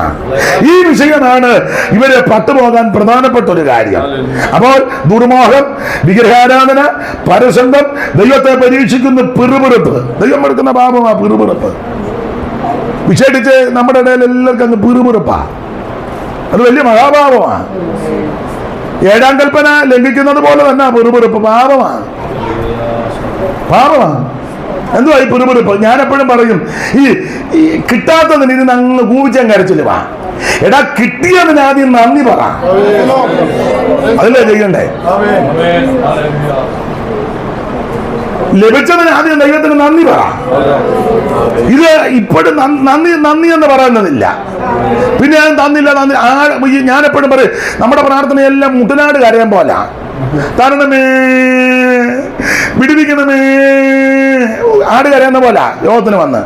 ഈ വിഷയമാണ് ഇവരെ പട്ടുപോകാൻ പ്രധാനപ്പെട്ട ഒരു കാര്യം. അപ്പോൾ ദുർമോഹം, വിഗ്രഹാരാധന, പരസംഗം, ദൈവത്തെ പരീക്ഷിക്കുന്ന പിറുപിറുപ്പ്. ദൈവം എടുക്കുന്ന പാപമാ പിറുപിറുപ്പ്. വിശേഷിച്ച് നമ്മുടെ ഇടയിൽ എല്ലാവർക്കും അങ്ങ് പിറുപിറുപ്പാ. അത് വലിയ മഹാപാപമാണ്. 7-ാം കൽപ്പന ലംഘിക്കുന്നത് പോലെ തന്നെ പിറുപിറുപ്പ് പാപമാണ്. പാപമാണ്. എന്തുവാ ഈ പിറുപിറുപ്പ്? ഞാൻ എപ്പോഴും പറയും, ഈ കിട്ടാത്തതിന് ഇരുന്ന് അങ്ങ് കൂവിച്ചം കരച്ചില് വാ. എടാ, കിട്ടിയതിന് ആദ്യം നന്ദി പറ. അതല്ലേ ചെയ്യണ്ടേ? ലഭിച്ചതിന് ആദ്യം ദൈവത്തിന് നന്ദി പറ. ഇത് ഇപ്പോഴും നന്ദി എന്ന് പറയുന്നതില്ല. പിന്നെ ഞാൻ തന്നില്ല. ഞാൻ എപ്പോഴും പറയും, നമ്മുടെ പ്രാർത്ഥനയെല്ലാം മുട്ടനാട് കരയാൻ പോലെ. തരണമേ, വിടുവിക്കണമേ, ആട് കരയുന്ന പോലെ യോഗത്തിന് വന്ന്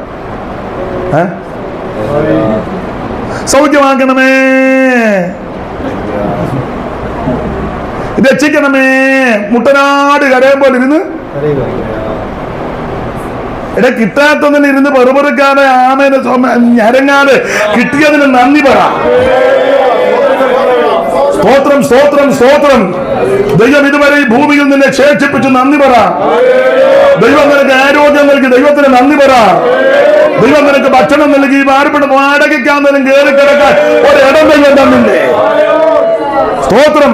സൗഖ്യമാക്കണമേ, രക്ഷിക്കണമേ, മുട്ടനാട് കരയാൻ പോലെ ഇരുന്ന്. എടാ, കിട്ടാത്തതിന് ഇരുന്ന് പെറുപെറുക്കാതെ ആമേനെ ഞരങ്ങാതെ കിട്ടിയതിന് നന്ദി പറ. സ്തോത്രം, സ്തോത്രം, സ്തോത്രം. ദൈവം ഇതുവരെ ഈ ഭൂമിയിൽ നിന്നെ ശേഷിപ്പിച്ച് നന്ദി പറ. ദൈവം നിനക്ക് ആരോഗ്യം നൽകി, ദൈവത്തിന് നന്ദി പറ. ദൈവം നിനക്ക് ഭക്ഷണം നൽകി, ഭാരപ്പെട്ട് വാടകയ്ക്കാന്നേലും കയറി കിടക്കാൻ ഒരിടം ദൈവം തന്നില്ലേ? സ്തോത്രം.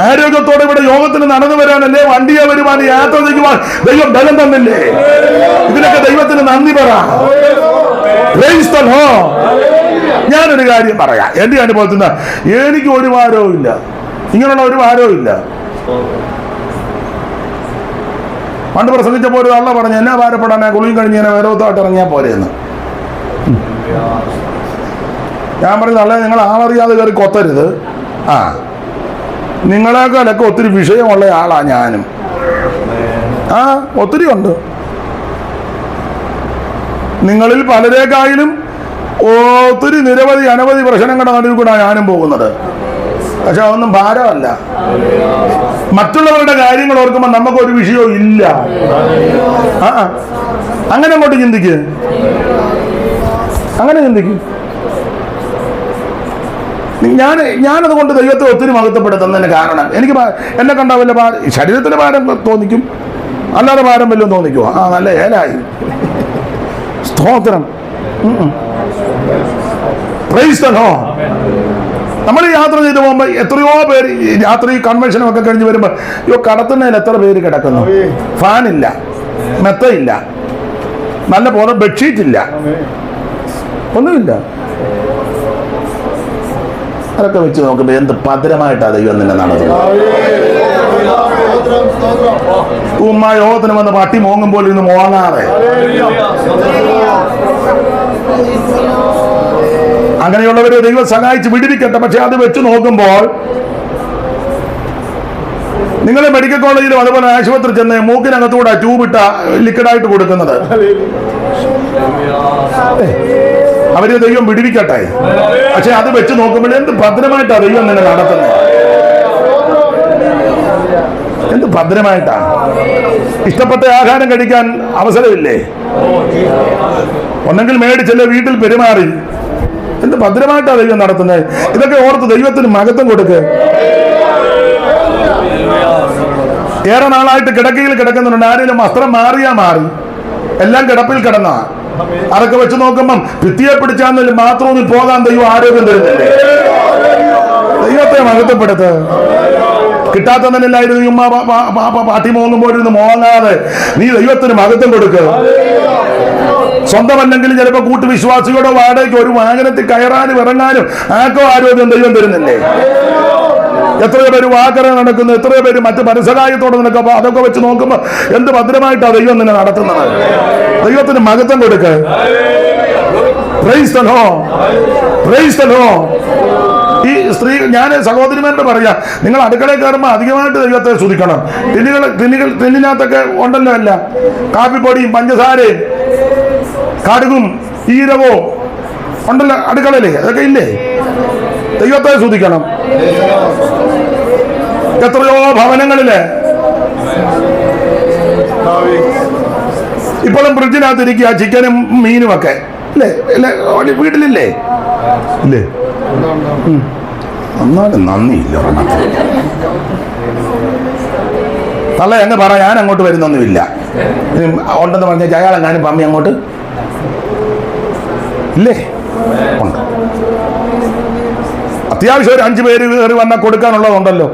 ആരോഗ്യത്തോടെ ഇവിടെ യോഗത്തിന് നടന്നു വരാനല്ലേ, വണ്ടിയെ വരുവാൻ, യാത്ര ചെയ്യുവാൻ ദൈവം ബലം തന്നില്ലേ? ഇതിനൊക്കെ ദൈവത്തിന് നന്ദി പറ. ഞാനൊരു കാര്യം പറയാം. എന്റെ അനുഭവത്തിൽ എനിക്ക് ഒരു ഭാരവും ഇല്ല, ഇങ്ങനെയുള്ള ഒരു ഭാരവും ഇല്ല. പണ്ട് പ്രസംഗിച്ചപ്പോൾ ഒരു തള്ള പറഞ്ഞു, എന്നാ ഭാരപ്പെടാനാ, കുളിയും കഴിഞ്ഞ് ഞാൻ വേറോത്തായിട്ട് ഇറങ്ങിയാൽ പോരെയെന്ന്. ഞാൻ പറഞ്ഞു, തള്ളേ, നിങ്ങൾ ആളറിയാതെ കയറി കൊത്തരുത്. നിങ്ങളെക്കാളൊക്കെ ഒത്തിരി വിഷയമുള്ള ആളാ ഞാനും. ഒത്തിരി ഉണ്ട്. നിങ്ങളിൽ പലരേക്കായാലും ഒത്തിരി നിരവധി അനവധി പ്രശ്നങ്ങളുടെ നടുവിൽ കൂടെ ഞാനും പോകുന്നത്. പക്ഷെ അതൊന്നും ഭാരമല്ല. മറ്റുള്ളവരുടെ കാര്യങ്ങൾ ഓർക്കുമ്പോൾ നമുക്കൊരു വിഷയവും ഇല്ല. അങ്ങനെ അങ്ങോട്ട് ചിന്തിക്ക്, അങ്ങനെ ചിന്തിക്കും. ഞാനതുകൊണ്ട് ദൈവത്തെ ഒത്തിരി മഹത്വപ്പെടുത്തുന്നതിന് കാരണം എനിക്ക് എന്നെ കണ്ട വല്ല ശരീരത്തിന് ഭാരം തോന്നിക്കും, അല്ലാതെ ഭാരം വല്ലതും തോന്നിക്കുമോ? നല്ല ഏലായി. സ്തോത്രം. Price the Lord. നമ്മൾ യാത്ര ചെയ്ത് പോകുമ്പോൾ എത്രയോ പേര് രാത്രി കൺവെൻഷനും ഒക്കെ കഴിഞ്ഞ് വരുമ്പോൾ കടത്തുന്നതിൽ എത്ര പേര് കിടക്കുന്നു. ഫാനില്ല, മെത്തയില്ല, നല്ല പോലെ ബെഡ്ഷീറ്റ് ഇല്ല, ഒന്നുമില്ല. അതൊക്കെ വെച്ച് നോക്കുമ്പോൾ എന്ത് ഭദ്രമായിട്ടാണ് ദൈവം നിന്നെ നടത്തുന്നത്. യോഗത്തിന് വന്ന് പട്ടി മോങ്ങുമ്പോൾ ഇന്ന് മോങ്ങാതെ അങ്ങനെയുള്ളവരെ ദൈവം സഹായിച്ച് വിടുവിക്കട്ടെ. പക്ഷെ അത് വെച്ച് നോക്കുമ്പോൾ നിങ്ങൾ മെഡിക്കൽ കോളേജിലും അതുപോലെ ആശുപത്രി ചെന്ന് മൂക്കിനകത്തൂടെ ട്യൂബിട്ട ലിക്വിഡായിട്ട് കൊടുക്കുന്നത് അവര് ദൈവം വിടുവിക്കട്ടെ. പക്ഷെ അത് വെച്ച് നോക്കുമ്പോൾ എന്ത് ഭദ്രമായിട്ടാ ദൈവം നിന്നെ നടത്തുന്നത്. എന്ത് ഭദ്രമായിട്ടാ. ഇഷ്ടപ്പെട്ട ആഹാരം കഴിക്കാൻ അവസരമില്ലേ? ഒന്നെങ്കിൽ മേടിച്ചല്ലേ വീട്ടിൽ പെരുമാറി. എന്ത് ഭദ്രമായിട്ടാ ദൈവം നടത്തുന്നത്. ഇതൊക്കെ ഓർത്ത് ദൈവത്തിന് മഹത്വം കൊടുക്ക്. ഏറെ നാളായിട്ട് കിടക്കയിൽ കിടക്കുന്നുണ്ട്. ആരെങ്കിലും വസ്ത്രം മാറിയാ മാറി, എല്ലാം കിടപ്പിൽ കിടന്ന. അതൊക്കെ വെച്ച് നോക്കുമ്പം ഭിത്തിയെ പിടിച്ചാൽ മാത്രം പോകാൻ ദൈവം ആരോഗ്യം തരുന്നില്ലേ. ദൈവത്തെ മഹത്വപ്പെടുത്ത്. കിട്ടാത്തതിനായിരുന്നു ഉമ്മ പാട്ടി മോങ്ങുമ്പോഴിരുന്ന് മോങ്ങാതെ നീ ദൈവത്തിന് മഹത്വം കൊടുക്കുക. സ്വന്തമല്ലെങ്കിൽ ചിലപ്പോൾ കൂട്ടുവിശ്വാസികളുടെ വാടകയ്ക്ക് ഒരു വാഹനത്തിൽ കയറാനും ഇറങ്ങാനും ആർക്കോ ആരോഗ്യം ദൈവം തരുന്നില്ലേ. എത്രയോ പേര് വാക്കര നടക്കുന്നു, എത്രയോ പേര് മറ്റ് മനസ്സഹായത്തോടെ നടക്കുമ്പോൾ അതൊക്കെ വെച്ച് നോക്കുമ്പോൾ എന്ത് ഭദ്രമായിട്ടാണ് ദൈവം നിന്നെ നടത്തുന്നത്. ദൈവത്തിന് മഹത്വം കൊടുക്കുക. Price the Lord, price the Lord. ഈ സ്ത്രീ, ഞാൻ സഹോദരിമാരോട് പറയാ, നിങ്ങൾ അടുക്കളയിൽ കയറുമ്പോൾ അധികമായിട്ട് ദൈവത്തെ സ്തുതിക്കണം. ടിന്നിനകത്തൊക്കെ ഉണ്ടല്ലോ എല്ലാം, കാപ്പിപ്പൊടിയും പഞ്ചസാരയും കടുകും ഈരവോ ഉണ്ടല്ലോ അടുക്കളയില്, അതൊക്കെ ഇല്ലേ. ദൈവത്തെ സ്തുതിക്കണം. എത്രയോ ഭവനങ്ങളില് ഇപ്പോഴും ഫ്രിഡ്ജിനകത്തിരിക്കുക ചിക്കനും മീനും ഒക്കെ അല്ലേ, വീട്ടിലില്ലേ? ഇല്ലേ? എന്നാലും നന്ദിയില്ല. തള്ള എന്ന് പറ, ഞാൻ അങ്ങോട്ട് വരുന്നൊന്നുമില്ല. ഉണ്ടെന്ന് പറഞ്ഞ അയാളെങ്ങാനും പമ്മി അങ്ങോട്ട് ഇല്ലേ? ഉണ്ട്. അത്യാവശ്യം ഒരു 5 പേര് കയറി വന്നാൽ കൊടുക്കാനുള്ളതുണ്ടല്ലോ.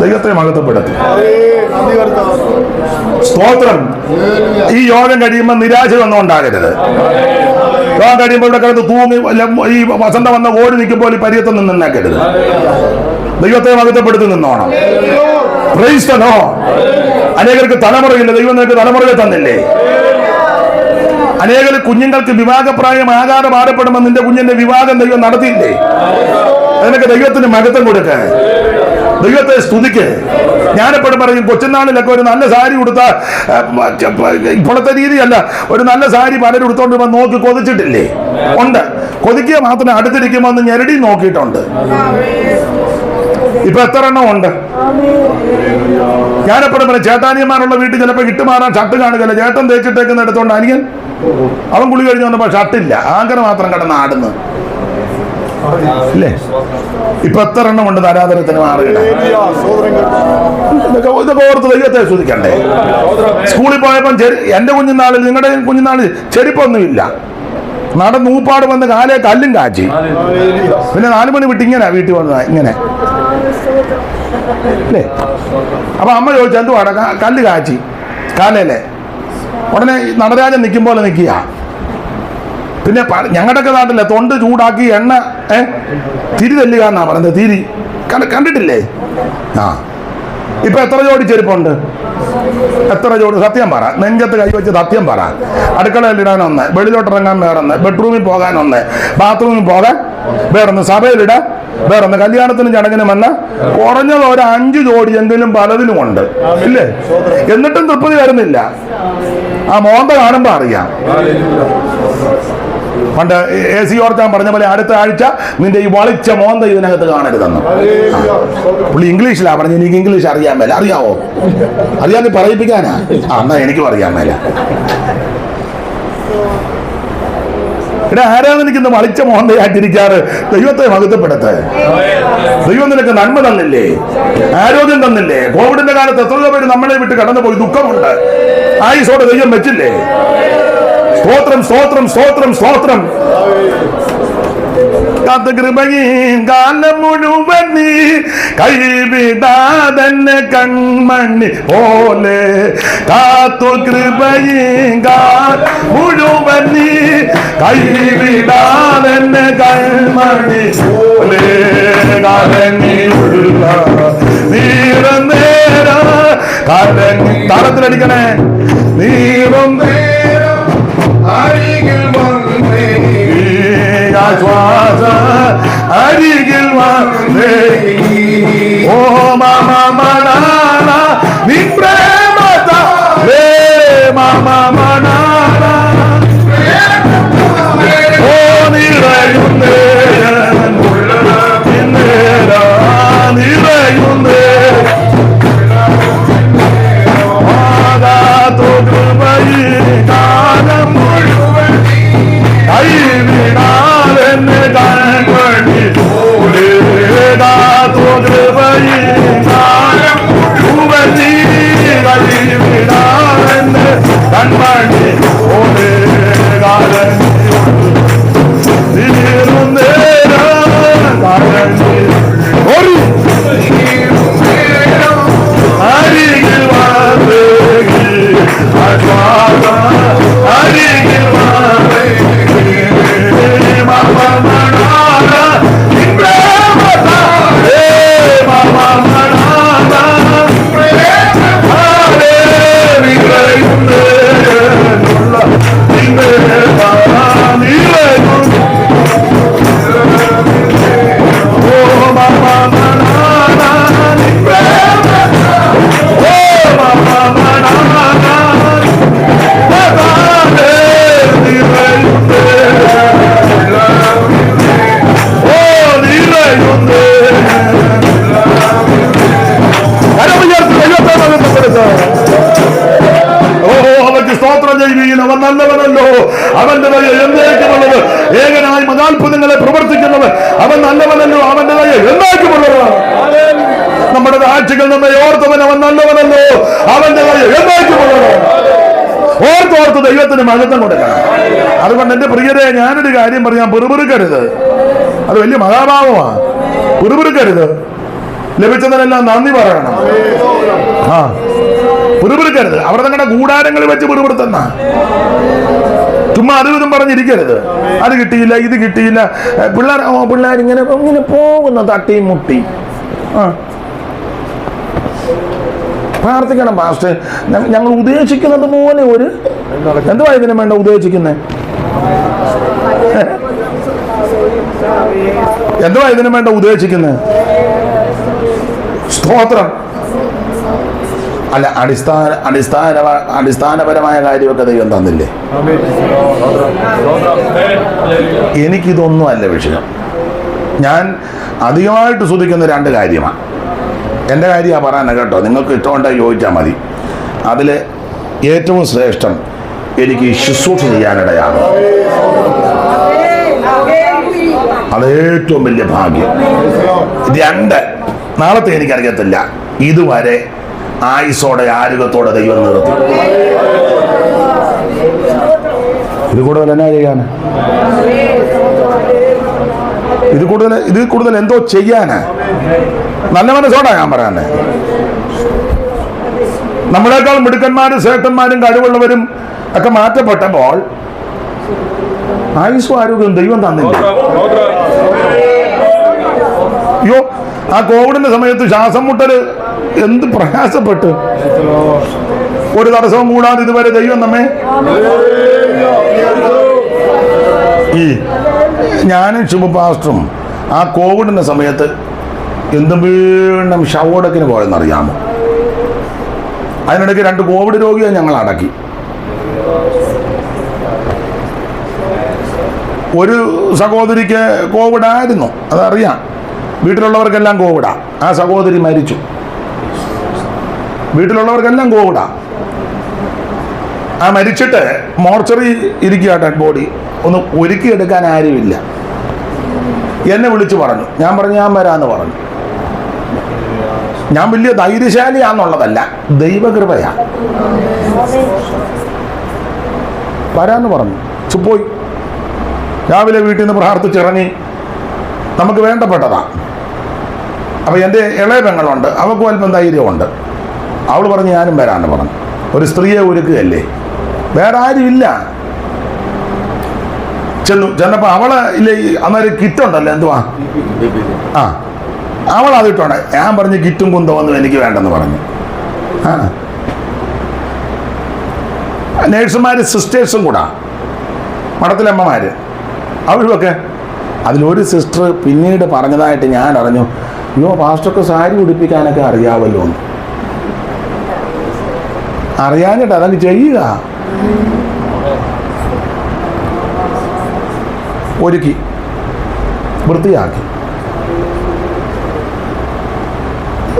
ദൈവത്തെ മഹത്വപ്പെടുത്തി. സ്തോത്രം. ഈ യോഗം കഴിയുമ്പോൾ നിരാശ ഒന്നും ഉണ്ടാകരുത്. യോഗം കഴിയുമ്പോൾ ഇവിടെ കിടന്ന് തൂങ്ങി ഈ വസന്ത വന്ന ഓടി നിൽക്കുമ്പോൾ ഈ പരിയത്തൊന്നും നിന്നേക്കരുത്. ദൈവത്തെ മഹത്വപ്പെടുത്തി നിന്നോണം. Praise the Lord. അനേകർക്ക് തലമുറയില്ല, ദൈവം നിനക്ക് തലമുറയെ തന്നില്ലേ. അനേകം കുഞ്ഞുങ്ങൾക്ക് വിവാഹപ്രായമാകാതെ ഭാരപ്പെടുമ്പോൾ നിന്റെ കുഞ്ഞിന്റെ വിവാഹം ദൈവം നടത്തിയില്ലേ. അതിനൊക്കെ ദൈവത്തിന് മഹത്വം കൊടുക്കുക. ദൈവത്തെ സ്തുതിക്ക്. ഞാനെപ്പോഴും പറയും, കൊച്ചുനാളിലൊക്കെ ഒരു നല്ല സാരി കൊടുത്താൽ, ഇപ്പോഴത്തെ രീതിയല്ല, ഒരു നല്ല സാരി പലരും എടുത്തോണ്ട് നോക്കി കൊതിച്ചിട്ടില്ലേ? ഉണ്ട്. കൊതിക്കുക മാത്രമേ, അടുത്തിരിക്കുമ്പോൾ ഒന്ന് ഞെരടി നോക്കിയിട്ടുണ്ട്. ഇപ്പൊ എത്ര എണ്ണം ഉണ്ട്? ഞാനെപ്പോഴും പറയും, ചേട്ടാനിയന്മാരുള്ള വീട്ടിൽ ചിലപ്പോൾ ഇട്ടുമാറാൻ ഷർട്ട് കാണുകയല്ല. ചേട്ടൻ തേച്ചിട്ടേക്കുന്ന എടുത്തോണ്ട് അനിയൻ അവൻ കുളി കഴിഞ്ഞ് വന്നപ്പോൾ ഷർട്ടില്ല, ആങ്കർ മാത്രം കിടന്ന് ആടുന്നു ഇല്ലേ. ഇപ്പൊ എത്ര എണ്ണം ഉണ്ട് ആരാധനത്തിന് മാറുകയാണ്. ഇതൊക്കെ ഓർത്ത് ദൈവത്തെ സ്തുതിക്കണ്ടേ. സ്കൂളിൽ പോയപ്പം എന്റെ കുഞ്ഞുനാളിൽ, നിങ്ങളുടെ കുഞ്ഞുനാളിൽ ചെരുപ്പൊന്നുമില്ല. നടന്നൂപ്പാട് വന്ന് കാലേ കല്ലും കാച്ചി. പിന്നെ 4 മണി വിട്ട് ഇങ്ങനെ വീട്ടിൽ വന്നതാ, ഇങ്ങനെ അല്ലേ. അപ്പൊ അമ്മ ചോദിച്ചു, എന്തുവാടാ? കല്ല് കാച്ചി കാലയിലെ. ഉടനെ നടരാജൻ നിൽക്കും പോലെ നിൽക്കുക. പിന്നെ ഞങ്ങളുടെയൊക്കെ നാട്ടിലെ തൊണ്ട് ചൂടാക്കി എണ്ണ തിരി തല്ലുക എന്നാ പറയുന്നത്. തിരി കണ്ടിട്ടില്ലേ? ഇപ്പൊ എത്ര ജോഡി ചെരുപ്പുണ്ട്? എത്ര ജോഡി? സത്യം പറ, നെഞ്ചത്ത് കൈവച്ച് സത്യം പറ. അടുക്കളയിൽ ഇടാനൊന്ന്, വെളിയിലോട്ടിറങ്ങാൻ വേറൊന്ന്, ബെഡ്റൂമിൽ പോകാനൊന്ന്, ബാത്റൂമിൽ പോകാൻ വേറൊന്ന്, സഭയിലിടാൻ വേറൊന്ന്, കല്യാണത്തിന് ചടങ്ങിന് വന്ന കുറഞ്ഞത് ഒരു 5 ജോഡിയെങ്കിലും പലതിലും ഉണ്ട്, ഇല്ലേ? എന്നിട്ടും തൃപ്തി വരുന്നില്ല. ആ മോന്ത കാണുമ്പോ അറിയാം. പണ്ട് AC ഓർക്കാൻ പറഞ്ഞ പോലെ അടുത്ത ആഴ്ച നിന്റെ ഈ വളിച്ച മോന്ത ഇതിനകത്ത് കാണരുതെന്ന്. പുള്ളി ഇംഗ്ലീഷിലാ പറഞ്ഞു. എനിക്ക് ഇംഗ്ലീഷ് അറിയാൻ മേല. അറിയാവോ? അറിയാതെ പറയിപ്പിക്കാനാ? എന്നാ എനിക്കും അറിയാൻ മേല. ആരാണ് എനിക്കിന്ന് വളിച്ച മോന്തയായിട്ടിരിക്കാറ്? ദൈവത്തെ മഹത്വപ്പെടുത്ത്. ദൈവം നിനക്ക് നന്മ തന്നില്ലേ? ആരോഗ്യം തന്നില്ലേ? കോവിഡിന്റെ കാലത്ത് എത്രയോ പേര് നമ്മളെ വിട്ട് കടന്നുപോയി. ദുഃഖമുണ്ട്. ആയുസോടെ ദൈവം വെച്ചില്ലേ? സ്തോത്രം, സ്തോത്രം, സ്തോത്രം, സ്തോത്രം. കൃപയും കാലം മുഴുവൻ നീ കൈവിടാതെന്നെ കൺമണി പോലെ കാത്തു. കൃപയും കാലം മുഴുവൻ നീ കൈവിടാതെന്നെ കൺമണി പോലെ കലങ്ങിയുള്ള നീറും നേരം കലങ്ങി. താളത്തിലടിക്കണേ. നീറും നേരം അരികിൽ വന്നേ, ആശ്വാസ അരികിൽ വന്നേ. ഓ മാമ മണാന നീ പ്രേമത മാമ മണാന. ഓ നിറയുന്നേ നിറയുന്നേ കാലം മുഴുവൻ കൈവിടാതെന്നെ കൺമണി പോലെ കാത്തു. കാലം മുഴുവൻ നീ കൈവിടാതെന്നെ കൺമണി പോലെ അരികിൽ അരികിൽ അവൻ നല്ലവനല്ലോ. അവന്റെ ദയ എന്നേക്കുമുള്ളത്. ഏകനായി മഹാത്ഭുതങ്ങളെ പ്രവർത്തിക്കുന്നവൻ അവൻ നല്ലവനല്ലോ. അവന്റെ ദയ എന്നേക്കുമുള്ളത്. നമ്മുടെ സാക്ഷികൾ നമ്മെ ഓർത്തവൻ അവൻ നല്ലവനല്ലോ. അവന്റെ ദയ എന്നേക്കുമുള്ളത്. ഓർത്തോർത്ത് ദൈവത്തിന് മഹത്വം കൊടുക്കണം. അതുകൊണ്ട് എന്റെ പ്രിയരെ, ഞാനൊരു കാര്യം പറയാം. പിറുപിറുക്കരുത്. അത് വലിയ മഹാഭാവമാണ്. പിറുപിറുക്കരുത്. ലഭിച്ചതിനെല്ലാം നന്ദി പറയണം. ആ, പിറുപിറുക്കരുത്. അവർ നിങ്ങളുടെ കൂടാരങ്ങളിൽ വെച്ച് പിറുപിറുത്തുന്ന ചുമ്മാ അതും പറഞ്ഞിരിക്കരുത്. അത് കിട്ടിയില്ല, ഇത് കിട്ടിയില്ല. പിള്ളേർ ഇങ്ങനെ പോകുന്ന തട്ടിയും മുട്ടി. ആ, പ്രാർത്ഥിക്കണം പാസ്റ്റർ. ഞങ്ങൾ ഉദ്ദേശിക്കുന്നത് പോലെ ഒരു എന്തുവാ ഇതിനും വേണ്ട ഉദ്ദേശിക്കുന്നേ? എന്തുവാ ഇതിനും വേണ്ട ഉദ്ദേശിക്കുന്നത്? സ്തോത്രം. അല്ല, അടിസ്ഥാനപരമായ കാര്യമൊക്കെ ദൈവം തന്നില്ലേ? എനിക്കിതൊന്നും അല്ല വിഷയം. ഞാൻ അധികമായിട്ട് ശ്രദ്ധിക്കുന്ന 2 കാര്യമാണ്. എൻ്റെ കാര്യമാണ് പറയാനാണ് കേട്ടോ. നിങ്ങൾക്ക് ഇഷ്ടമുണ്ടെങ്കിൽ ചോദിച്ചാൽ മതി. അതിൽ ഏറ്റവും ശ്രേഷ്ഠം എനിക്ക് ശുശ്രൂഷ ചെയ്യാനിടയാണ്. അത് ഏറ്റവും വലിയ ഭാഗ്യം. 2, നാളത്തെ എനിക്കറിയത്തില്ല. ഇതുവരെ ആയുസോടെ ആരോഗ്യത്തോടെ ദൈവം നിർത്തി. ഇത് കൂടുതൽ എന്നാ ചെയ്യാന്? ഇത് കൂടുതൽ എന്തോ ചെയ്യാന്? നല്ല മനസ്സോടാ ഞാൻ പറയാനേ. നമ്മളെക്കാൾ മിടുക്കന്മാരും ശ്രേഷ്ഠന്മാരും കഴിവുള്ളവരും ഒക്കെ മാറ്റപ്പെട്ടപ്പോൾ ആയുസ്സും ആരോഗ്യവും ദൈവം തന്നില്ല. അയ്യോ, ആ കോവിഡിന്റെ സമയത്ത് ശ്വാസം മുട്ടല് എന്ത് പ്രയാസപ്പെട്ട്. ഒരു തടസ്സവും കൂടാതെ ഇതുവരെ ദൈവം നമ്മെ ഈ ഞാനും ശുഭ പാസ്റ്ററും ആ കോവിഡിന്റെ സമയത്ത് എന്തും വീണ്ടും ഷവോടക്കിന് പോയെന്നറിയാമോ? അതിനിടയ്ക്ക് 2 കോവിഡ് രോഗിയെ ഞങ്ങൾ അടക്കി. ഒരു സഹോദരിക്ക് കോവിഡ് ആയിരുന്നു, അതറിയാം. വീട്ടിലുള്ളവർക്കെല്ലാം കോവിഡാ. ആ സഹോദരി മരിച്ചു. വീട്ടിലുള്ളവർക്കെല്ലാം കോവിഡാ. ആ മരിച്ചിട്ട് മോർച്ചറി ഇരിക്കുക, ഡെഡ് ബോഡി ഒന്ന് ഒരുക്കിയെടുക്കാൻ ആരുമില്ല. എന്നെ വിളിച്ചു പറഞ്ഞു. ഞാൻ പറഞ്ഞു ഞാൻ വരാമെന്ന് പറഞ്ഞു. ഞാൻ വലിയ ധൈര്യശാലിയാന്നുള്ളതല്ല, ദൈവകൃപയാ. വരാമെന്ന് പറഞ്ഞു. പോയി രാവിലെ വീട്ടിൽ നിന്ന് പ്രാർത്ഥിച്ചിറങ്ങി. നമുക്ക് വേണ്ടപ്പെട്ടതാ. അപ്പം എൻ്റെ ഇളയ പെങ്ങളുണ്ട്, അവൾക്കും അല്പം ധൈര്യമുണ്ട്. അവൾ പറഞ്ഞ് ഞാനും വരാമെന്ന് പറഞ്ഞു. ഒരു സ്ത്രീയെ ഒരുക്കുകയല്ലേ, വേറെ ആരുമില്ല. ചെന്നപ്പോൾ അവള് ഇല്ലേ അന്നേരം കിറ്റുണ്ടല്ലോ, എന്തുവാ ആ അവൾ അതിട്ടുണ്ട്. ഞാൻ പറഞ്ഞു കിറ്റും കുന്തമൊന്നും എനിക്ക് വേണ്ടെന്ന് പറഞ്ഞു. നേഴ്സുമാര് സിസ്റ്റേഴ്സും കൂടാ, മഠത്തിലമ്മമാര്, അവരുമൊക്കെ. അതിലൊരു സിസ്റ്റർ പിന്നീട് പറഞ്ഞതായിട്ട് ഞാൻ അറിഞ്ഞു, അയ്യോ പാസ്റ്റർക്ക് സാരി ഉടുപ്പിക്കാനൊക്കെ അറിയാമല്ലോ എന്ന്. അറിയാനിട്ട് അതങ്ങ് ചെയ്യുക. ഒരുക്കി വൃത്തിയാക്കി.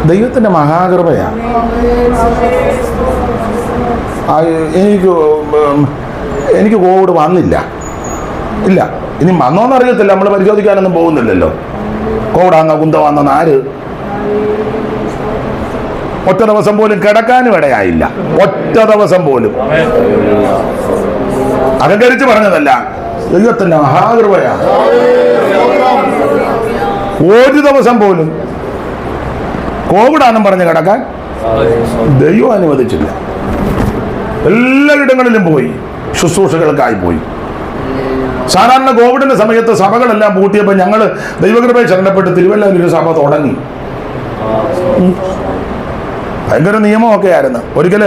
ദൈവത്തിൻ്റെ മഹാകൃപയാണ്. എനിക്ക് കോവിഡ് വന്നില്ല. ഇല്ല, ഇനി വന്നോന്നറിയത്തില്ല. നമ്മൾ പരിശോധിക്കാനൊന്നും പോകുന്നില്ലല്ലോ. കോവിഡാന്നോ കുന്തമാന്നോ ആര്. ഒറ്റ ദിവസം പോലും കിടക്കാനും ഇടയായില്ല. ഒറ്റ ദിവസം പോലും. അഹങ്കരിച്ച് പറഞ്ഞതല്ല, ദൈവത്തിൻ്റെ മഹാകൃപയാണ്. ഒരു ദിവസം പോലും കോവിഡാണെന്നും പറഞ്ഞ് കിടക്കാൻ ദൈവം അനുവദിച്ചില്ല. എല്ലായിടങ്ങളിലും പോയി, ശുശ്രൂഷകൾക്കായി പോയി. സാധാരണ കോവിഡിന്റെ സമയത്ത് സഭകളെല്ലാം പൂട്ടിയപ്പോൾ ഞങ്ങൾ ദൈവകൃപയെ ശരണപ്പെട്ട് തിരുവല്ലയിൽ ഒരു സഭ തുടങ്ങി. ഭയങ്കര നിയമമൊക്കെ ആയിരുന്നു. ഒരിക്കൽ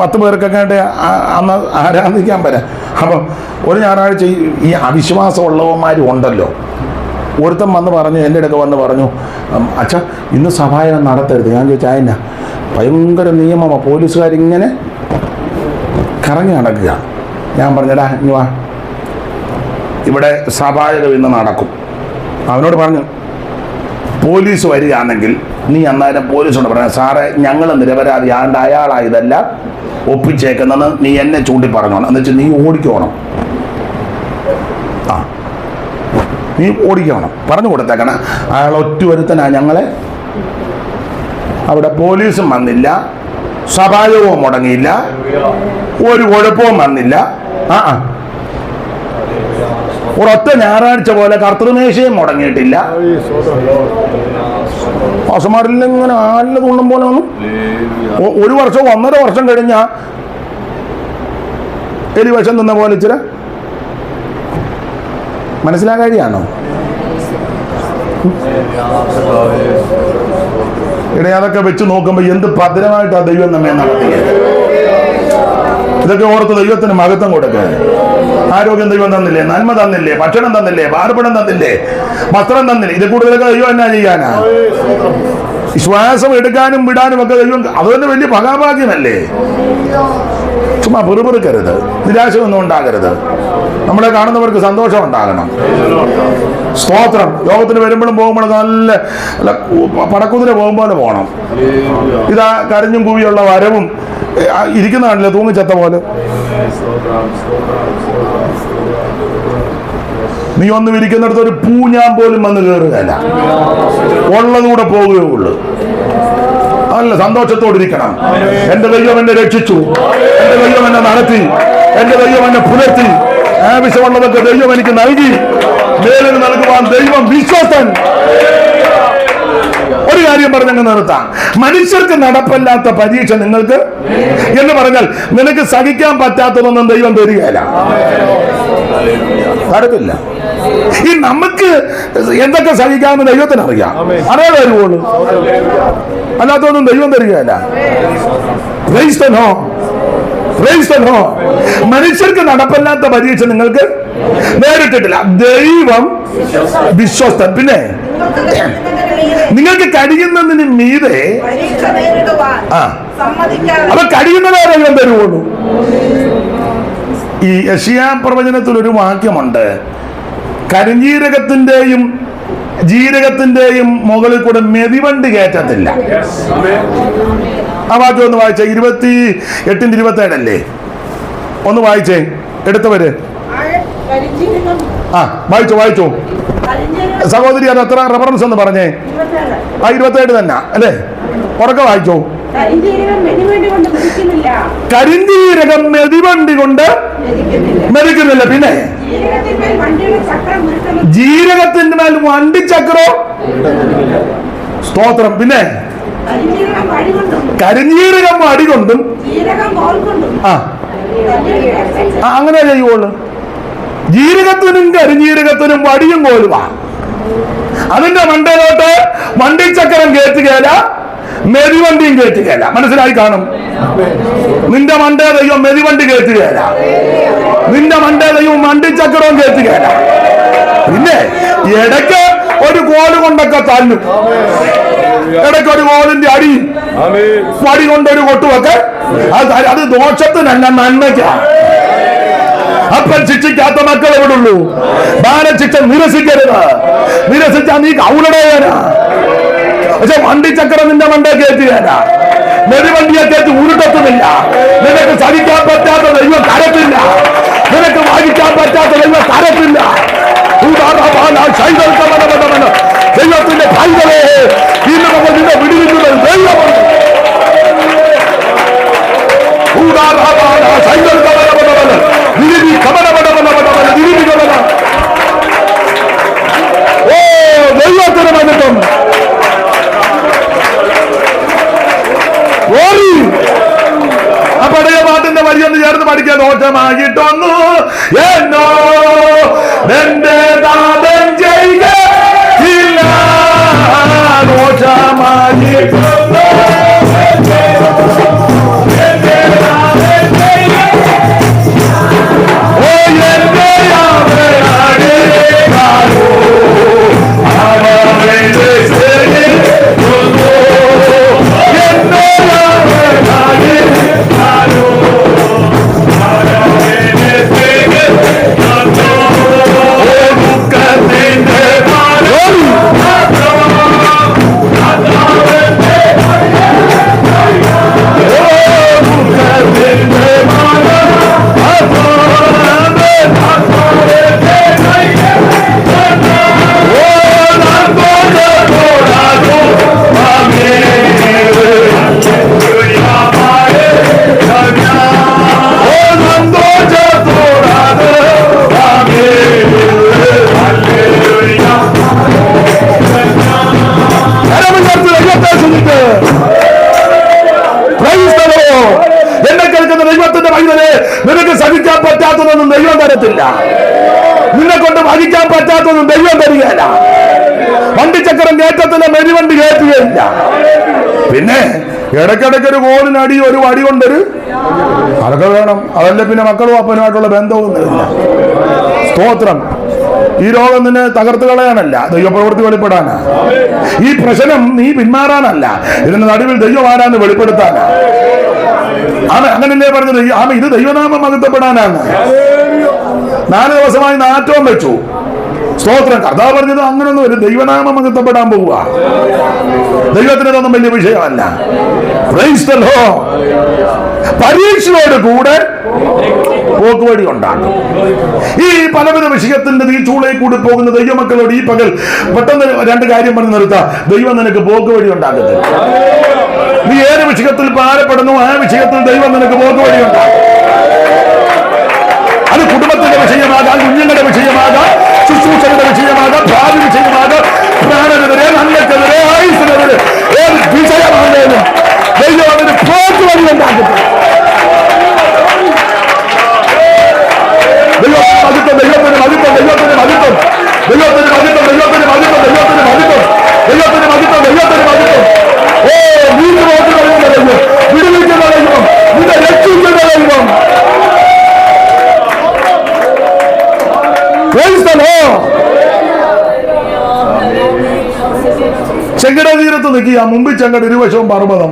10 പേർക്കൊക്കെ അന്ന് ആരാധിക്കാൻ വരാം. അപ്പം ഒരു ഞായറാഴ്ച ഈ അവിശ്വാസമുള്ളവന്മാരും ഉണ്ടല്ലോ. ഒരുത്തം വന്ന് പറഞ്ഞു, എൻ്റെ അടുക്ക വന്ന് പറഞ്ഞു, അച്ഛാ ഇന്ന് സഭായനം നടത്തരുത്. ഞാൻ ചോദിച്ചാൽ അതിനാ? ഭയങ്കര നിയമമാണ്, പോലീസുകാരിങ്ങനെ കറങ്ങി നടക്കുക. ഞാൻ പറഞ്ഞടാ ഇനി വാ, ഇവിടെ സഭായകം ഇന്ന് നടക്കും. അവനോട് പറഞ്ഞു, പോലീസ് വരികയാണെങ്കിൽ നീ അന്നേരം പോലീസോട് പറയാം, സാറേ ഞങ്ങൾ നിരപരാധി ആണ്ട് അയാളാ ഇതെല്ലാം ഒപ്പിച്ചേക്കുന്നെന്ന് നീ എന്നെ ചൂണ്ടി പറഞ്ഞോണം. എന്ന് വെച്ചാൽ നീ ഓടിക്കോണം. ആ നീ ഓടിക്കണം പറഞ്ഞു കൊടുത്തേക്കണം. അയാൾ ഒറ്റൊരുത്തനാ ഞങ്ങളെ. അവിടെ പോലീസും വന്നില്ല, സഭായവും മുടങ്ങിയില്ല, ഒരു കുഴപ്പവും വന്നില്ല. ഒരൊറ്റ ഞായറാഴ്ച പോലെ കർത്തൃമേശയും മുടങ്ങിയിട്ടില്ല. പാസമാരിൽ ഇങ്ങനെ ആലിന് തുള്ളും പോലെ വന്നു. 1 വർഷം 1.5 വർഷം കഴിഞ്ഞ എലിവശം നിന്ന പോലെ ഇച്ചിരി മനസ്സിലാകാരിയാണോ? ഇവിടെ അതൊക്കെ വെച്ച് നോക്കുമ്പോൾ എന്ത് ഭദ്രമായിട്ടാണ് ദൈവം നമ്മെ നടത്തിയത്. ഇതൊക്കെ ഓർത്ത് ദൈവത്തിന് മഹത്വം കൊടുക്കുക. ആരോഗ്യം ദൈവം തന്നില്ലേ, നന്മ തന്നില്ലേ, ഭക്ഷണം തന്നില്ലേ, പാർപ്പിടം തന്നില്ലേ, വസ്ത്രം തന്നില്ലേ. ഇത് കൂടുതലൊക്കെ ദൈവം എന്നാ ചെയ്യാനാ? ശ്വാസം എടുക്കാനും വിടാനും ഒക്കെ ദൈവം, അതുതന്നെ വലിയ മഹാഭാഗ്യമല്ലേ. ചുമ്മാ പെറുപെറുക്കരുത്, നിരാശ ഒന്നും ഉണ്ടാകരുത്. നമ്മളെ കാണുന്നവർക്ക് സന്തോഷം ഉണ്ടാകണം. സ്തോത്രം. ലോകത്തിന് വരുമ്പോഴും പോകുമ്പോഴും നല്ല പടക്കുതിര പോകുമ്പോലെ പോകണം. ഇതാ കരഞ്ഞും കൂവിയുള്ള വരവും ഇരിക്കുന്ന കാണില്ല, തൂങ്ങിച്ചത്ത പോലെ. നീ ഒന്നും ഇരിക്കുന്നിടത്ത് ഒരു പൂഞ്ഞാൻ പോലും വന്ന് കയറുകയല്ല, ഉള്ളതുകൂടെ പോവുകയുള്ളൂ. നല്ല സന്തോഷത്തോടിരിക്കണം. എന്റെ ദൈവം എന്നെ രക്ഷിച്ചു, എന്റെ ദൈവം എന്നെ നടത്തി, എന്റെ ദൈവം എന്നെ പുലർത്തി, ആവശ്യമുള്ളതൊക്കെ ദൈവം എനിക്ക് നൽകി, മേലിന് നൽകുവാൻ ദൈവം വിശ്വസ്തൻ. ഒരു കാര്യം പറഞ്ഞങ്ങ് നിർത്താം. മനുഷ്യർക്ക് നടപ്പല്ലാത്ത പരീക്ഷ നിങ്ങൾക്ക് എന്ന് പറഞ്ഞാൽ നിനക്ക് സഹിക്കാൻ പറ്റാത്തതൊന്നും ദൈവം തരികയില്ല, തരത്തില്ല. ഈ നമുക്ക് എന്തൊക്കെ സഹിക്കാമെന്ന് ദൈവത്തിന് അറിയാം. അതേ തരുവുള്ളൂ, അല്ലാത്തൊന്നും ദൈവം തരികയല്ല. മനുഷ്യർക്ക് നടപ്പില്ലാത്ത പരീക്ഷ നിങ്ങൾക്ക് നേരിട്ടിട്ടില്ല. ദൈവം വിശ്വസ്തൻ. പിന്നെ നിങ്ങൾക്ക് കഴിയുന്നതിന് മീതെ അപ്പൊ കഴിയുന്നതേ ദൈവം തരുവുള്ളൂ. ഈ യെശയ്യാ പ്രവചനത്തിൽ ഒരു വാക്യമുണ്ട്, കരിഞ്ജീരകത്തിന്റെയും ജീരകത്തിന്റെയും മുകളിൽ കൂടെ മെതിവണ്ടി കയറ്റത്തില്ല. ആ വാക്യം ഒന്ന് വായിച്ചേ, 28-27 ഒന്ന് വായിച്ചേ, എടുത്തവര്. വായിച്ചോ സഹോദരി. അത് എത്ര റെഫറൻസ് എന്ന് പറഞ്ഞേ? 27 തന്നെ അല്ലേ? ഉറക്കെ വായിച്ചോ. കരിഞ്ജീരകം മെതിവണ്ടി കൊണ്ട് മെതിക്കുന്നില്ല. പിന്നെ ജീരകത്തിന്റെ മേൽ വണ്ടിച്ചക്രോ, സ്തോത്രം. പിന്നെ കരിഞ്ജീരകം അടികൊണ്ടും അങ്ങനെ ചെയ്യുള്ളൂ. ജീരകത്തിനും കരിഞ്ജീരകത്തിനും വടിയും കോലുവാ. അതിന്റെ മണ്ടയിലോട്ട് വണ്ടിച്ചക്രം കയറ്റുകയല്ല, മെതിവണ്ടിയും കയറ്റുകയല്ല. മനസ്സിലായി കാണും. നിന്റെ മണ്ടേ ദൈവം മെതിവണ്ടി കയറ്റുകയല്ല, നിന്റെ മണ്ടേ ദൈവം വണ്ടിച്ചക്രവും കയറ്റുകയല്ല. പിന്നെ ഇടയ്ക്ക് ഒരു കോല് കൊണ്ടൊക്കെ തല്ലും, ഇടയ്ക്ക് ഒരു കോലിന്റെ അടി വടി കൊണ്ടൊരു കൊട്ടുമൊക്കെ. അത് ദോഷത്തിനല്ല, നന്മയ്ക്കാണ്. അപ്പൻ ശിക്ഷിക്കാത്ത മക്കൾ എവിടെ ഉള്ളൂ? ബാലശിക്ഷ നിരസിക്കരുത്. നിരസിച്ചാൽ നീ കൗലടേവനാ. പക്ഷെ വണ്ടിച്ചക്രം നിന്റെ മണ്ടേ കയറ്റുകയല്ല, മെതിവണ്ടിയെ കയറ്റി ഉരുട്ടത്തുമില്ല. നിനക്ക് സഹിക്കാൻ പറ്റാത്ത ദൈവം തരത്തില്ല, നിനക്ക് വായിക്കാൻ പറ്റാത്ത ദൈവം തരത്തില്ല. ദൈവത്തിന്റെ ഭാഗ്യവേ, ഇന്ന് നമ്മൾ നിന്നെ വിടുവിക്കുന്നത് ദൈവമാണ്. ഓ ദൈവത്തിന് വന്നിട്ടും ആ പഴയ പാട്ടിന്റെ വരിയൊന്ന് ചേർന്ന് പഠിക്കാൻ. ദോഷമായിട്ടൊന്നു എന്നോ എന്റെ ദാതൻ ചെയ്യുക ഇല്ല, ദോഷമായിട്ടൊന്നു നിനക്ക് സഹിക്കാൻ പറ്റാത്തതൊന്നും ദൈവം തരത്തില്ല, നിന്നെ കൊണ്ട് വഹിക്കാൻ പറ്റാത്തതൊന്നും ദൈവം തരികയില്ല. വണ്ടിച്ചക്രം കയറ്റത്തില്ല, മെതിവണ്ടി കയറ്റുകയില്ല. പിന്നെ ഇടയ്ക്കിടയ്ക്കൊരു കോലിനടി, ഒരു വടി കൊണ്ടൊരു അതൊക്കെ വേണം. അതല്ലേ പിന്നെ മക്കളും അപ്പനുമായിട്ടുള്ള ബന്ധമൊന്നുമില്ല. സ്തോത്രം. ഈ രോഗം നിന്നെ തകർത്ത് കളയാനല്ല, ദൈവപ്രവൃത്തി വെളിപ്പെടാനാ. ഈ പ്രശ്നം നീ പിന്മാറാനല്ല, ഇതിന്റെ നടുവിൽ ദൈവം ആരാന്ന് വെളിപ്പെടുത്താനാ. അങ്ങനല്ലേ പറഞ്ഞത്? ഇത് ദൈവനാമം മഹത്വപ്പെടാനാണ്. 4 ദിവസമായി നാറ്റവും വെച്ചു. സ്തോത്രം. കർത്താവ് പറഞ്ഞത് അങ്ങനൊന്നും ഒരു ദൈവനാമം മഹത്വപ്പെടാൻ പോവുക. ദൈവത്തിനതൊന്നും വലിയ വിഷയമല്ല. പരീക്ഷയോട് കൂടെ പോക്കുവഴി ഉണ്ടാകും. ഈ പലവിധ വിഷയത്തിന്റെ ഈ ചൂളയിൽ കൂടി പോകുന്ന ദൈവമക്കളോട് ഈ പകൽ പെട്ടെന്ന് 2 കാര്യം പറഞ്ഞ് നിർത്താം. ദൈവം നിനക്ക് പോക്കുവഴി ഉണ്ടാക്കത്തില്ല. നീ ഏത് വിഷയത്തിൽ ഭാരപ്പെടുന്നു ആ വിഷയത്തിൽ ദൈവം നിനക്ക് പോക്കുവഴി ഉണ്ടാകും. അത് കുടുംബത്തിന്റെ വിഷയമാകാം, കുഞ്ഞുങ്ങളുടെ വിഷയമാകാം, ശുശ്രൂഷകളുടെ വിഷയമാകാം, ഭാവി വിഷയമാകാം, പ്രാണനെതിരെ, നന്മക്കെതിരെ, ആയുസിനെതിരെ, ഏത് വിഷയമാണേലും ദൈവം അതിന് പോക്കുവഴി ഉണ്ടാക്കത്തില്ല. ദൈവത്തിന് മതിപ്പം, ദൈവത്തിന് മതിപ്പം, ദൈവത്തിന് മതിപ്പം. തുമ്പിച്ചെങ്കട് ഇരുവശവും പർവ്വതം.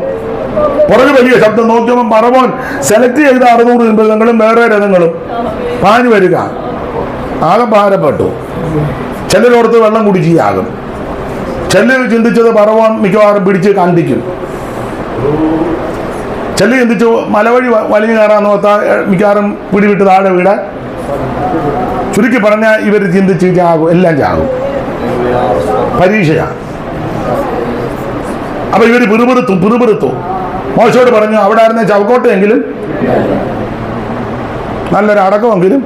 പുറകെ വലിയ ശബ്ദം. നോക്കിയപ്പോൾ പറവോൻ സെലക്ട് ചെയ്ത 600 മൃഗങ്ങളും വേറെ രഥങ്ങളും പാഞ്ഞു വരിക. ആകെ ഭാരപ്പെട്ടു. ചിലരോടത്ത് വെള്ളം കുടിച്ചാകും. ചിലർ ചിന്തിച്ചത് പറവോൻ മിക്കവാറും പിടിച്ച് കണ്ടിക്കും. ചിലർ ചിന്തിച്ചു മലവഴി വലിഞ്ഞു കയറാൻ നോത്താ മിക്കവാറും പിടിവിട്ട് താഴെ വീടാൻ. ചുരുക്കി പറഞ്ഞാൽ ഇവർ ചിന്തിച്ച് ചാകും, എല്ലാം ചാകും. പരീക്ഷയാണ്. അപ്പൊ ഇവർ പിറുപിറുത്തു. മോശയോട് പറഞ്ഞു, അവിടെ ആയിരുന്ന ചവക്കോട്ടെയെങ്കിലും നല്ലൊരു അടക്കമെങ്കിലും,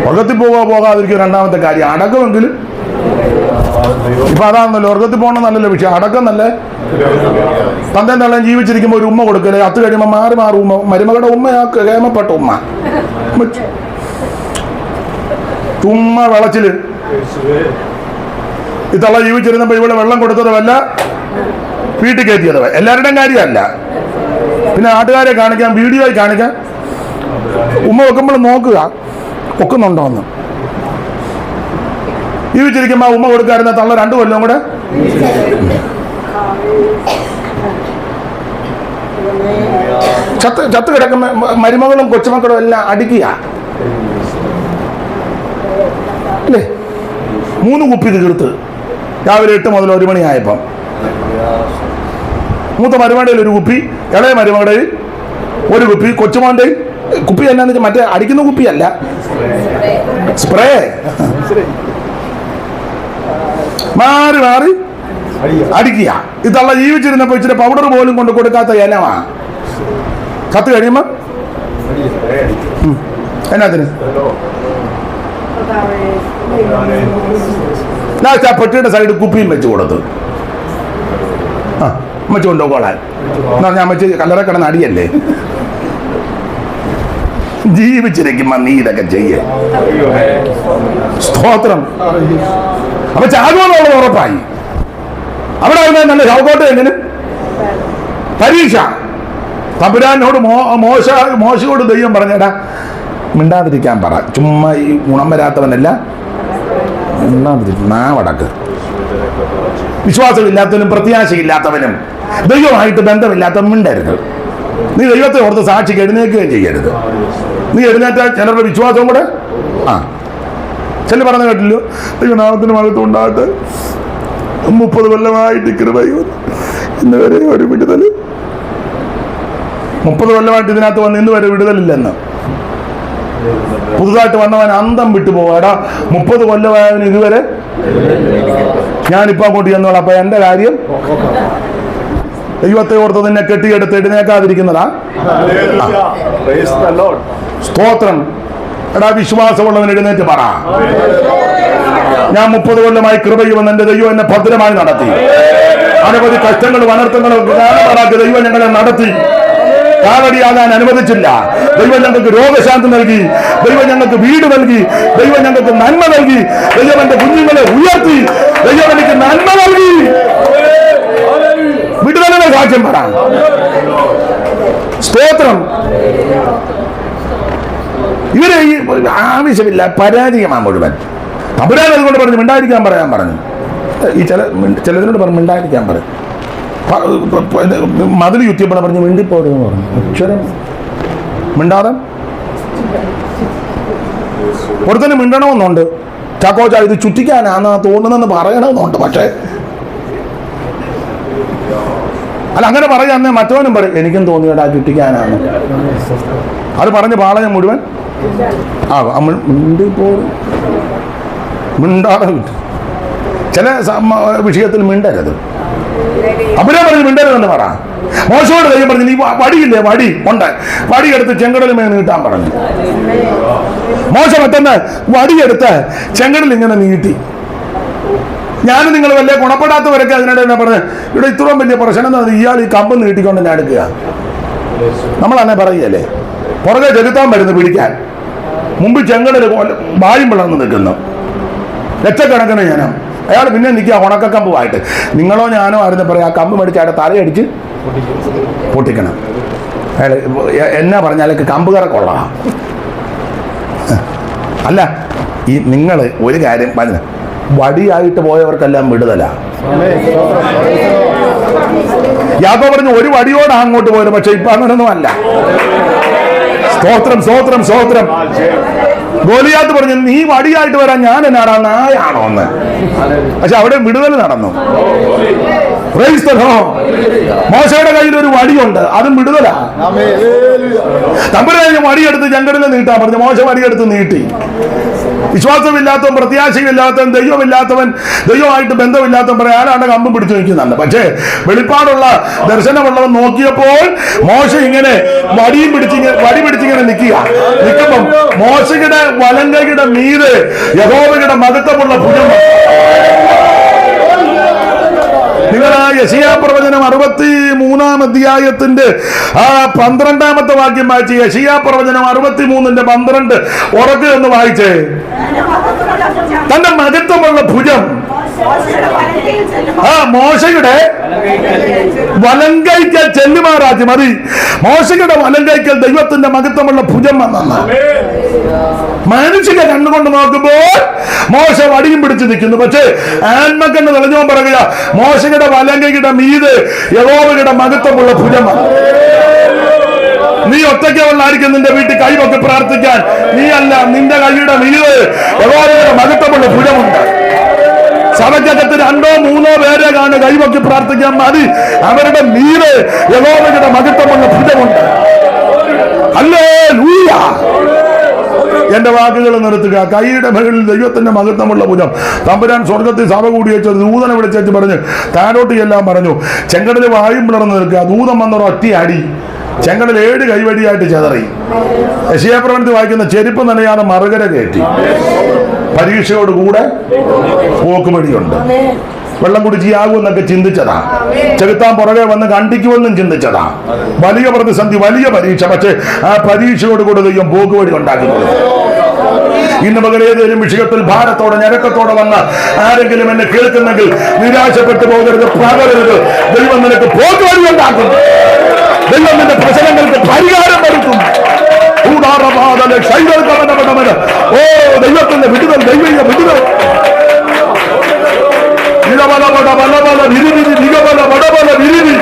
സ്വർഗത്തിൽ പോകാതിരിക്കും. രണ്ടാമത്തെ കാര്യം അടക്കമെങ്കിലും. ഇപ്പൊ അതാണല്ലോ, സ്വർഗത്തിൽ പോകണമെന്നല്ലല്ലോ വിഷയം, അടക്കം നല്ല. തന്തേം തള്ളേം ജീവിച്ചിരിക്കുമ്പോൾ ഒരു ഉമ്മ കൊടുക്കല്ലേ, അത്ത് കഴിയുമ്പോൾ മാറി ഉമ്മ. മരുമകളുടെ ഉമ്മയാക്ക് കേമപ്പെട്ട ഉമ്മ. ചുമ്മ വെളച്ചില്. ഈ തള്ള ജീവിച്ചിരുന്നപ്പോ ഇവിടെ വെള്ളം കൊടുത്തത് വല്ല വീട്ടിൽ കയറ്റിയത്. എല്ലാവരുടെയും കാര്യമല്ല. പിന്നെ നാട്ടുകാരെ കാണിക്കാൻ, വീഡിയോയിൽ കാണിക്കാൻ. ഉമ്മ വെക്കുമ്പോൾ നോക്കുക ഒക്കുന്നുണ്ടോ എന്ന്. ജീവിച്ചിരിക്കുമ്പോൾ ഉമ്മ കൊടുക്കാറുന്ന തള്ള 2 കൊല്ലം കൂടെ ചത്ത് കിടക്കുന്ന മരുമകളും കൊച്ചുമക്കളും എല്ലാം അടിക്കുക അല്ലേ. 3 കുപ്പി തീർത്ത് രാവിലെ 8 മുതൽ 1 മണിയായപ്പം. മൂത്ത മരുമകളുടെ 1 കുപ്പി, ഇളയ മരുമകളുടെ 1 കുപ്പി, കൊച്ചുമോന്റെ കുപ്പി എന്നാന്ന് വെച്ചാൽ മറ്റേ അടിക്കുന്ന കുപ്പിയല്ല, സ്പ്രേ. മാറി അടിക്കുക. ഇതള്ള ജീവിച്ചിരുന്നപ്പോ ഇച്ചിരി പൗഡർ പോലും കൊണ്ട് കൊടുക്കാത്ത ഇനമാ. ചത്ത് കഴിയുമ്പോ എന്നാത്തിന് ലാസ്റ്റ് ആ പെട്ടിയുടെ സൈഡ് കുപ്പിയും വെച്ച് കൊടുത്തു. അമ്മച്ചി കൊണ്ടുപോകോളാൻ എന്ന് പറഞ്ഞാൽ അമ്മച്ചി കല്ലറ കിടന്ന് അടിയല്ലേ. ജീവിച്ചിരിക്കുമ്പോ നീ ഇതൊക്കെ ചെയ്യേ. സ്തോത്രം. അപ്പൊ ചാകുമെന്നുള്ളത് ഉറപ്പായി. അവിടെ നല്ല ചവക്കോട്ടെ. എങ്ങനെ പരീക്ഷ. തമ്പുരാനോട് മോശയോട് ദൈവം പറഞ്ഞേടാ മിണ്ടാതിരിക്കാൻ പറ. ചുമ്മാ ഈ ഗുണം വരാത്തവനല്ല, നാവടക്ക്. വിശ്വാസമില്ലാത്തവനും പ്രത്യാശയില്ലാത്തവനും ദൈവമായിട്ട് ബന്ധമില്ലാത്തവൻ മിണ്ടരുത്. നീ ദൈവത്തെ ഓർത്ത് സാക്ഷിക്ക് എഴുന്നേൽക്കുകയും ചെയ്യരുത്. നീ എഴുന്നേറ്റാൽ ചിലരുടെ വിശ്വാസവും കൂടെ ചില പറഞ്ഞു കേട്ടില്ലോ, ദൈവനാമത്തിന് മഹത്വം ഉണ്ടാകട്ടെ, 30 കൊല്ലമായിട്ട് കൃപയോ ഇന്ന് വരെ ഒരു വിടുതൽ. 30 കൊല്ലമായിട്ട് ഇതിനകത്ത് വന്ന് ഇന്ന് വരെ വിടുതലില്ലെന്ന്. പുതുതായിട്ട് വന്നവൻ അന്തം വിട്ടു പോവാടാ. 30 കൊല്ലമായവന് ഇതുവരെ. ഞാനിപ്പോ അങ്ങോട്ട് ചെന്നോളാം. അപ്പൊ എന്റെ കാര്യം ദൈവത്തെ ഓർത്ത് നിന്നെ കെട്ടിയെടുത്ത് എഴുന്നേക്കാതിരിക്കുന്നതാ. സ്തോത്രം. എടാ വിശ്വാസമുള്ളവൻ എഴുന്നേറ്റ് പറ, ഞാൻ 30 കൊല്ലമായി കൃപയുമെന്ന് എന്റെ ദൈവം എന്നെ ഭദ്രമായി നടത്തി. അനവധി കഷ്ടങ്ങളും അനർത്ഥങ്ങളും കാരണമാക്കി ദൈവം ഞങ്ങളെ നടത്തി. കാലടിയാകാൻ അനുവദിച്ചില്ല. ദൈവം ഞങ്ങൾക്ക് രോഗശാന്തി നൽകി. ദൈവം ഞങ്ങൾക്ക് വീട് നൽകി. ദൈവം ഞങ്ങൾക്ക് നന്മ നൽകി. ദൈവം എന്റെ കുഞ്ഞുങ്ങളെ ഉയർത്തി. ദൈവം എനിക്ക് നന്മ നൽകി. വിടുതലിന്റെ സാക്ഷ്യം പറ. സ്തോത്രം. ഇവരെ ഈ ആവശ്യമില്ല പരാജയമാ മുഴുവൻ. തമ്പുരാൻ അതുകൊണ്ട് പറഞ്ഞു മിണ്ടായിരിക്കാൻ പറയാൻ പറഞ്ഞു. ഈ ചിലതിനോട് പറഞ്ഞു മിണ്ടായിരിക്കാൻ പറഞ്ഞു. മതിൽ ചുറ്റിയപ്പോൾ പറഞ്ഞു മിണ്ടിപ്പോരെന്ന് പറഞ്ഞു. അക്ഷരം മിണ്ടാതെ ഒരുത്തന്നെ മിണ്ടണമെന്നുണ്ട്. ചാക്കോച്ച ഇത് ചുറ്റിക്കാനാന്ന് തോന്നുന്നെന്ന് പറയണമെന്നുണ്ട്. പക്ഷേ അല്ല, അങ്ങനെ പറയാന്നേ മറ്റവനും പറയും എനിക്കും തോന്നിയടാ ചുറ്റിക്കാനാന്ന്. അത് പറഞ്ഞ് പാളയം മുഴുവൻ മിണ്ടാതെ വിട്ടു. ചില വിഷയത്തിൽ മിണ്ടരുത്. അപ്പഴേ പറഞ്ഞ് മിണ്ടരുതെന്ന് പറ. മോശയോട് ദൈവം പറഞ്ഞു നീ വടിയില്ലേ, വടി ഉണ്ട്, വടിയെടുത്ത് ചെങ്കടലിൽ മേൽ നീട്ടാൻ പറഞ്ഞു. മോശ പെട്ടെന്ന് വടിയെടുത്ത് ചെങ്കടൽ ഇങ്ങനെ നീട്ടി. ഞാനും നിങ്ങൾ വലിയ ഗുണപ്പെടാത്തവരൊക്കെ അതിനിടെ പറഞ്ഞ് ഇവിടെ ഇത്രയും വലിയ പ്രശ്നം എന്താ, ഇയാൾ ഈ കമ്പ് നീട്ടിക്കൊണ്ട് ഞാൻ എടുക്കുക. നമ്മളങ്ങനെ പറയുകയല്ലേ. പുറകെ ചെലുത്താൻ വരുന്നു പിടിക്കാൻ, മുമ്പിൽ ചെങ്കടൽ വായും പിളർന്ന് നിൽക്കുന്നു. ലക്ഷക്കണക്കിന് ജനം. അയാൾ പിന്നെ നിൽക്കുക ഉണക്കക്കമ്പുമായിട്ട്. നിങ്ങളോ ഞാനോ ആയിരുന്നു പറയാം, ആ കമ്പ് മേടിച്ച് അയാളുടെ തലയടിച്ച് പൊട്ടിക്കണം. അയാൾ എന്നാ പറഞ്ഞാലേക്ക് കമ്പുകറ കൊള്ളാം. അല്ല, ഈ നിങ്ങൾ ഒരു കാര്യം പറഞ്ഞ വടിയായിട്ട് പോയവർക്കെല്ലാം വിടുതല. യാക്കോബ് പറഞ്ഞു ഒരു വടിയോടെ അങ്ങോട്ട് പോയത്, പക്ഷെ ഇപ്പൊ അങ്ങനൊന്നും അല്ല. സ്തോത്രം സ്തോത്രം സ്തോത്രം. ഗോലിയാത്ത് പറഞ്ഞു നീ വടിയായിട്ട് വരാൻ ഞാൻ എന്നാടാ നായാണോ എന്ന്. പക്ഷെ അവിടെ വിടുതൽ നടന്നു. മോശയുടെ കയ്യിൽ ഒരു വടിയുണ്ട്, അതും വിടുതലാ. തമ്പുരാൻ വടിയെടുത്ത് ചെങ്കടലിൽ നീട്ടാൻ പറഞ്ഞു. മോശ വടിയെടുത്ത് നീട്ടി. വിശ്വാസമില്ലാത്തവൻ, പ്രത്യാശയില്ലാത്തവൻ, ദൈവമില്ലാത്തവൻ, ദൈവമായിട്ട് ബന്ധമില്ലാത്തവൻ പറയാൻ ആരാണ്ട് കമ്പ് പിടിച്ചു നിൽക്കുന്നുണ്ട്. പക്ഷേ വെളിപ്പാടുള്ള ദർശനമുള്ളവൻ നോക്കിയപ്പോൾ മോശ ഇങ്ങനെ വടി പിടിച്ചിങ്ങനെ നിൽക്കുമ്പം മോശയുടെ വലങ്കയുടെ മീതെ യഹോവയുടെ മഹത്വമുള്ള ഭുജം. നിങ്ങൾ ആ യെശയ്യാ പ്രവചനം 63-ാം അധ്യായത്തിന്റെ 12-ാമത്തെ വാക്യം വായിച്ച് യെശയ്യാ പ്രവചനം 63:12 ഉറക്കെ ഒന്ന് വായിച്ചേ. തന്റെ മഹത്വമുള്ള ഭുജം മോശയുടെ വലങ്കൈക്കൽ ചെല്ലുമാറാക്കി. മതി, മോശയുടെ വലങ്കൈക്കൽ ദൈവത്തിന്റെ മഹത്വമുള്ള ഭുജം വന്നെന്ന്. മനുഷ്യക കണ്ണുകൊണ്ട് നോക്കുമ്പോൾ മോശ വടിയും പിടിച്ചു നിൽക്കുന്നു. പക്ഷേ ആത്മക്കണ്ണ് തെളിഞ്ഞോ പറയുക, മോശയുടെ വലങ്കയുടെ മീത് യഹോവയുടെ മഹത്വമുള്ള ഭുജം വന്നു. നീ ഒറ്റയ്ക്കുള്ളായിരിക്കും നിന്റെ വീട്ടിൽ കൈവൊക്കെ പ്രാർത്ഥിക്കാൻ. നീ അല്ല, നിന്റെ കൈയുടെ മീത് യഹോവയുടെ മഹത്വമുള്ള ഭുജമുണ്ട്. സഭയ്ക്കകത്ത് 2-3 പേരെ കാണുക കൈവൊക്കെ പ്രാർത്ഥിക്കാൻ. മതി, അവരുടെ മീത് യഹോവയുടെ മഹത്വമുള്ള ഭുജമുണ്ട്. ഹല്ലേലൂയ. എന്റെ വാക്കുകൾ നിർത്തുക. കൈയുടെ മുകളിൽ ദൈവത്തിന്റെ മഹത്വമുള്ള ഭുജം. തമ്പുരാൻ സ്വർഗത്തിൽ സഭ കൂടി വെച്ചത് ദൂതനെ വിളിച്ചു പറഞ്ഞ് താനോട്ട് എല്ലാം പറഞ്ഞു. ചെങ്കടല് വായും പിളർന്ന് നിൽക്കുക. ദൂതം വന്നൊരു ഒറ്റ അടി ചെങ്കടൽ 7 കൈവടിയായിട്ട് ചെതറി. യെശയ്യാ പ്രവചനത്തിൽ വായിക്കുന്ന ചെരുപ്പ് നനയാതെ മറുകര കയറ്റി. പരീക്ഷയോടുകൂടെ പോക്കുവഴിയുണ്ട്. വെള്ളം കുടിച്ചാകുമെന്നൊക്കെ ചിന്തിച്ചതാ. ചെലുത്താൻ പുറകെ വന്ന് കണ്ടിക്കുമെന്നും ചിന്തിച്ചതാ. വലിയ പ്രതിസന്ധി, വലിയ പരീക്ഷ. പക്ഷേ ആ പരീക്ഷയോടുകൂടെ ദൈവം പോക്കുവഴി ഉണ്ടാക്കി കൊടുത്തു. ഇന്ന് പകൽ ഏതെങ്കിലും വിഷയത്തിൽ ഭാരത്തോടെ ഞരക്കത്തോടെ വന്ന ആരെങ്കിലും എന്നെ കേൾക്കുന്നെങ്കിൽ നിരാശപ്പെട്ടു പോകരുത്, പകരരുത്. ദൈവം നിനക്ക് പോക്കുവഴി ഉണ്ടാക്കും. ദൈവം നിന്റെ പ്രശ്നങ്ങൾക്ക് പരിഹാരം വരുത്തും. ഓ ദൈവത്തിന്റെ വിടുതൽ, ദൈവീയ വിടുതൽ. വിരിവിരി